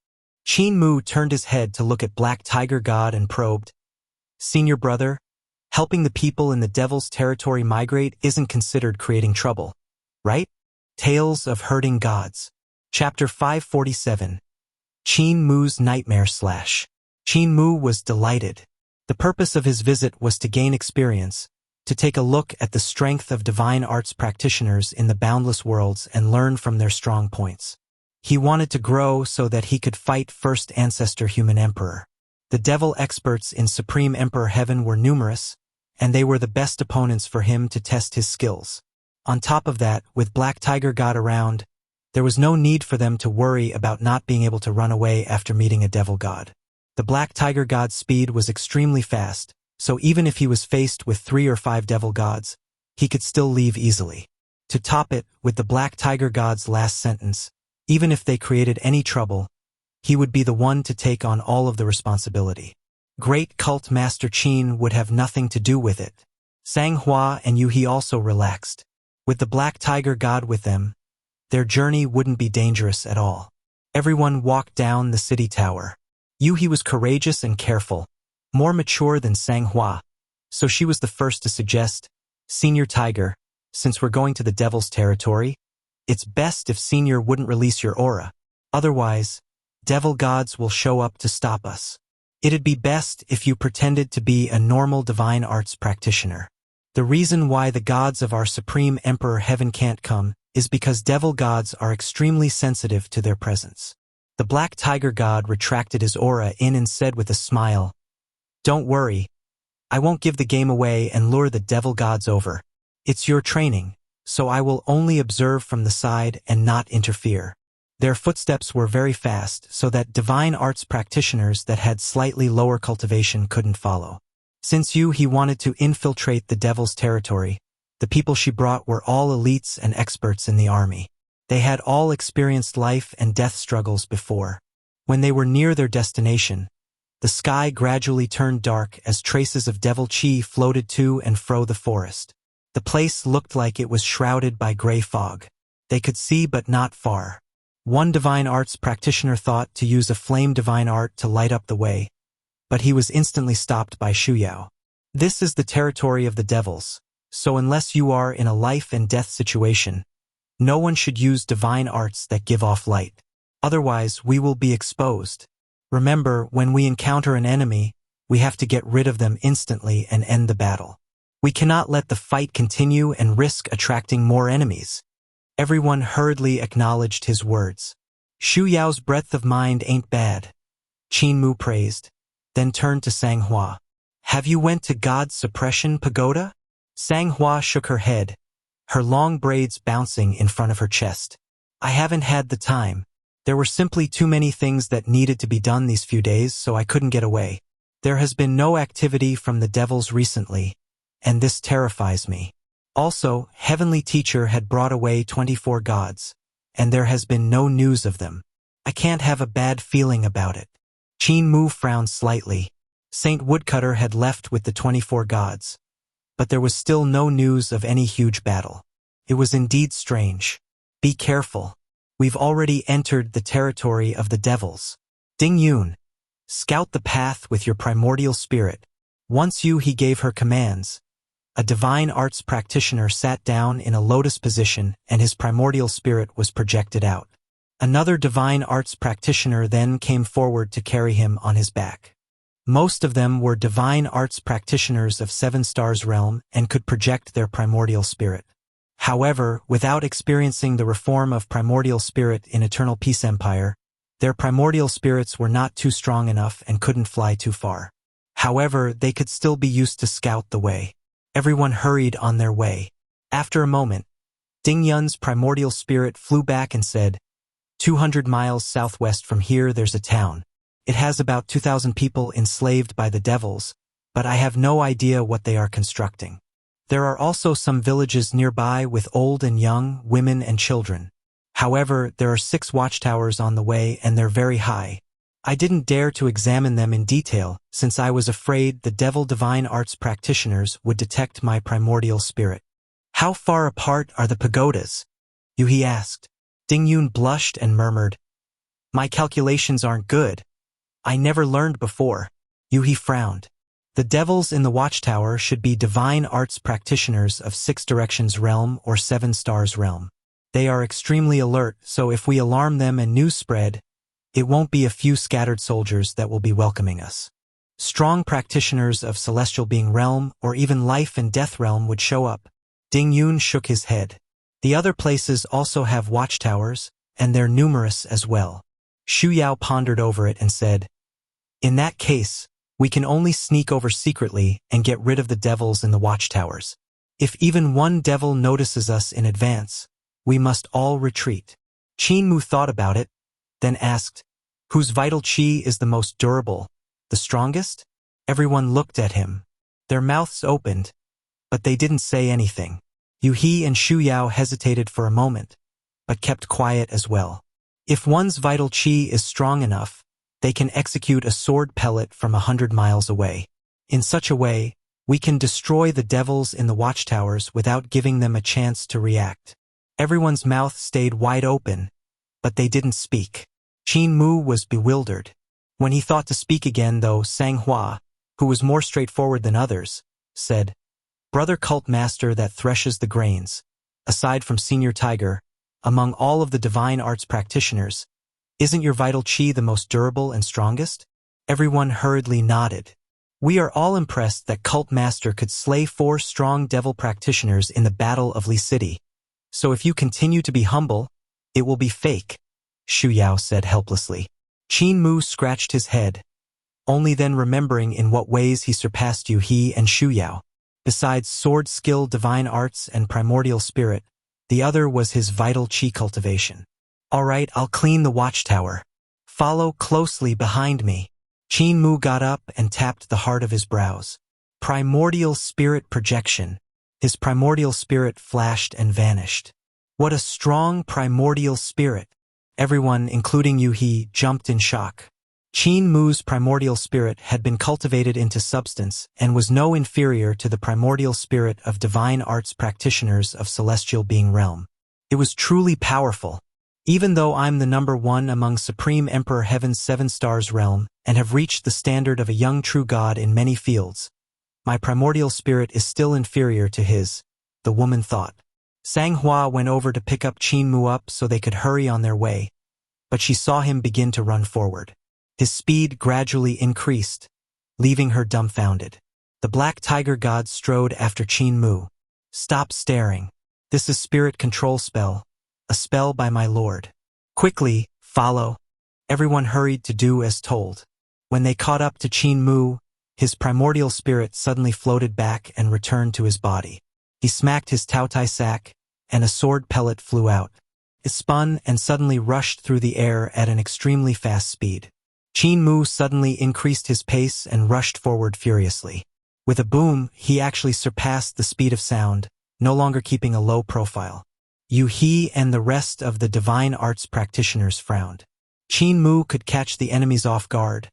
Qin Mu turned his head to look at Black Tiger God and probed, "Senior Brother, helping the people in the Devil's territory migrate isn't considered creating trouble, right?" Tales of Herding Gods. Chapter 547. Qin Mu's Nightmare Slash. Qin Mu was delighted. The purpose of his visit was to gain experience, to take a look at the strength of divine arts practitioners in the boundless worlds and learn from their strong points. He wanted to grow so that he could fight first ancestor human emperor. The devil experts in Supreme Emperor Heaven were numerous, and they were the best opponents for him to test his skills. On top of that, with Black Tiger God around, there was no need for them to worry about not being able to run away after meeting a devil god. The Black Tiger God's speed was extremely fast, so even if he was faced with 3 or 5 devil gods, he could still leave easily. To top it, with the Black Tiger God's last sentence, even if they created any trouble, he would be the one to take on all of the responsibility. Great cult master Qin would have nothing to do with it. Xianxia and Yuhi also relaxed. With the Black Tiger God with them, their journey wouldn't be dangerous at all. Everyone walked down the city tower. Yuhi was courageous and careful, more mature than Xianxia, so she was the first to suggest, "Senior Tiger, since we're going to the devil's territory, it's best if Senior wouldn't release your aura. Otherwise, devil gods will show up to stop us. It'd be best if you pretended to be a normal divine arts practitioner. The reason why the gods of our Supreme Emperor Heaven can't come is because devil gods are extremely sensitive to their presence." The Black Tiger God retracted his aura in and said with a smile, "Don't worry, I won't give the game away and lure the devil gods over. It's your training, so I will only observe from the side and not interfere." Their footsteps were very fast so that divine arts practitioners that had slightly lower cultivation couldn't follow. Since he wanted to infiltrate the devil's territory, the people she brought were all elites and experts in the army. They had all experienced life and death struggles before. When they were near their destination, the sky gradually turned dark as traces of devil chi floated to and fro the forest. The place looked like it was shrouded by gray fog. They could see but not far. One divine arts practitioner thought to use a flame divine art to light up the way, but he was instantly stopped by Shu Yao. "This is the territory of the devils, so unless you are in a life and death situation, no one should use divine arts that give off light. Otherwise, we will be exposed. Remember, when we encounter an enemy, we have to get rid of them instantly and end the battle. We cannot let the fight continue and risk attracting more enemies." Everyone hurriedly acknowledged his words. "Shu Yao's breadth of mind ain't bad," Qin Mu praised, then turned to Xianxia. "Have you went to God's Suppression Pagoda?" Xianxia shook her head, her long braids bouncing in front of her chest. "I haven't had the time. There were simply too many things that needed to be done these few days, so I couldn't get away. There has been no activity from the devils recently, and this terrifies me. Also, Heavenly Teacher had brought away 24 gods, and there has been no news of them. I can't have a bad feeling about it." Qin Mu frowned slightly. Saint Woodcutter had left with the 24 gods, but there was still no news of any huge battle. It was indeed strange. "Be careful. We've already entered the territory of the devils. Ding Yun, scout the path with your primordial spirit." Once he gave her commands, a divine arts practitioner sat down in a lotus position and his primordial spirit was projected out. Another divine arts practitioner then came forward to carry him on his back. Most of them were divine arts practitioners of 7 Stars realm and could project their primordial spirit. However, without experiencing the reform of primordial spirit in Eternal Peace Empire, their primordial spirits were not too strong enough and couldn't fly too far. However, they could still be used to scout the way. Everyone hurried on their way. After a moment, Ding Yun's primordial spirit flew back and said, 200 miles southwest from here there's a town. It has about 2,000 people enslaved by the devils, but I have no idea what they are constructing. There are also some villages nearby with old and young, women and children. However, there are 6 watchtowers on the way and they're very high. I didn't dare to examine them in detail since I was afraid the devil divine arts practitioners would detect my primordial spirit. "How far apart are the pagodas?" Yuhi asked. Ding Yun blushed and murmured, "My calculations aren't good. I never learned before." Yuhi frowned. "The devils in the watchtower should be divine arts practitioners of 6 Directions realm or 7 Stars realm. They are extremely alert, so if we alarm them and news spread, it won't be a few scattered soldiers that will be welcoming us. Strong practitioners of celestial being realm or even life and death realm would show up. Ding Yun shook his head. The other places also have watchtowers, and they're numerous as well. Xu Yao pondered over it and said, in that case, we can only sneak over secretly and get rid of the devils in the watchtowers. If even one devil notices us in advance, we must all retreat. Qin Mu thought about it, then asked, whose vital qi is the most durable, the strongest? Everyone looked at him. Their mouths opened, but they didn't say anything. Yu He and Xu Yao hesitated for a moment, but kept quiet as well. If one's vital qi is strong enough, they can execute a sword pellet from 100 miles away. In such a way, we can destroy the devils in the watchtowers without giving them a chance to react. Everyone's mouth stayed wide open, but they didn't speak. Qin Mu was bewildered. When he thought to speak again, though, Xianxia, who was more straightforward than others, said, Brother cult master that threshes the grains, aside from Senior Tiger, among all of the divine arts practitioners, isn't your vital qi the most durable and strongest? Everyone hurriedly nodded. We are all impressed that cult master could slay 4 strong devil practitioners in the Battle of Li City. So if you continue to be humble, it will be fake, Xu Yao said helplessly. Qin Mu scratched his head, only then remembering in what ways he surpassed Yu He and Xu Yao. Besides sword skill, divine arts, and primordial spirit, the other was his vital qi cultivation. All right, I'll clean the watchtower. Follow closely behind me. Qin Mu got up and tapped the heart of his brows. Primordial spirit projection. His primordial spirit flashed and vanished. What a strong primordial spirit! Everyone, including Yu He, jumped in shock. Qin Mu's primordial spirit had been cultivated into substance and was no inferior to the primordial spirit of divine arts practitioners of celestial being realm. It was truly powerful. Even though I'm the #1 among Supreme Emperor Heaven's 7 stars realm and have reached the standard of a young true god in many fields, my primordial spirit is still inferior to his, the woman thought. Xianxia went over to pick up Qin Mu up so they could hurry on their way, but she saw him begin to run forward. His speed gradually increased, leaving her dumbfounded. The black tiger god strode after Qin Mu. Stop staring. This is spirit control spell, a spell by my lord. Quickly, follow. Everyone hurried to do as told. When they caught up to Qin Mu, his primordial spirit suddenly floated back and returned to his body. He smacked his Taotai sack, and a sword pellet flew out. It spun and suddenly rushed through the air at an extremely fast speed. Qin Mu suddenly increased his pace and rushed forward furiously. With a boom, he actually surpassed the speed of sound, no longer keeping a low profile. Yu He and the rest of the divine arts practitioners frowned. Qin Mu could catch the enemies off guard,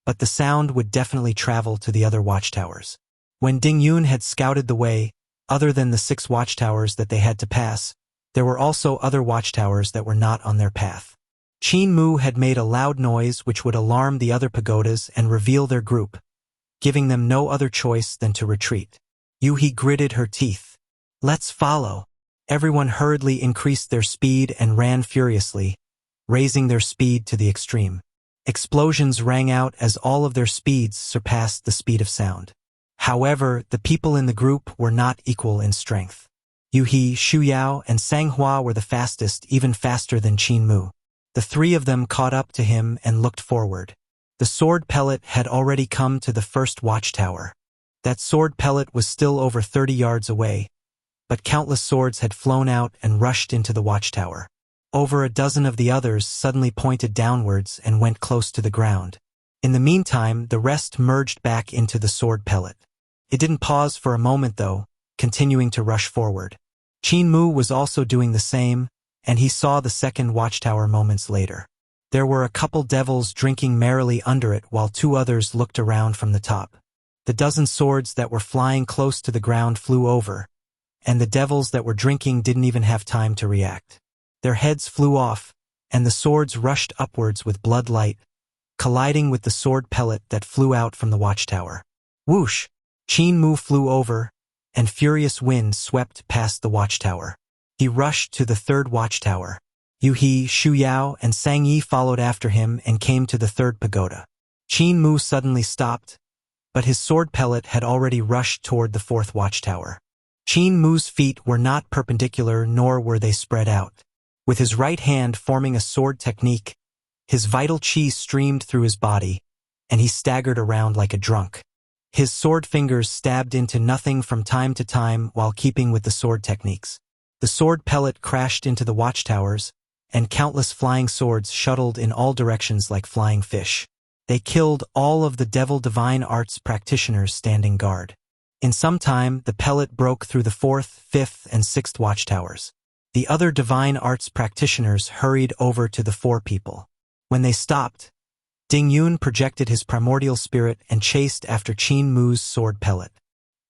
but the sound would definitely travel to the other watchtowers. When Ding Yun had scouted the way, other than the 6 watchtowers that they had to pass, there were also other watchtowers that were not on their path. Qin Mu had made a loud noise which would alarm the other pagodas and reveal their group, giving them no other choice than to retreat. Yu He gritted her teeth. Let's follow. Everyone hurriedly increased their speed and ran furiously, raising their speed to the extreme. Explosions rang out as all of their speeds surpassed the speed of sound. However, the people in the group were not equal in strength. Yu He, Xu Yao, and Xianxia were the fastest, even faster than Qin Mu. The 3 of them caught up to him and looked forward. The sword pellet had already come to the first watchtower. That sword pellet was still over 30 yards away, but countless swords had flown out and rushed into the watchtower. Over a dozen of the others suddenly pointed downwards and went close to the ground. In the meantime, the rest merged back into the sword pellet. It didn't pause for a moment, though, continuing to rush forward. Qin Mu was also doing the same, and he saw the second watchtower moments later. There were a couple devils drinking merrily under it while 2 others looked around from the top. The dozen swords that were flying close to the ground flew over, and the devils that were drinking didn't even have time to react. Their heads flew off, and the swords rushed upwards with blood light, colliding with the sword pellet that flew out from the watchtower. Whoosh! Qin Mu flew over, and furious wind swept past the watchtower. He rushed to the 3rd watchtower. Yu He, Xu Yao, and Sang Yi followed after him and came to the 3rd pagoda. Qin Mu suddenly stopped, but his sword pellet had already rushed toward the fourth watchtower. Qin Mu's feet were not perpendicular, nor were they spread out. With his right hand forming a sword technique, his vital qi streamed through his body, and he staggered around like a drunk. His sword fingers stabbed into nothing from time to time while keeping with the sword techniques. The sword pellet crashed into the watchtowers, and countless flying swords shuttled in all directions like flying fish. They killed all of the devil divine arts practitioners standing guard. In some time, the pellet broke through the fourth, fifth, and sixth watchtowers. The other divine arts practitioners hurried over to the four people. When they stopped, Ding Yun projected his primordial spirit and chased after Qin Mu's sword pellet.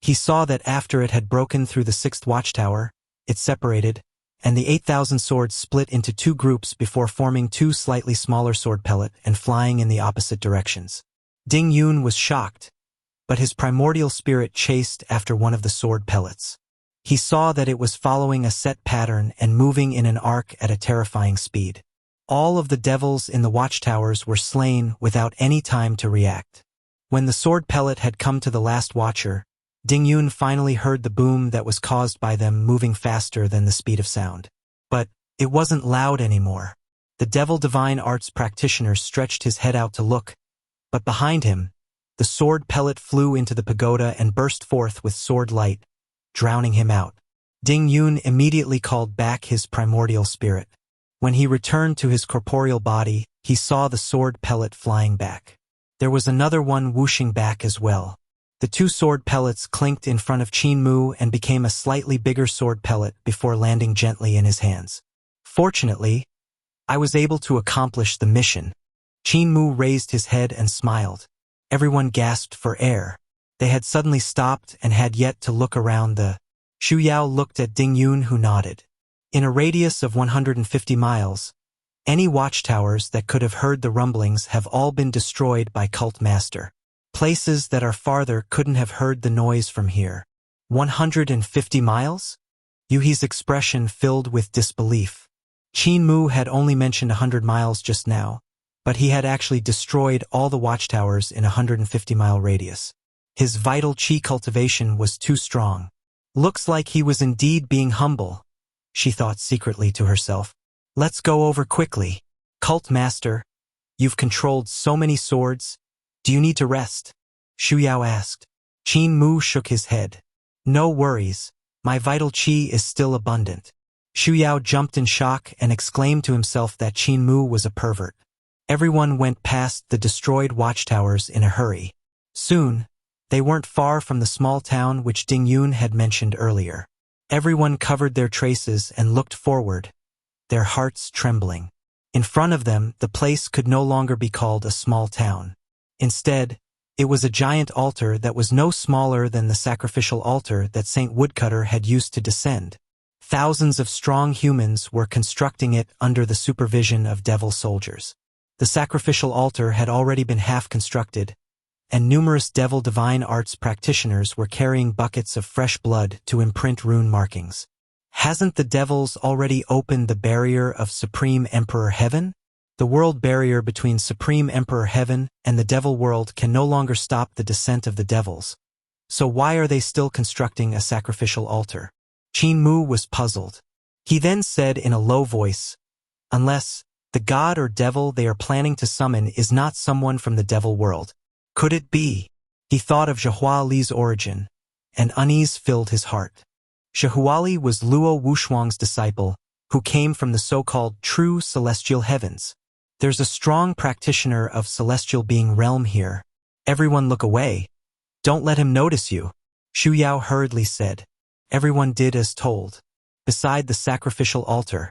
He saw that after it had broken through the sixth watchtower, it separated, and the 8,000 swords split into two groups before forming two slightly smaller sword pellet and flying in the opposite directions. Ding Yun was shocked, but his primordial spirit chased after one of the sword pellets. He saw that it was following a set pattern and moving in an arc at a terrifying speed. All of the devils in the watchtowers were slain without any time to react. When the sword pellet had come to the last watcher, Ding Yun finally heard the boom that was caused by them moving faster than the speed of sound. But it wasn't loud anymore. The devil divine arts practitioner stretched his head out to look, but behind him, the sword pellet flew into the pagoda and burst forth with sword light, drowning him out. Ding Yun immediately called back his primordial spirit. When he returned to his corporeal body, he saw the sword pellet flying back. There was another one whooshing back as well. The two sword pellets clinked in front of Qin Mu and became a slightly bigger sword pellet before landing gently in his hands. Fortunately, I was able to accomplish the mission. Qin Mu raised his head and smiled. Everyone gasped for air. They had suddenly stopped and had yet to look around the. Xu Yao looked at Ding Yun, who nodded. In a radius of 150 miles, any watchtowers that could have heard the rumblings have all been destroyed by Cult Master. Places that are farther couldn't have heard the noise from here. 150 miles? Yuhi's expression filled with disbelief. Qin Mu had only mentioned 100 miles just now, but he had actually destroyed all the watchtowers in a 150-mile radius. His vital qi cultivation was too strong. Looks like he was indeed being humble, she thought secretly to herself. Let's go over quickly. Cult Master, you've controlled so many swords. Do you need to rest? Xu Yao asked. Qin Mu shook his head. No worries, my vital qi is still abundant. Xu Yao jumped in shock and exclaimed to himself that Qin Mu was a pervert. Everyone went past the destroyed watchtowers in a hurry. Soon, they weren't far from the small town which Ding Yun had mentioned earlier. Everyone covered their traces and looked forward, their hearts trembling. In front of them, the place could no longer be called a small town. Instead, it was a giant altar that was no smaller than the sacrificial altar that Saint Woodcutter had used to descend. Thousands of strong humans were constructing it under the supervision of devil soldiers. The sacrificial altar had already been half constructed, and numerous devil divine arts practitioners were carrying buckets of fresh blood to imprint rune markings. Hasn't the devils already opened the barrier of Supreme Emperor Heaven? The world barrier between Supreme Emperor Heaven and the devil world can no longer stop the descent of the devils. So why are they still constructing a sacrificial altar? Qin Mu was puzzled. He then said in a low voice, unless the god or devil they are planning to summon is not someone from the devil world. Could it be? He thought of Zhihua Li's origin, and unease filled his heart. Zhihua Li was Luo Wushuang's disciple, who came from the so-called true celestial heavens. There's a strong practitioner of celestial being realm here. Everyone look away. Don't let him notice you. Xu Yao hurriedly said. Everyone did as told. Beside the sacrificial altar,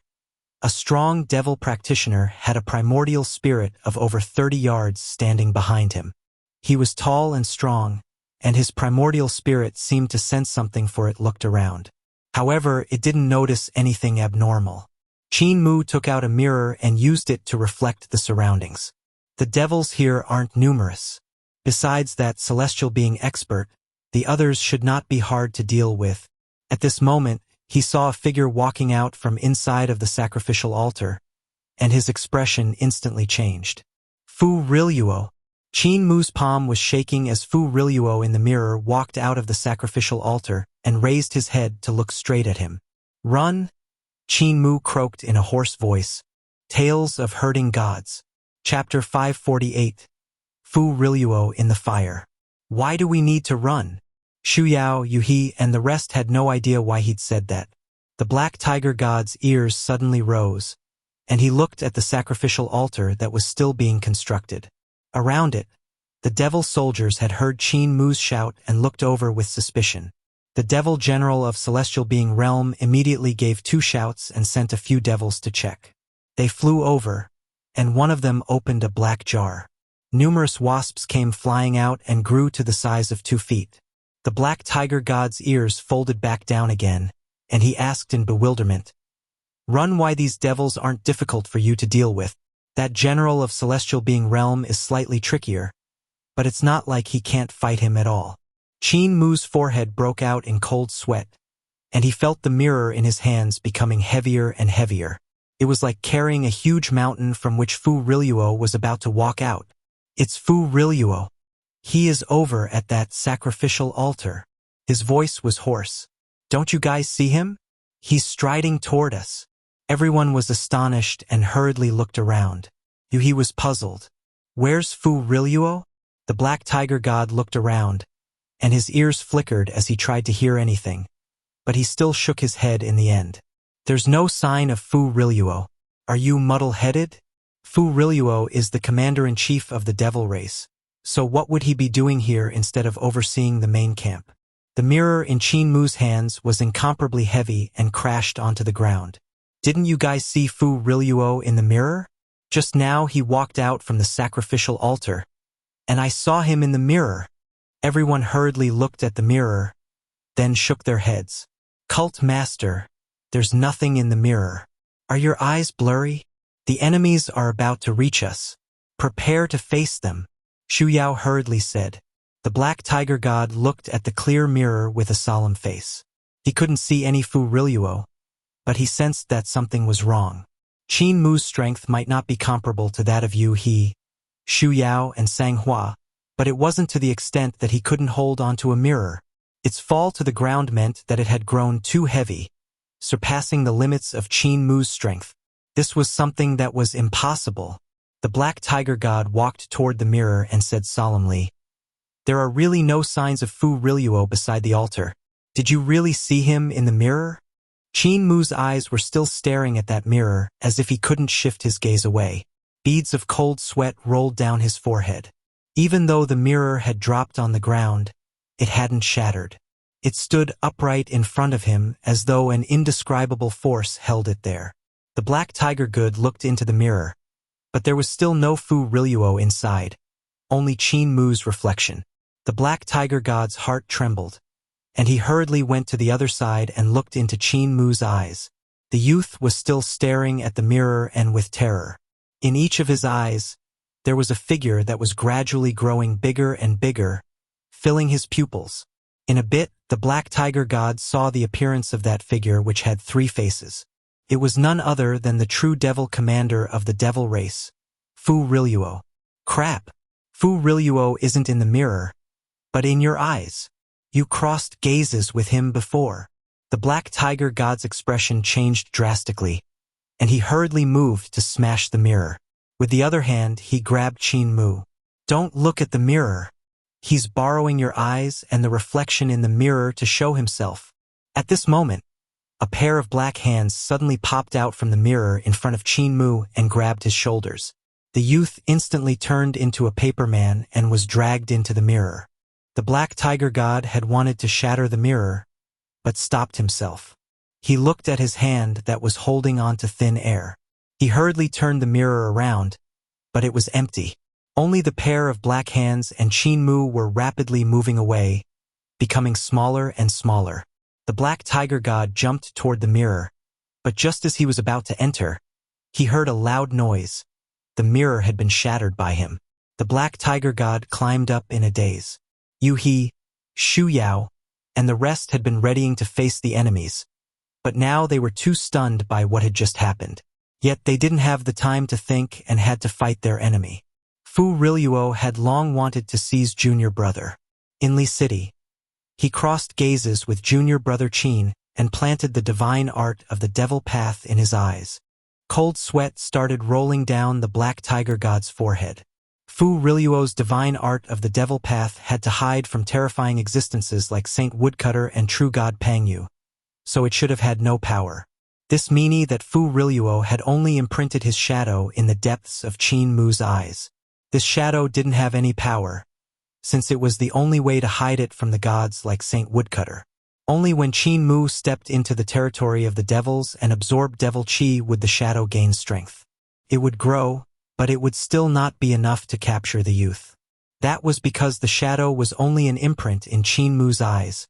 a strong devil practitioner had a primordial spirit of over 30 yards standing behind him. He was tall and strong, and his primordial spirit seemed to sense something, for it looked around. However, it didn't notice anything abnormal. Qin Mu took out a mirror and used it to reflect the surroundings. The devils here aren't numerous. Besides that celestial being expert, the others should not be hard to deal with. At this moment, he saw a figure walking out from inside of the sacrificial altar, and his expression instantly changed. Fu Riluo, Qin Mu's palm was shaking as Fu Riluo in the mirror walked out of the sacrificial altar and raised his head to look straight at him. "Run!" Qin Mu croaked in a hoarse voice. Tales of Hurting Gods. Chapter 548. Fu Riluo in the Fire. Why do we need to run? Xu Yao, Yu He, and the rest had no idea why he'd said that. The black tiger god's ears suddenly rose, and he looked at the sacrificial altar that was still being constructed. Around it, the devil soldiers had heard Qin Mu's shout and looked over with suspicion. The devil general of Celestial Being Realm immediately gave 2 shouts and sent a few devils to check. They flew over, and one of them opened a black jar. Numerous wasps came flying out and grew to the size of 2 feet. The black tiger god's ears folded back down again, and he asked in bewilderment, "Run, why these devils aren't difficult for you to deal with. That general of Celestial Being Realm is slightly trickier, but it's not like he can't fight him at all." Qin Mu's forehead broke out in cold sweat, and he felt the mirror in his hands becoming heavier and heavier. It was like carrying a huge mountain from which Fu Riluo was about to walk out. "It's Fu Riluo. He is over at that sacrificial altar." His voice was hoarse. "Don't you guys see him? He's striding toward us." Everyone was astonished and hurriedly looked around. Yu He was puzzled. "Where's Fu Riluo?" The black tiger god looked around, and his ears flickered as he tried to hear anything, but he still shook his head in the end. "There's no sign of Fu Riluo. Are you muddle-headed? Fu Riluo is the commander-in-chief of the devil race, so what would he be doing here instead of overseeing the main camp?" The mirror in Qin Mu's hands was incomparably heavy and crashed onto the ground. "Didn't you guys see Fu Riluo in the mirror? Just now he walked out from the sacrificial altar, and I saw him in the mirror." Everyone hurriedly looked at the mirror, then shook their heads. "Cult Master, there's nothing in the mirror. Are your eyes blurry? The enemies are about to reach us. Prepare to face them," Xu Yao hurriedly said. The black tiger god looked at the clear mirror with a solemn face. He couldn't see any Fu Riluo, but he sensed that something was wrong. Qin Mu's strength might not be comparable to that of Yu He, Xu Yao, and Sang Hua, but it wasn't to the extent that he couldn't hold onto a mirror. Its fall to the ground meant that it had grown too heavy, surpassing the limits of Qin Mu's strength. This was something that was impossible. The black tiger god walked toward the mirror and said solemnly, "There are really no signs of Fu Riluo beside the altar. Did you really see him in the mirror?" Qin Mu's eyes were still staring at that mirror as if he couldn't shift his gaze away. Beads of cold sweat rolled down his forehead. Even though the mirror had dropped on the ground, it hadn't shattered. It stood upright in front of him as though an indescribable force held it there. The black tiger god looked into the mirror, but there was still no Fu Riluo inside, only Qin Mu's reflection. The black tiger god's heart trembled, and he hurriedly went to the other side and looked into Qin Mu's eyes. The youth was still staring at the mirror and with terror. In each of his eyes, there was a figure that was gradually growing bigger and bigger, filling his pupils. In a bit, the black tiger god saw the appearance of that figure, which had 3 faces. It was none other than the true devil commander of the devil race, Fu Riluo. "Crap! Fu Riluo isn't in the mirror, but in your eyes. You crossed gazes with him before." The black tiger god's expression changed drastically, and he hurriedly moved to smash the mirror. With the other hand, he grabbed Qin Mu. "Don't look at the mirror. He's borrowing your eyes and the reflection in the mirror to show himself." At this moment, a pair of black hands suddenly popped out from the mirror in front of Qin Mu and grabbed his shoulders. The youth instantly turned into a paper man and was dragged into the mirror. The black tiger god had wanted to shatter the mirror, but stopped himself. He looked at his hand that was holding on to thin air. He hurriedly turned the mirror around, but it was empty. Only the pair of black hands and Qin Mu were rapidly moving away, becoming smaller and smaller. The black tiger god jumped toward the mirror, but just as he was about to enter, he heard a loud noise. The mirror had been shattered by him. The black tiger god climbed up in a daze. Yu He, Xu Yao, and the rest had been readying to face the enemies, but now they were too stunned by what had just happened. Yet they didn't have the time to think and had to fight their enemy. Fu Riluo had long wanted to seize junior brother. In Li City, he crossed gazes with junior brother Qin and planted the divine art of the devil path in his eyes. Cold sweat started rolling down the black tiger god's forehead. Fu Riluo's divine art of the devil path had to hide from terrifying existences like Saint Woodcutter and true god Pangyu, so it should have had no power. This meaning that Fu Riluo had only imprinted his shadow in the depths of Qin Mu's eyes. This shadow didn't have any power, since it was the only way to hide it from the gods like Saint Woodcutter. Only when Qin Mu stepped into the territory of the devils and absorbed devil chi would the shadow gain strength. It would grow, but it would still not be enough to capture the youth. That was because the shadow was only an imprint in Qin Mu's eyes,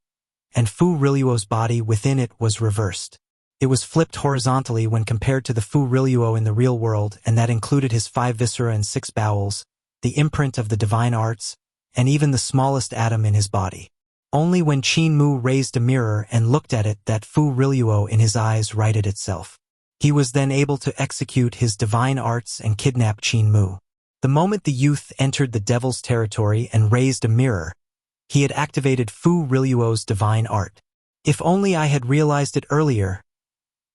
and Fu Riluo's body within it was reversed. It was flipped horizontally when compared to the Fu Riluo in the real world, and that included his 5 viscera and 6 bowels, the imprint of the divine arts, and even the smallest atom in his body. Only when Qin Mu raised a mirror and looked at it that Fu Riluo in his eyes righted itself. He was then able to execute his divine arts and kidnap Qin Mu. The moment the youth entered the devil's territory and raised a mirror, he had activated Fu Riluo's divine art. If only I had realized it earlier.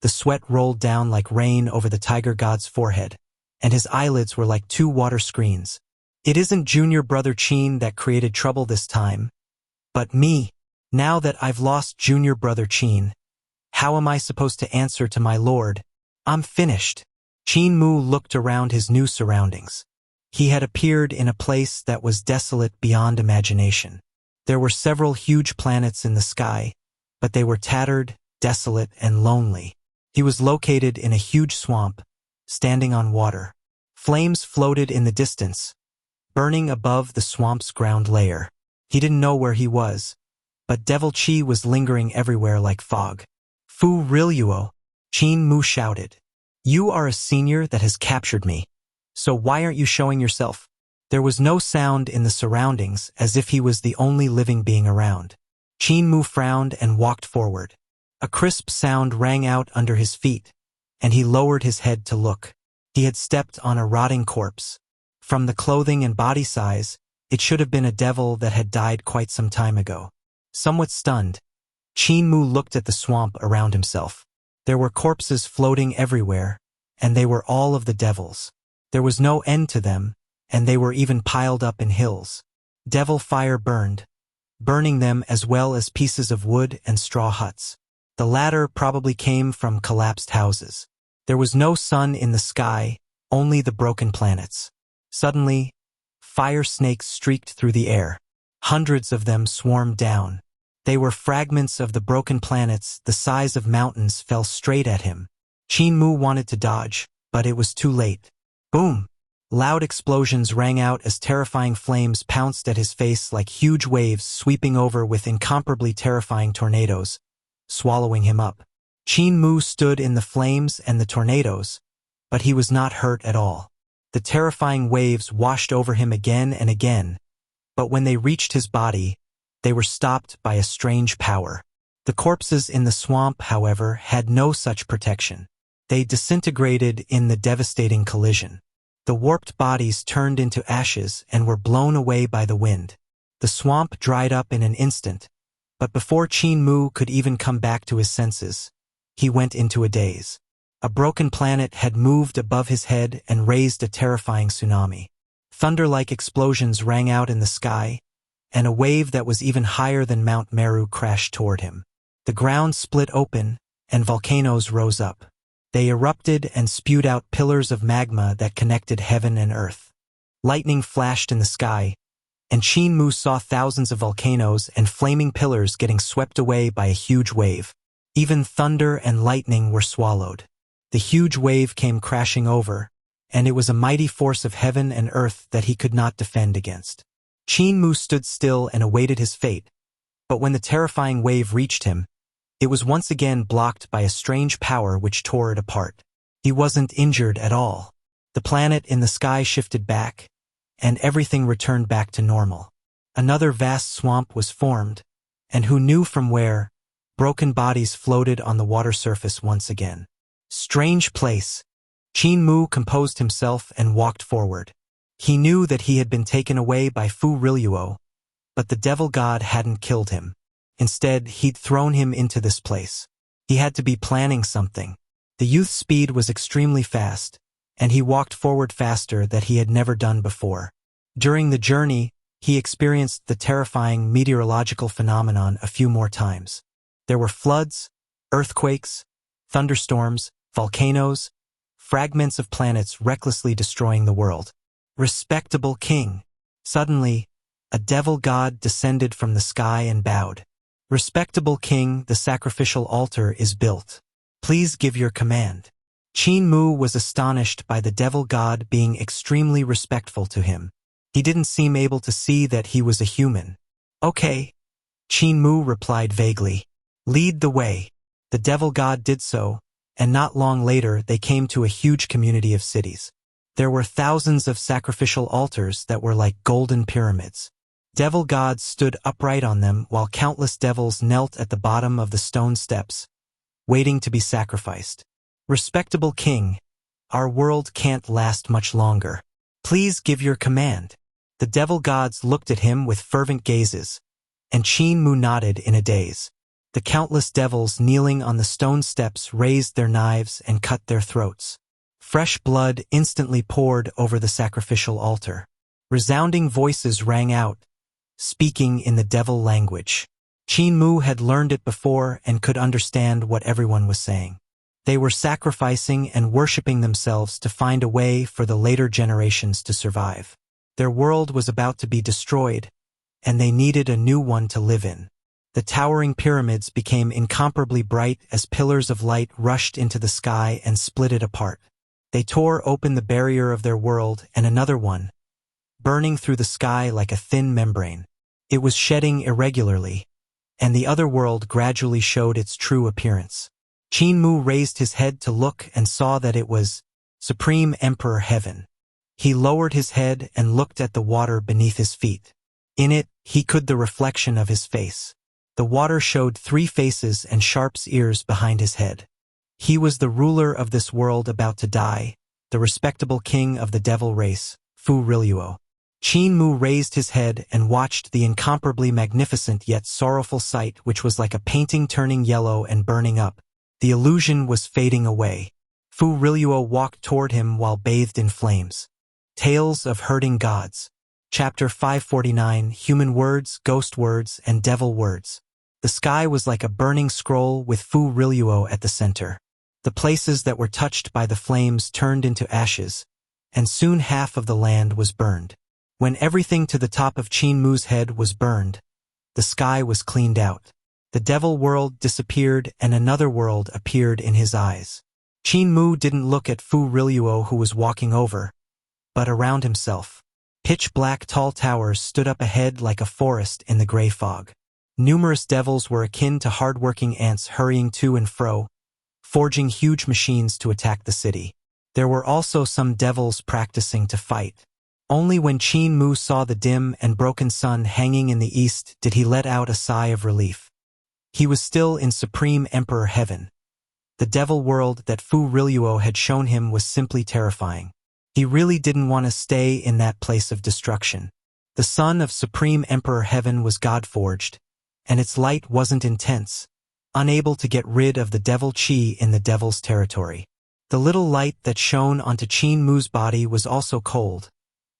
The sweat rolled down like rain over the tiger god's forehead, and his eyelids were like 2 water screens. It isn't junior brother Qin that created trouble this time, but me. Now that I've lost junior brother Qin, how am I supposed to answer to my lord? I'm finished. Qin Mu looked around his new surroundings. He had appeared in a place that was desolate beyond imagination. There were several huge planets in the sky, but they were tattered, desolate, and lonely. He was located in a huge swamp, standing on water. Flames floated in the distance, burning above the swamp's ground layer. He didn't know where he was, but devil chi was lingering everywhere like fog. Fu Riluo, Qin Mu shouted. You are a senior that has captured me, so why aren't you showing yourself? There was no sound in the surroundings, as if he was the only living being around. Qin Mu frowned and walked forward. A crisp sound rang out under his feet, and he lowered his head to look. He had stepped on a rotting corpse. From the clothing and body size, it should have been a devil that had died quite some time ago. Somewhat stunned, Qin Mu looked at the swamp around himself. There were corpses floating everywhere, and they were all of the devils. There was no end to them, and they were even piled up in hills. Devil fire burned, burning them as well as pieces of wood and straw huts. The latter probably came from collapsed houses. There was no sun in the sky, only the broken planets. Suddenly, fire snakes streaked through the air. Hundreds of them swarmed down. They were fragments of the broken planets the size of mountains fell straight at him. Qin Mu wanted to dodge, but it was too late. Boom! Loud explosions rang out as terrifying flames pounced at his face like huge waves sweeping over with incomparably terrifying tornadoes, swallowing him up. Qin Mu stood in the flames and the tornadoes, but he was not hurt at all. The terrifying waves washed over him again and again, but when they reached his body, they were stopped by a strange power. The corpses in the swamp, however, had no such protection. They disintegrated in the devastating collision. The warped bodies turned into ashes and were blown away by the wind. The swamp dried up in an instant, but before Qin Mu could even come back to his senses, he went into a daze. A broken planet had moved above his head and raised a terrifying tsunami. Thunder-like explosions rang out in the sky, and a wave that was even higher than Mount Meru crashed toward him. The ground split open, and volcanoes rose up. They erupted and spewed out pillars of magma that connected heaven and earth. Lightning flashed in the sky, and Qin Mu saw thousands of volcanoes and flaming pillars getting swept away by a huge wave. Even thunder and lightning were swallowed. The huge wave came crashing over, and it was a mighty force of heaven and earth that he could not defend against. Qin Mu stood still and awaited his fate, but when the terrifying wave reached him, it was once again blocked by a strange power which tore it apart. He wasn't injured at all. The planet in the sky shifted back, and everything returned back to normal. Another vast swamp was formed, and who knew from where, broken bodies floated on the water surface once again. Strange place. Qin Mu composed himself and walked forward. He knew that he had been taken away by Fu Riluo, but the devil god hadn't killed him. Instead, he'd thrown him into this place. He had to be planning something. The youth's speed was extremely fast, and he walked forward faster than he had never done before. During the journey, he experienced the terrifying meteorological phenomenon a few more times. There were floods, earthquakes, thunderstorms, volcanoes, fragments of planets recklessly destroying the world. Respectable king. Suddenly, a devil god descended from the sky and bowed. Respectable king, the sacrificial altar is built. Please give your command. Qin Mu was astonished by the devil god being extremely respectful to him. He didn't seem able to see that he was a human. Okay. Qin Mu replied vaguely. Lead the way. The devil god did so, and not long later they came to a huge community of cities. There were thousands of sacrificial altars that were like golden pyramids. Devil gods stood upright on them while countless devils knelt at the bottom of the stone steps, waiting to be sacrificed. Respectable king, our world can't last much longer. Please give your command. The devil gods looked at him with fervent gazes, and Qin Mu nodded in a daze. The countless devils kneeling on the stone steps raised their knives and cut their throats. Fresh blood instantly poured over the sacrificial altar. Resounding voices rang out, speaking in the devil language. Qin Mu had learned it before and could understand what everyone was saying. They were sacrificing and worshipping themselves to find a way for the later generations to survive. Their world was about to be destroyed, and they needed a new one to live in. The towering pyramids became incomparably bright as pillars of light rushed into the sky and split it apart. They tore open the barrier of their world and another one, burning through the sky like a thin membrane. It was shedding irregularly, and the other world gradually showed its true appearance. Qin Mu raised his head to look and saw that it was Supreme Emperor Heaven. He lowered his head and looked at the water beneath his feet. In it, he could the reflection of his face. The water showed 3 faces and sharp's ears behind his head. He was the ruler of this world about to die, the respectable king of the devil race, Fu Riluo. Qin Mu raised his head and watched the incomparably magnificent yet sorrowful sight which was like a painting turning yellow and burning up. The illusion was fading away. Fu Riluo walked toward him while bathed in flames. Tales of Hurting Gods. Chapter 549, Human Words, Ghost Words, and Devil Words. The sky was like a burning scroll with Fu Riluo at the center. The places that were touched by the flames turned into ashes, and soon half of the land was burned. When everything to the top of Qin Mu's head was burned, the sky was cleaned out. The devil world disappeared and another world appeared in his eyes. Qin Mu didn't look at Fu Riluo who was walking over, but around himself. Pitch-black tall towers stood up ahead like a forest in the gray fog. Numerous devils were akin to hard-working ants hurrying to and fro, forging huge machines to attack the city. There were also some devils practicing to fight. Only when Qin Mu saw the dim and broken sun hanging in the east did he let out a sigh of relief. He was still in Supreme Emperor Heaven. The devil world that Fu Riluo had shown him was simply terrifying. He really didn't want to stay in that place of destruction. The sun of Supreme Emperor Heaven was God-forged, and its light wasn't intense, unable to get rid of the devil chi in the devil's territory. The little light that shone onto Qin Mu's body was also cold,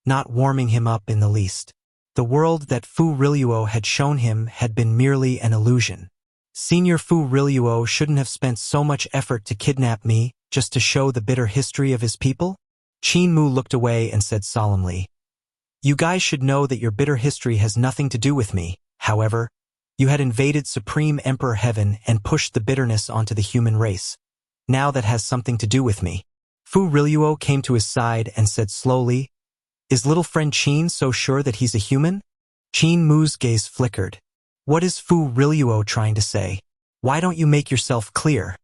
not warming him up in the least. The world that Fu Riluo had shown him had been merely an illusion. Senior Fu Riluo shouldn't have spent so much effort to kidnap me just to show the bitter history of his people? Qin Mu looked away and said solemnly, "You guys should know that your bitter history has nothing to do with me. However, you had invaded Supreme Emperor Heaven and pushed the bitterness onto the human race. Now that has something to do with me." Fu Riluo came to his side and said slowly, "Is little friend Qin so sure that he's a human?" Qin Mu's gaze flickered. What is Fu Riluo trying to say? Why don't you make yourself clear?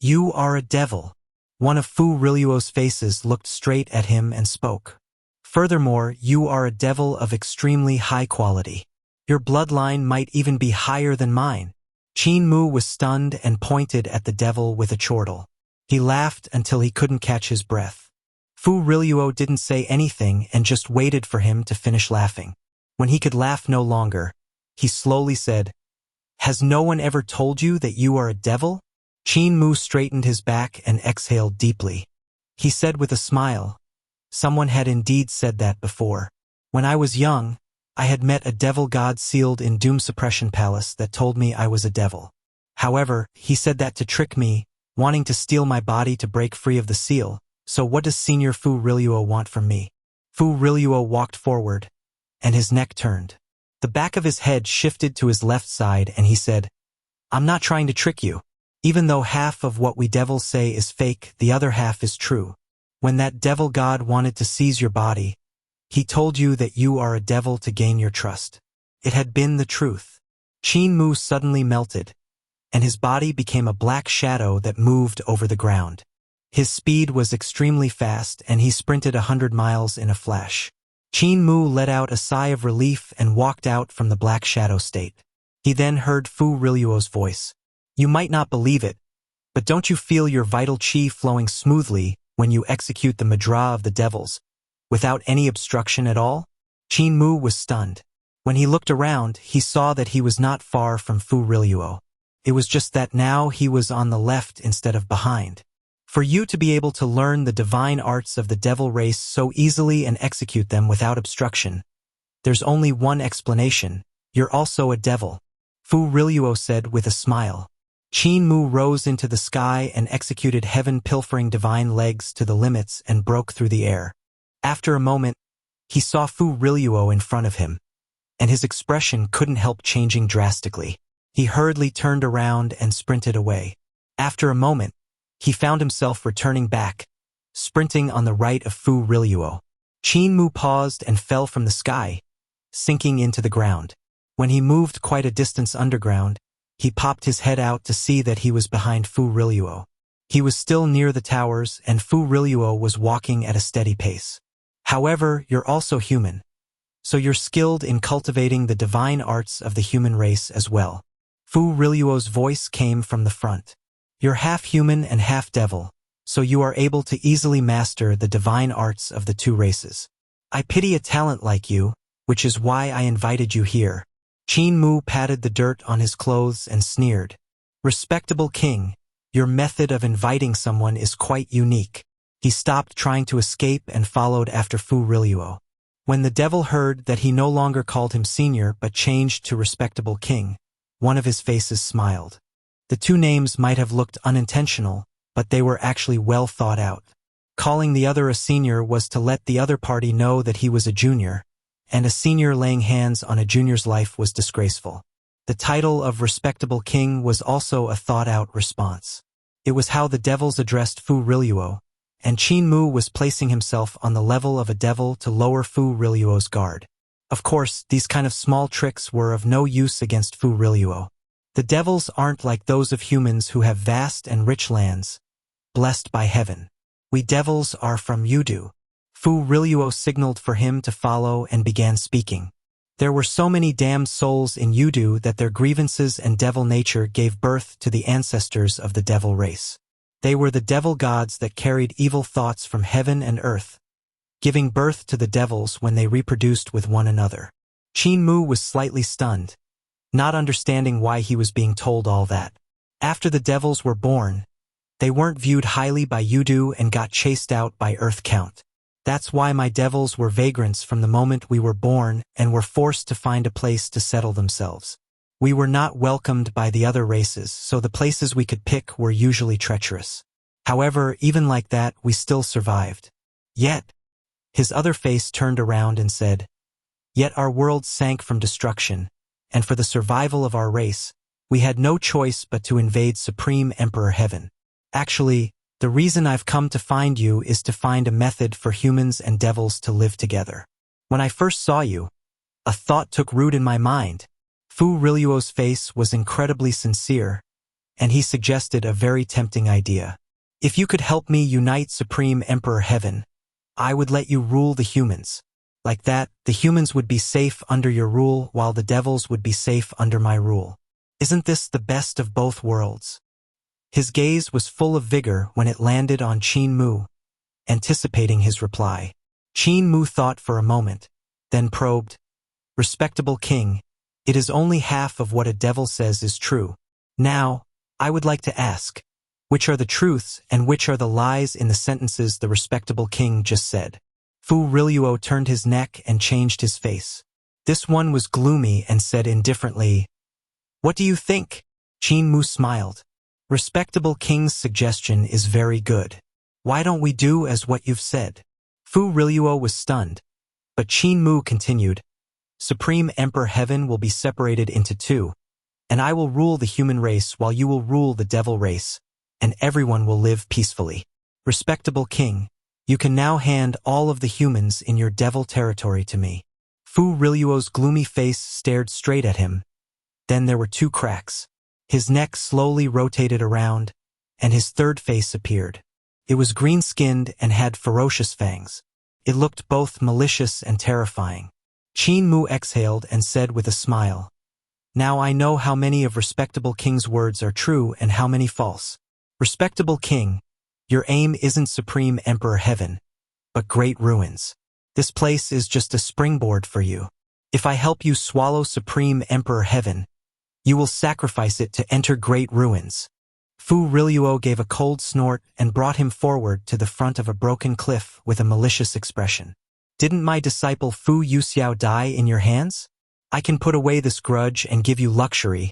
You are a devil. One of Fu Riluo's faces looked straight at him and spoke. Furthermore, you are a devil of extremely high quality. Your bloodline might even be higher than mine. Qin Mu was stunned and pointed at the devil with a chortle. He laughed until he couldn't catch his breath. Fu Riluo didn't say anything and just waited for him to finish laughing. When he could laugh no longer, he slowly said, "Has no one ever told you that you are a devil?" Qin Mu straightened his back and exhaled deeply. He said with a smile, "Someone had indeed said that before. When I was young, I had met a devil god sealed in Doom Suppression Palace that told me I was a devil. However, he said that to trick me, wanting to steal my body to break free of the seal. So what does Senior Fu Riluo want from me?" Fu Riluo walked forward, and his neck turned. The back of his head shifted to his left side and he said, "I'm not trying to trick you. Even though half of what we devils say is fake, the other half is true. When that devil god wanted to seize your body, he told you that you are a devil to gain your trust. It had been the truth." Qin Mu suddenly melted, and his body became a black shadow that moved over the ground. His speed was extremely fast and he sprinted 100 miles in a flash. Qin Mu let out a sigh of relief and walked out from the black shadow state. He then heard Fu Riluo's voice. "You might not believe it, but don't you feel your vital qi flowing smoothly when you execute the mudra of the devils, without any obstruction at all?" Qin Mu was stunned. When he looked around, he saw that he was not far from Fu Riluo. It was just that now he was on the left instead of behind. For you to be able to learn the divine arts of the devil race so easily and execute them without obstruction, there's only one explanation: you're also a devil, Fu Riluo said with a smile. Qin Mu rose into the sky and executed heaven-pilfering divine legs to the limits and broke through the air. After a moment, he saw Fu Riluo in front of him, and his expression couldn't help changing drastically. He hurriedly turned around and sprinted away. After a moment, he found himself returning back, sprinting on the right of Fu Riluo. Qin Mu paused and fell from the sky, sinking into the ground. When he moved quite a distance underground, he popped his head out to see that he was behind Fu Riluo. He was still near the towers and Fu Riluo was walking at a steady pace. "However, you're also human, so you're skilled in cultivating the divine arts of the human race as well." Fu Riluo's voice came from the front. "You're half human and half devil, so you are able to easily master the divine arts of the two races. I pity a talent like you, which is why I invited you here." Qin Mu patted the dirt on his clothes and sneered. "Respectable king, your method of inviting someone is quite unique." He stopped trying to escape and followed after Fu Riluo. When the devil heard that he no longer called him senior but changed to respectable king, one of his faces smiled. The two names might have looked unintentional, but they were actually well thought out. Calling the other a senior was to let the other party know that he was a junior, and a senior laying hands on a junior's life was disgraceful. The title of respectable king was also a thought-out response. It was how the devils addressed Fu Riluo, and Qin Mu was placing himself on the level of a devil to lower Fu Riluo's guard. Of course, these kind of small tricks were of no use against Fu Riluo. The devils aren't like those of humans who have vast and rich lands, blessed by heaven. We devils are from Yudu. Fu Riluo signaled for him to follow and began speaking. There were so many damned souls in Yudu that their grievances and devil nature gave birth to the ancestors of the devil race. They were the devil gods that carried evil thoughts from heaven and earth, giving birth to the devils when they reproduced with one another. Qin Mu was slightly stunned, not understanding why he was being told all that. After the devils were born, they weren't viewed highly by Yudu and got chased out by Earth Count. That's why my devils were vagrants from the moment we were born and were forced to find a place to settle themselves. We were not welcomed by the other races, so the places we could pick were usually treacherous. However, even like that, we still survived. Yet, his other face turned around and said, "Yet our world sank from destruction, and for the survival of our race, we had no choice but to invade Supreme Emperor Heaven. Actually, the reason I've come to find you is to find a method for humans and devils to live together. When I first saw you, a thought took root in my mind." Fu Riluo's face was incredibly sincere, and he suggested a very tempting idea. "If you could help me unite Supreme Emperor Heaven, I would let you rule the humans. Like that, the humans would be safe under your rule while the devils would be safe under my rule. Isn't this the best of both worlds?" His gaze was full of vigor when it landed on Qin Mu, anticipating his reply. Qin Mu thought for a moment, then probed, "Respectable king, it is only half of what a devil says is true. Now, I would like to ask, which are the truths and which are the lies in the sentences the respectable king just said?" Fu Riluo turned his neck and changed his face. This one was gloomy and said indifferently, "What do you think?" Qin Mu smiled. "Respectable king's suggestion is very good. Why don't we do as what you've said?" Fu Riluo was stunned, but Qin Mu continued, "Supreme Emperor Heaven will be separated into two, and I will rule the human race while you will rule the devil race, and everyone will live peacefully. Respectable king, you can now hand all of the humans in your devil territory to me." Fu Riluo's gloomy face stared straight at him. Then there were two cracks. His neck slowly rotated around, and his third face appeared. It was green-skinned and had ferocious fangs. It looked both malicious and terrifying. Qin Mu exhaled and said with a smile, "Now I know how many of respectable king's words are true and how many false. Respectable king, your aim isn't Supreme Emperor Heaven, but great ruins. This place is just a springboard for you. If I help you swallow Supreme Emperor Heaven, you will sacrifice it to enter great ruins." Fu Riluo gave a cold snort and brought him forward to the front of a broken cliff with a malicious expression. "Didn't my disciple Fu Yuxiao die in your hands? I can put away this grudge and give you luxury,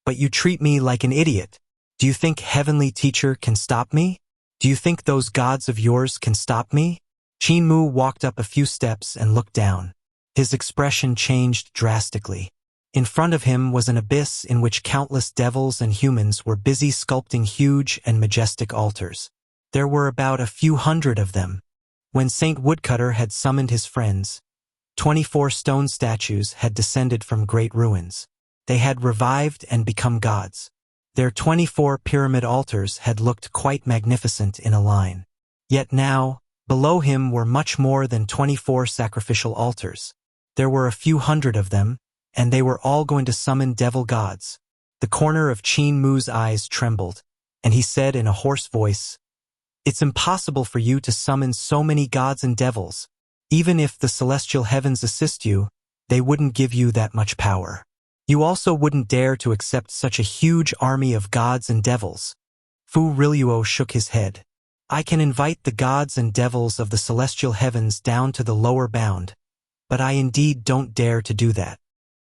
but you treat me like an idiot. Do you think Heavenly Teacher can stop me? Do you think those gods of yours can stop me?" Qin Mu walked up a few steps and looked down. His expression changed drastically. In front of him was an abyss in which countless devils and humans were busy sculpting huge and majestic altars. There were about a few hundred of them. When Saint Woodcutter had summoned his friends, 24 stone statues had descended from great ruins. They had revived and become gods. Their 24 pyramid altars had looked quite magnificent in a line. Yet now, below him were much more than 24 sacrificial altars. There were a few hundred of them, and they were all going to summon devil gods. The corner of Qin Mu's eyes trembled, and he said in a hoarse voice, "It's impossible for you to summon so many gods and devils. Even if the celestial heavens assist you, they wouldn't give you that much power. You also wouldn't dare to accept such a huge army of gods and devils." Fu Riluo shook his head. "I can invite the gods and devils of the celestial heavens down to the lower bound, but I indeed don't dare to do that."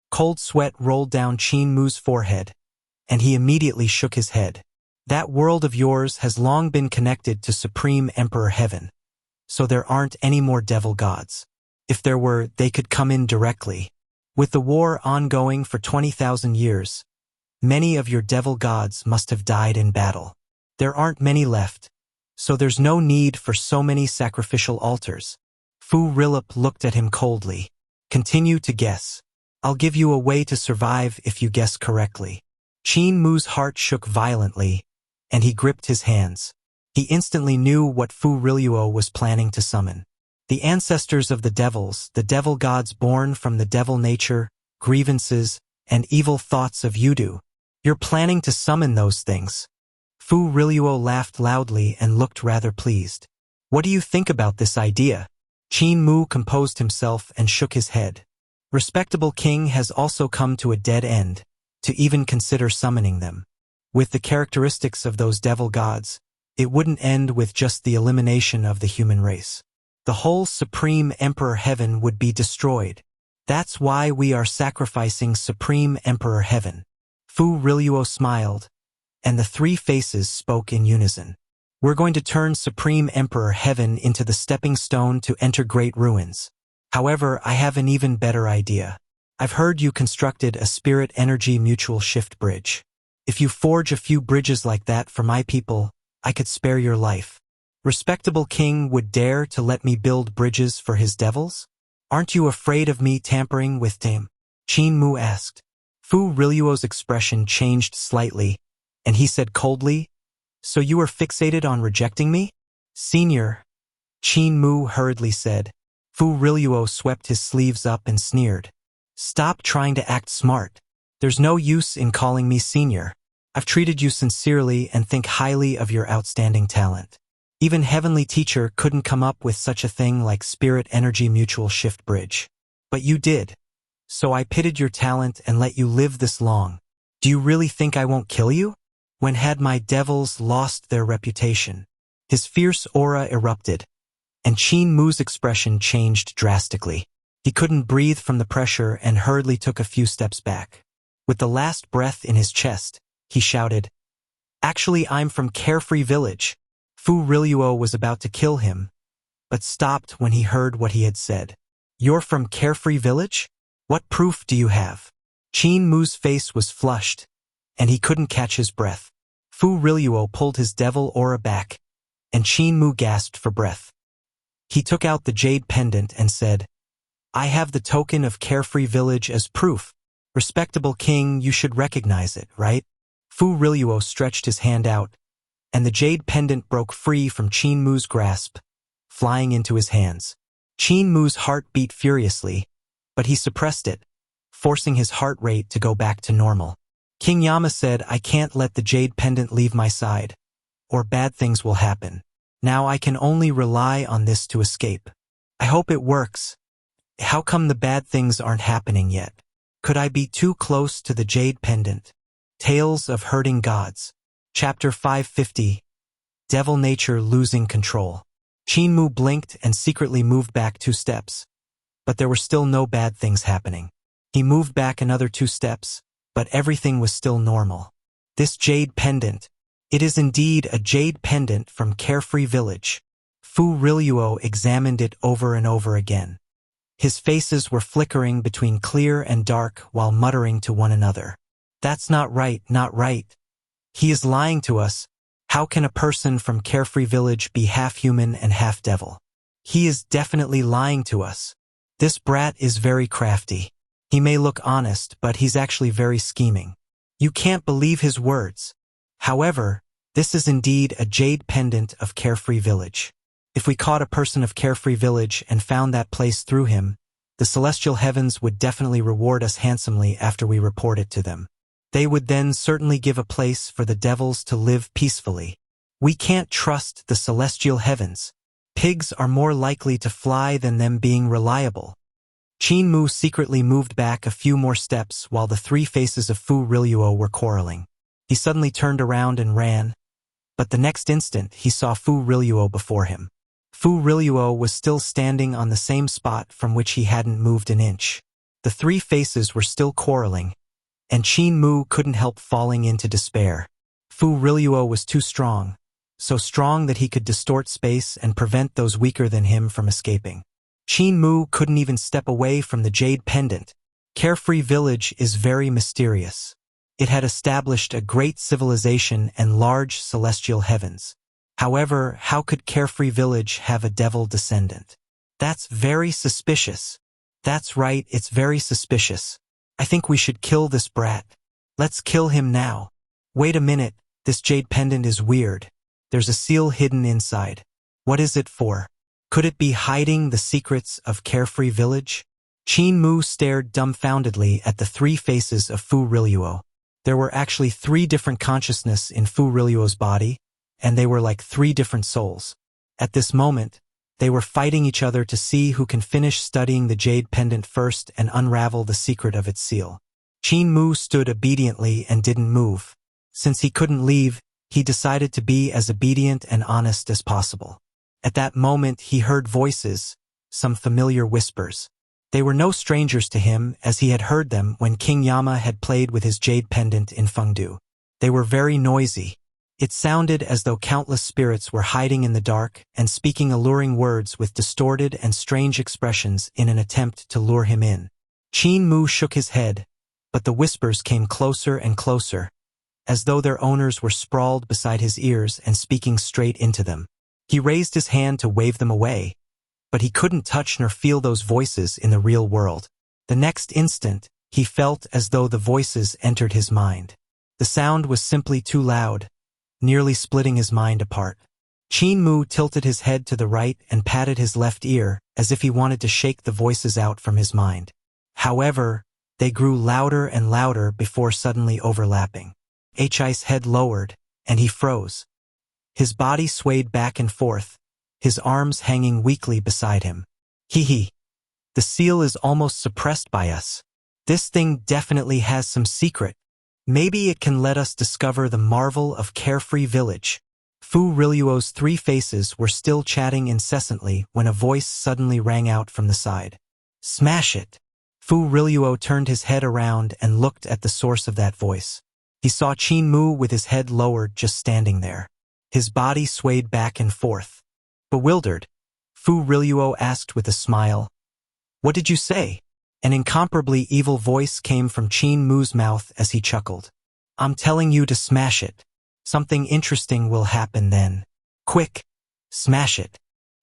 Cold sweat rolled down Qin Mu's forehead, and he immediately shook his head. "That world of yours has long been connected to Supreme Emperor Heaven, so there aren't any more devil gods. If there were, they could come in directly. With the war ongoing for 20,000 years, many of your devil gods must have died in battle. There aren't many left, so there's no need for so many sacrificial altars." Fu Riluo looked at him coldly. "Continue to guess. I'll give you a way to survive if you guess correctly." Qin Mu's heart shook violently, and he gripped his hands. He instantly knew what Fu Riluo was planning to summon. The ancestors of the devil gods born from the devil nature, grievances, and evil thoughts of Yudu. You're planning to summon those things. Fu Riluo laughed loudly and looked rather pleased. "What do you think about this idea?" Qin Mu composed himself and shook his head. "Respectable king has also come to a dead end, to even consider summoning them. With the characteristics of those devil gods, it wouldn't end with just the elimination of the human race. The whole Supreme Emperor Heaven would be destroyed. That's why we are sacrificing Supreme Emperor Heaven." Fu Riluo smiled, and the three faces spoke in unison. "We're going to turn Supreme Emperor Heaven into the stepping stone to enter great ruins. However, I have an even better idea. I've heard you constructed a spirit energy mutual shift bridge. If you forge a few bridges like that for my people, I could spare your life. Respectable king would dare to let me build bridges for his devils? Aren't you afraid of me tampering with them?" Qin Mu asked. Fu Riluo's expression changed slightly, and he said coldly, "So you are fixated on rejecting me?" "Senior," Qin Mu hurriedly said. Fu Riluo swept his sleeves up and sneered. "Stop trying to act smart. There's no use in calling me senior. I've treated you sincerely and think highly of your outstanding talent. Even Heavenly Teacher couldn't come up with such a thing like Spirit Energy Mutual Shift Bridge. But you did. So I pitted your talent and let you live this long. Do you really think I won't kill you? When had my devils lost their reputation? His fierce aura erupted, and Qin Mu's expression changed drastically. He couldn't breathe from the pressure and hurriedly took a few steps back. With the last breath in his chest, he shouted, "Actually, I'm from Carefree Village." Fu Riluo was about to kill him, but stopped when he heard what he had said. "You're from Carefree Village? What proof do you have?" Qin Mu's face was flushed, and he couldn't catch his breath. Fu Riluo pulled his devil aura back, and Qin Mu gasped for breath. He took out the jade pendant and said, "I have the token of Carefree Village as proof. Respectable king, you should recognize it, right?" Fu Riluo stretched his hand out, and the jade pendant broke free from Qin Mu's grasp, flying into his hands. Qin Mu's heart beat furiously, but he suppressed it, forcing his heart rate to go back to normal. King Yama said, "I can't let the jade pendant leave my side, or bad things will happen. Now I can only rely on this to escape. I hope it works. How come the bad things aren't happening yet? Could I be too close to the jade pendant?" Tales of Hurting Gods. Chapter 550. Devil Nature Losing Control. Qin Mu blinked and secretly moved back 2 steps, but there were still no bad things happening. He moved back another 2 steps, but everything was still normal. This jade pendant. It is indeed a jade pendant from Carefree Village. Fu Riluo examined it over and over again. His faces were flickering between clear and dark while muttering to one another. "That's not right, not right. He is lying to us. How can a person from Carefree Village be half human and half devil? He is definitely lying to us. This brat is very crafty. He may look honest, but he's actually very scheming. You can't believe his words. However, this is indeed a jade pendant of Carefree Village. If we caught a person of Carefree Village and found that place through him, the celestial heavens would definitely reward us handsomely after we report it to them. They would then certainly give a place for the devils to live peacefully. We can't trust the celestial heavens. Pigs are more likely to fly than them being reliable." Qin Mu secretly moved back a few more steps while the 3 faces of Fu Riluo were quarreling. He suddenly turned around and ran, but the next instant he saw Fu Riluo before him. Fu Riluo was still standing on the same spot from which he hadn't moved an inch. The 3 faces were still quarreling, and Qin Mu couldn't help falling into despair. Fu Riluo was too strong, so strong that he could distort space and prevent those weaker than him from escaping. Qin Mu couldn't even step away from the jade pendant. Carefree Village is very mysterious. It had established a great civilization and large celestial heavens. However, how could Carefree Village have a devil descendant? That's very suspicious. That's right, it's very suspicious. I think we should kill this brat. Let's kill him now. Wait a minute, this jade pendant is weird. There's a seal hidden inside. What is it for? Could it be hiding the secrets of Carefree Village? Qin Mu stared dumbfoundedly at the 3 faces of Fu Riluo. There were actually 3 different consciousness in Fu Riluo's body, and they were like 3 different souls. At this moment, they were fighting each other to see who can finish studying the jade pendant first and unravel the secret of its seal. Qin Mu stood obediently and didn't move. Since he couldn't leave, he decided to be as obedient and honest as possible. At that moment, he heard voices, some familiar whispers. They were no strangers to him, as he had heard them when King Yama had played with his jade pendant in Fengdu. They were very noisy. It sounded as though countless spirits were hiding in the dark and speaking alluring words with distorted and strange expressions in an attempt to lure him in. Qin Mu shook his head, but the whispers came closer and closer, as though their owners were sprawled beside his ears and speaking straight into them. He raised his hand to wave them away, but he couldn't touch nor feel those voices in the real world. The next instant, he felt as though the voices entered his mind. The sound was simply too loud, nearly splitting his mind apart. Qin Mu tilted his head to the right and patted his left ear as if he wanted to shake the voices out from his mind. However, they grew louder and louder before suddenly overlapping. Hi's head lowered, and he froze. His body swayed back and forth, his arms hanging weakly beside him. Hee. The seal is almost suppressed by us. This thing definitely has some secret. Maybe it can let us discover the marvel of Carefree Village. Fu Riluo's three faces were still chatting incessantly when a voice suddenly rang out from the side. Smash it! Fu Riluo turned his head around and looked at the source of that voice. He saw Qin Mu with his head lowered just standing there. His body swayed back and forth. Bewildered, Fu Riluo asked with a smile, "What did you say?" An incomparably evil voice came from Qin Mu's mouth as he chuckled. "I'm telling you to smash it. Something interesting will happen then. Quick, smash it."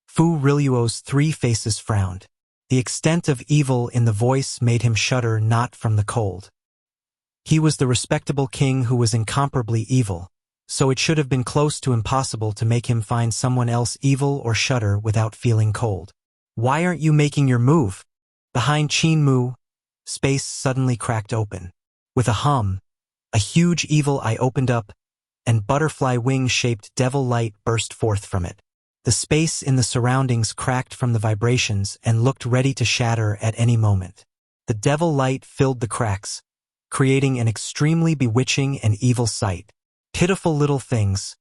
Fu Riluo's three faces frowned. The extent of evil in the voice made him shudder not from the cold. He was the respectable king who was incomparably evil, so it should have been close to impossible to make him find someone else evil or shudder without feeling cold. "Why aren't you making your move?" Behind Qin Mu, space suddenly cracked open. With a hum, a huge evil eye opened up, and butterfly wing-shaped devil light burst forth from it. The space in the surroundings cracked from the vibrations and looked ready to shatter at any moment. The devil light filled the cracks, creating an extremely bewitching and evil sight. Pitiful little things.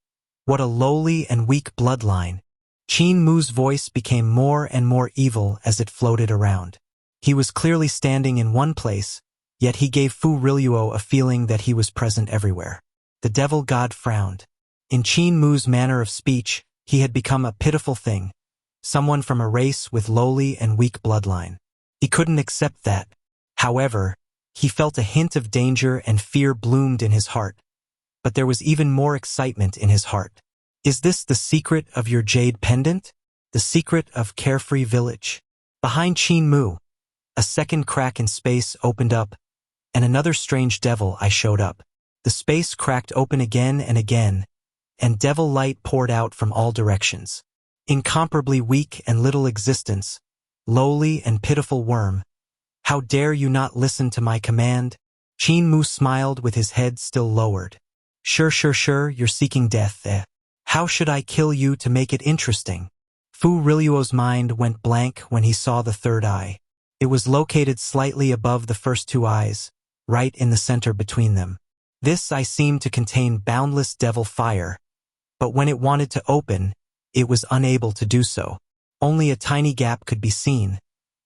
What a lowly and weak bloodline. Qin Mu's voice became more and more evil as it floated around. He was clearly standing in one place, yet he gave Fu Riluo a feeling that he was present everywhere. The devil god frowned. In Qin Mu's manner of speech, he had become a pitiful thing, someone from a race with lowly and weak bloodline. He couldn't accept that. However, he felt a hint of danger and fear bloomed in his heart. But there was even more excitement in his heart. Is this the secret of your jade pendant? The secret of Carefree Village? Behind Qin Mu, a second crack in space opened up, and another strange devil eye showed up. The space cracked open again, and devil light poured out from all directions. Incomparably weak and little existence, lowly and pitiful worm. How dare you not listen to my command? Qin Mu smiled with his head still lowered. Sure, you're seeking death, eh? How should I kill you to make it interesting? Fu Riluo's mind went blank when he saw the third eye. It was located slightly above the first two eyes, right in the center between them. This eye seemed to contain boundless devil fire, but when it wanted to open, it was unable to do so. Only a tiny gap could be seen,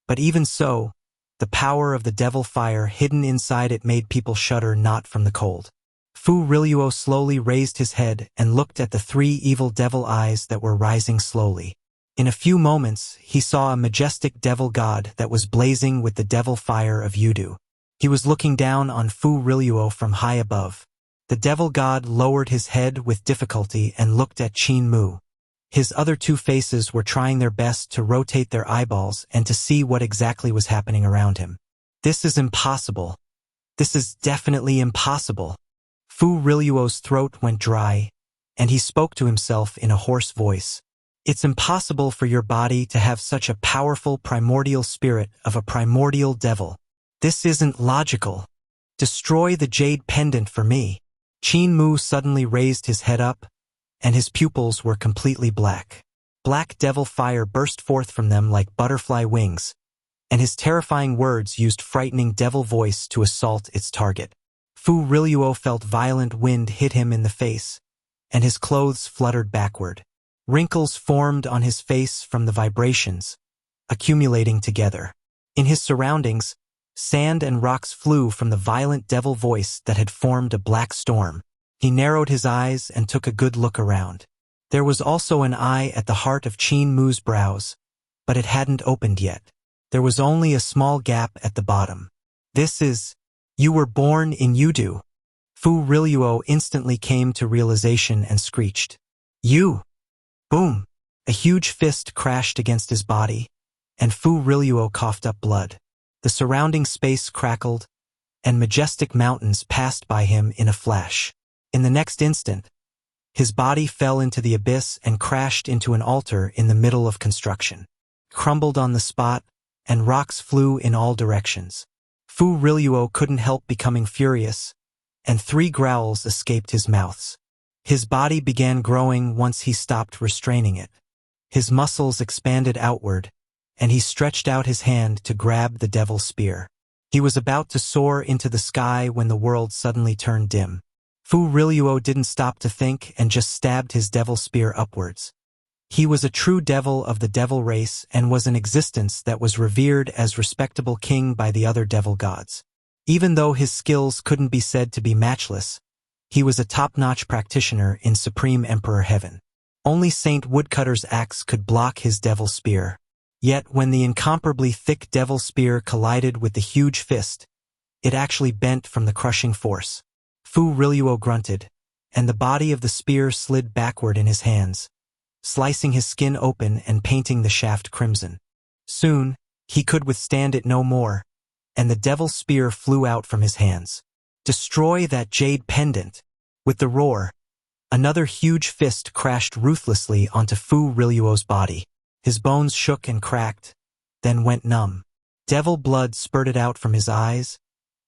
but even so, the power of the devil fire hidden inside it made people shudder not from the cold. Fu Riluo slowly raised his head and looked at the three evil devil eyes that were rising slowly. In a few moments, he saw a majestic devil god that was blazing with the devil fire of Yudu. He was looking down on Fu Riluo from high above. The devil god lowered his head with difficulty and looked at Qin Mu. His other two faces were trying their best to rotate their eyeballs and to see what exactly was happening around him. This is impossible. This is definitely impossible. Fu Riluo's throat went dry, and he spoke to himself in a hoarse voice. It's impossible for your body to have such a powerful primordial spirit of a primordial devil. This isn't logical. Destroy the jade pendant for me. Qin Mu suddenly raised his head up, and his pupils were completely black. Black devil fire burst forth from them like butterfly wings, and his terrifying words used frightening devil voice to assault its target. Fu Riluo felt violent wind hit him in the face, and his clothes fluttered backward. Wrinkles formed on his face from the vibrations, accumulating together. In his surroundings, sand and rocks flew from the violent devil voice that had formed a black storm. He narrowed his eyes and took a good look around. There was also an eye at the heart of Qin Mu's brows, but it hadn't opened yet. There was only a small gap at the bottom. This is... You were born in Yudu. Fu Riluo instantly came to realization and screeched. You! Boom! A huge fist crashed against his body, and Fu Riluo coughed up blood. The surrounding space crackled, and majestic mountains passed by him in a flash. In the next instant, his body fell into the abyss and crashed into an altar in the middle of construction. Crumbled on the spot, and rocks flew in all directions. Fu Riluo couldn't help becoming furious, and 3 growls escaped his mouths. His body began growing once he stopped restraining it. His muscles expanded outward, and he stretched out his hand to grab the devil's spear. He was about to soar into the sky when the world suddenly turned dim. Fu Rilluo didn't stop to think and just stabbed his devil spear upwards. He was a true devil of the devil race and was an existence that was revered as respectable king by the other devil gods. Even though his skills couldn't be said to be matchless, he was a top-notch practitioner in Supreme Emperor Heaven. Only Saint Woodcutter's axe could block his devil spear. Yet when the incomparably thick devil spear collided with the huge fist, it actually bent from the crushing force. Fu Rilluo grunted, and the body of the spear slid backward in his hands, slicing his skin open and painting the shaft crimson. Soon, he could withstand it no more, and the devil's spear flew out from his hands. Destroy that jade pendant! With the roar, another huge fist crashed ruthlessly onto Fu Rilluo's body. His bones shook and cracked, then went numb. Devil blood spurted out from his eyes,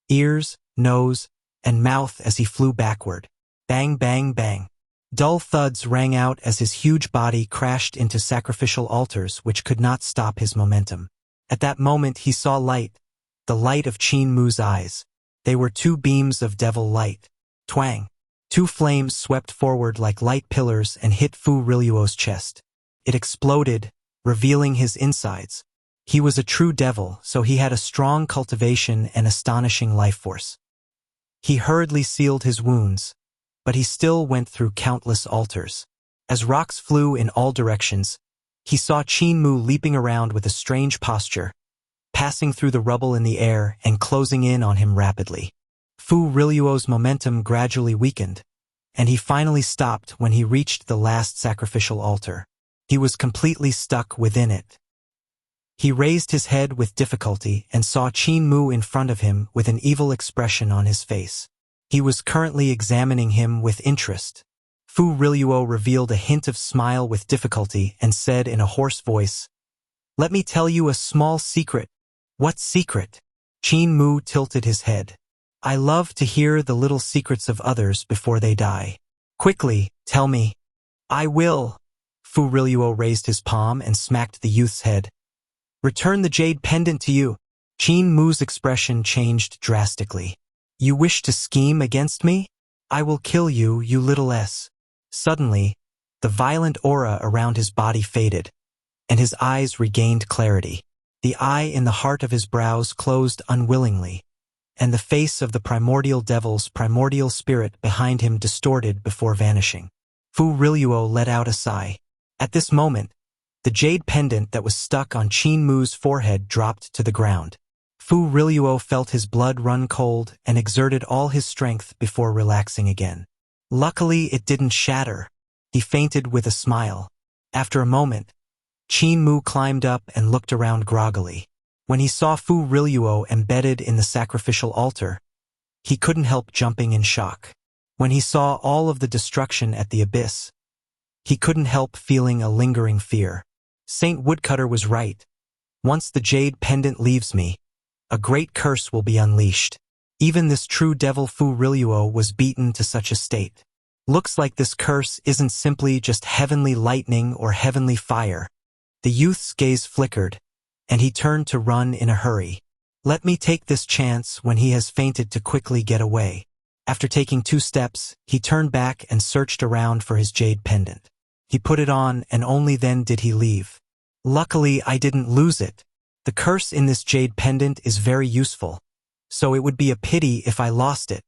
ears, nose, and mouth as he flew backward. Bang, bang, bang. Dull thuds rang out as his huge body crashed into sacrificial altars which could not stop his momentum. At that moment he saw light, the light of Qin Mu's eyes. They were two beams of devil light. Twang! Two flames swept forward like light pillars and hit Fu Rilluo's chest. It exploded, revealing his insides. He was a true devil, so he had a strong cultivation and astonishing life force. He hurriedly sealed his wounds, but he still went through countless altars. As rocks flew in all directions, he saw Qin Mu leaping around with a strange posture, passing through the rubble in the air and closing in on him rapidly. Fu Rilluo's momentum gradually weakened, and he finally stopped when he reached the last sacrificial altar. He was completely stuck within it. He raised his head with difficulty and saw Qin Mu in front of him with an evil expression on his face. He was currently examining him with interest. Fu Rilluo revealed a hint of smile with difficulty and said in a hoarse voice, "Let me tell you a small secret." "What secret?" Qin Mu tilted his head. "I love to hear the little secrets of others before they die. Quickly, tell me." "I will." Fu Rilluo raised his palm and smacked the youth's head. "Return the jade pendant to you." Qin Mu's expression changed drastically. "You wish to scheme against me? I will kill you, you little s." Suddenly, the violent aura around his body faded, and his eyes regained clarity. The eye in the heart of his brows closed unwillingly, and the face of the primordial devil's primordial spirit behind him distorted before vanishing. Fu Rilluo let out a sigh. At this moment, the jade pendant that was stuck on Qin Mu's forehead dropped to the ground. Fu Rilluo felt his blood run cold and exerted all his strength before relaxing again. Luckily, it didn't shatter. He fainted with a smile. After a moment, Qin Mu climbed up and looked around groggily. When he saw Fu Rilluo embedded in the sacrificial altar, he couldn't help jumping in shock. When he saw all of the destruction at the abyss, he couldn't help feeling a lingering fear. Saint Woodcutter was right. Once the jade pendant leaves me, a great curse will be unleashed. Even this true devil Fu Rilluo was beaten to such a state. Looks like this curse isn't simply just heavenly lightning or heavenly fire. The youth's gaze flickered, and he turned to run in a hurry. Let me take this chance when he has fainted to quickly get away. After taking 2 steps, he turned back and searched around for his jade pendant. He put it on, and only then did he leave. Luckily, I didn't lose it. The curse in this jade pendant is very useful, so it would be a pity if I lost it.